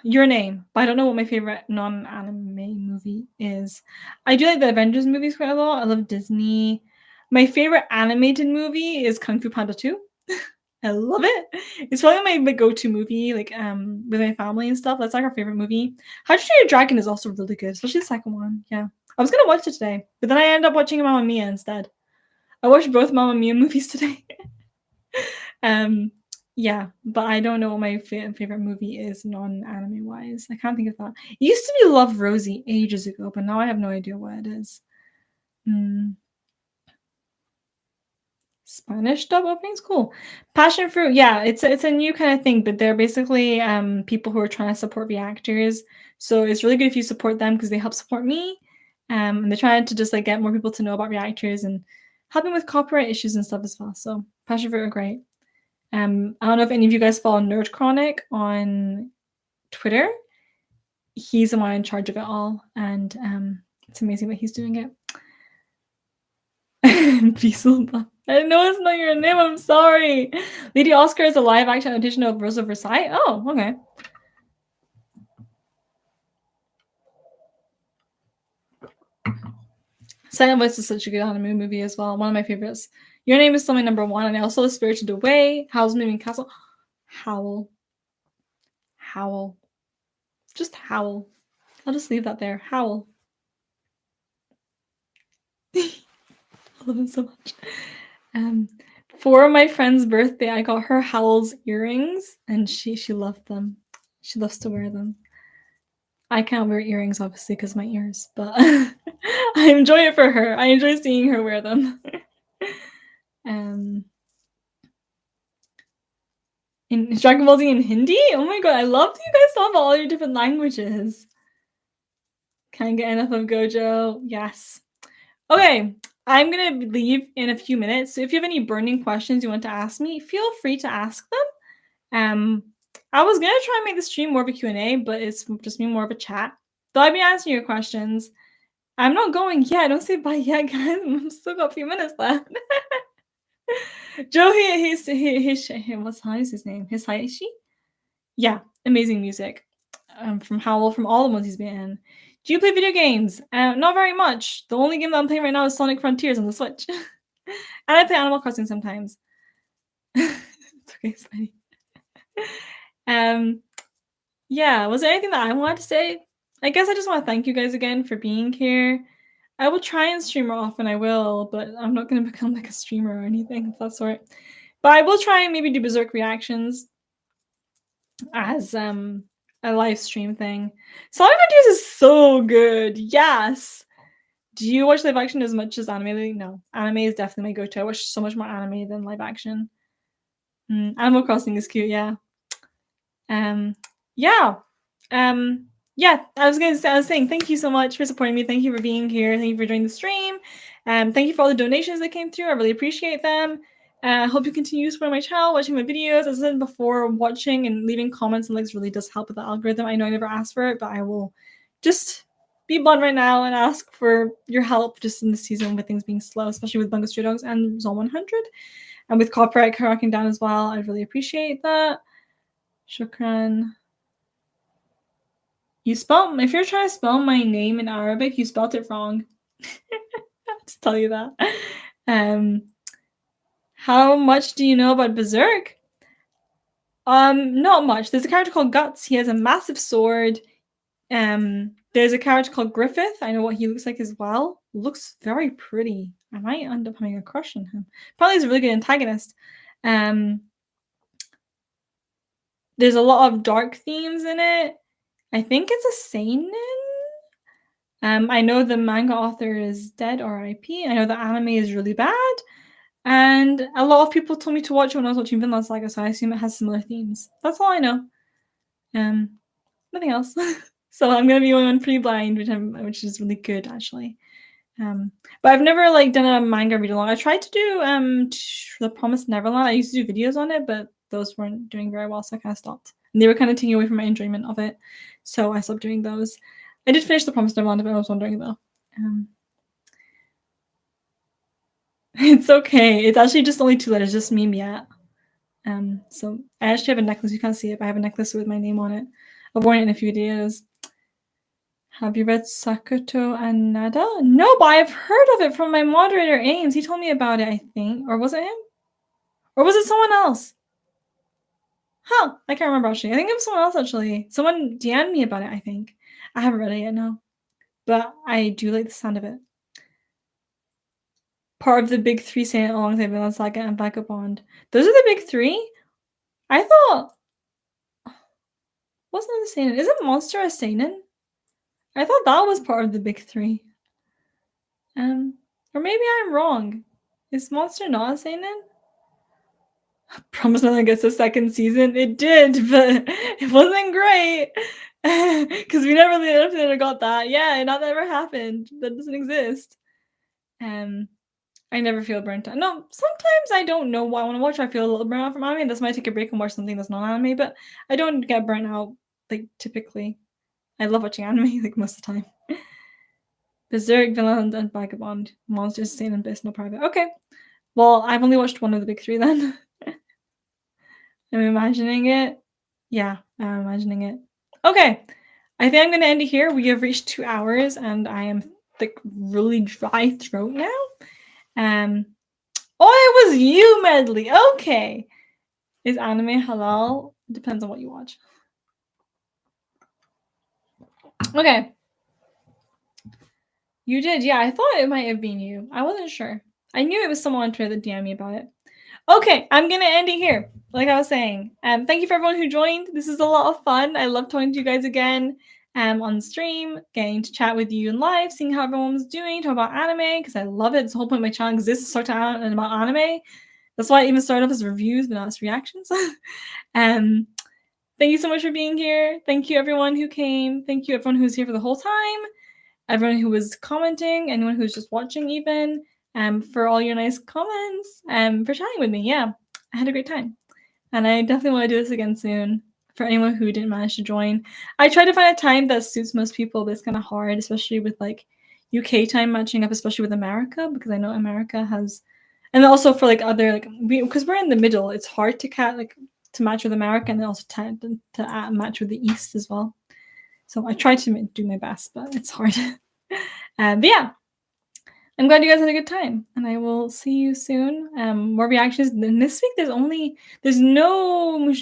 Your Name, but I don't know what my favorite non-anime movie is. I do like the Avengers movies quite a lot. I love Disney. My favorite animated movie is Kung Fu Panda 2. I love it. It's probably my go-to movie, like with my family and stuff. That's like our favorite movie. How to Train Your Dragon is also really good, especially the second one. Yeah, I was gonna watch it today, but then I ended up watching Mamma Mia instead. I watched both Mamma Mia movies today. Yeah, but I don't know what my favorite movie is non-anime wise. I can't think of that. It used to be Love Rosie ages ago, but now I have no idea what it is. Spanish dub openings, cool. Passion Fruit, yeah, it's a new kind of thing, but they're basically people who are trying to support reactors. So it's really good if you support them because they help support me. And they're trying to just like get more people to know about reactors and helping with copyright issues and stuff as well. So Passion Fruit are great. I don't know if any of you guys follow Nerd Chronic on Twitter. He's the one in charge of it all, and it's amazing that he's doing it. Beelzebub. I know it's not your name. I'm sorry. Lady Oscar is a live-action adaptation of Rosa Versailles. Oh, okay. Silent Voice is such a good anime movie as well. One of my favorites. Your Name is still my number one, and I also love Spirited Away, Howl's Moving Castle. Howl. Just howl. I'll just leave that there. Howl. I love him so much. For my friend's birthday, I got her Howl's earrings, and she loved them. She loves to wear them. I can't wear earrings, obviously, because of my ears, but I enjoy it for her. I enjoy seeing her wear them. In Dragon Ball Z in Hindi? Oh my god, I love that you guys love all your different languages. Can't get enough of Gojo. Yes. Okay, I'm gonna leave in a few minutes. So if you have any burning questions you want to ask me, feel free to ask them. I was gonna try and make the stream more of a Q&A, but it's just me more of a chat. Though I'll be answering your questions. I'm not going yet. Don't say bye yet, guys. I've still got a few minutes left. Joe, how is his name? Hisaishi? Yeah, amazing music. From Howl, from all the ones he's been in. Do you play video games? Not very much. The only game that I'm playing right now is Sonic Frontiers on the Switch. And I play Animal Crossing sometimes. It's okay, it's funny. Yeah, was there anything that I wanted to say? I guess I just want to thank you guys again for being here. I will try and stream more often, I will, but I'm not going to become like a streamer or anything of that sort. But I will try and maybe do Berserk reactions as a live stream thing. Sonic Frontiers is so good. Yes. Do you watch live action as much as anime? No. Anime is definitely my go-to. I watch so much more anime than live action. Animal Crossing is cute, yeah. Yeah. Yeah, I was saying thank you so much for supporting me. Thank you for being here. Thank you for joining the stream. Thank you for all the donations that came through. I really appreciate them. I hope you continue supporting my channel, watching my videos. As I said before, watching and leaving comments and likes really does help with the algorithm. I know I never asked for it, but I will just be blunt right now and ask for your help just in the season with things being slow, especially with Bungo Stray Dogs and Zone 100. And with copyright cracking down as well. I really appreciate that. Shukran. if you're trying to spell my name in Arabic, you spelled it wrong. I'll just tell you that. How much do you know about Berserk? Not much. There's a character called Guts. He has a massive sword. There's a character called Griffith. I know what he looks like as well. Looks very pretty. I might end up having a crush on him. Probably he's a really good antagonist. There's a lot of dark themes in it. I think it's a seinen. I know the manga author is dead, R.I.P. I know the anime is really bad. And a lot of people told me to watch it when I was watching Vinland Saga, so I assume it has similar themes. That's all I know. Nothing else. So I'm gonna be going on pretty blind, which is really good actually. But I've never like done a manga read along. I tried to do The Promised Neverland. I used to do videos on it, but those weren't doing very well, so I kind of stopped. And they were kind of taking away from my enjoyment of it, so I stopped doing those. I did finish The Promised Neverland, if I was wondering though. It's okay. It's actually just only 2 letters, just meme yet. So I actually have a necklace. You can't see it, but I have a necklace with my name on it. I've worn it in a few videos. Have you read Sakuto and Nada? No, but I've heard of it from my moderator, Ames. He told me about it, I think. Or was it him? Or was it someone else? Huh, I can't remember actually. I think it was someone else actually. Someone DM'd me about it, I think. I haven't read it yet, no. But I do like the sound of it. Part of the big 3 saying it alongside Vinland Saga and Vagabond. Those are the big 3? I thought... Wasn't it a seinen? Isn't Monster a seinen? I thought that was part of the big 3. Or maybe I'm wrong. Is Monster not a seinen? Promise Neverland gets a 2nd season. It did, but it wasn't great. Because we never really got that. Yeah, that never happened. That doesn't exist. I never feel burnt out. No, sometimes I don't know what I want to watch. I feel a little burnt out from anime. That's why I take a break and watch something that's not anime, but I don't get burnt out, like, typically. I love watching anime, like, most of the time. Berserk, Vinland, and Vagabond. Monsters, Sane, and Abyss, no private. Okay. Well, I've only watched one of the big 3 then. I'm imagining it. Yeah, I'm imagining it. Okay. I think I'm going to end it here. We have reached 2 hours, and I am, like, really dry throat now. Oh, it was you, Medley. Okay. Is anime halal? Depends on what you watch. Okay. You did, yeah. I thought it might have been you. I wasn't sure. I knew it was someone on Twitter that DM'd me about it. Okay, I'm gonna end it here. Like I was saying. Thank you for everyone who joined. This is a lot of fun. I love talking to you guys again. On stream, getting to chat with you in live, seeing how everyone's doing, talk about anime, because I love it. It's the whole point of my channel because this is sort of about anime. That's why I even started off as reviews, but not as reactions. Thank you so much for being here. Thank you everyone who came. Thank you everyone who's here for the whole time. Everyone who was commenting, anyone who's just watching even, for all your nice comments, for chatting with me. Yeah, I had a great time. And I definitely want to do this again soon for anyone who didn't manage to join. I try to find a time that suits most people, but it's kind of hard, especially with like UK time matching up, especially with America, because I know America has, and also for like other, like, because we're in the middle, it's hard to match with America and then also to match with the East as well. So I try to do my best, but it's hard. But yeah, I'm glad you guys had a good time, and I will see you soon. More reactions. And this week there's no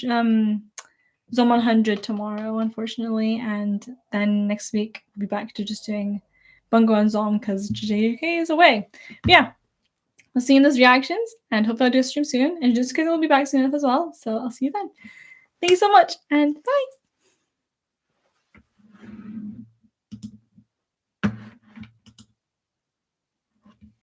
Zom 100 tomorrow, unfortunately, and then next week we'll be back to just doing Bungo and Zom because JJK is away. But yeah, I'll see you in those reactions, and hopefully I'll do a stream soon. And just because we'll be back soon enough as well, so I'll see you then. Thank you so much, and bye.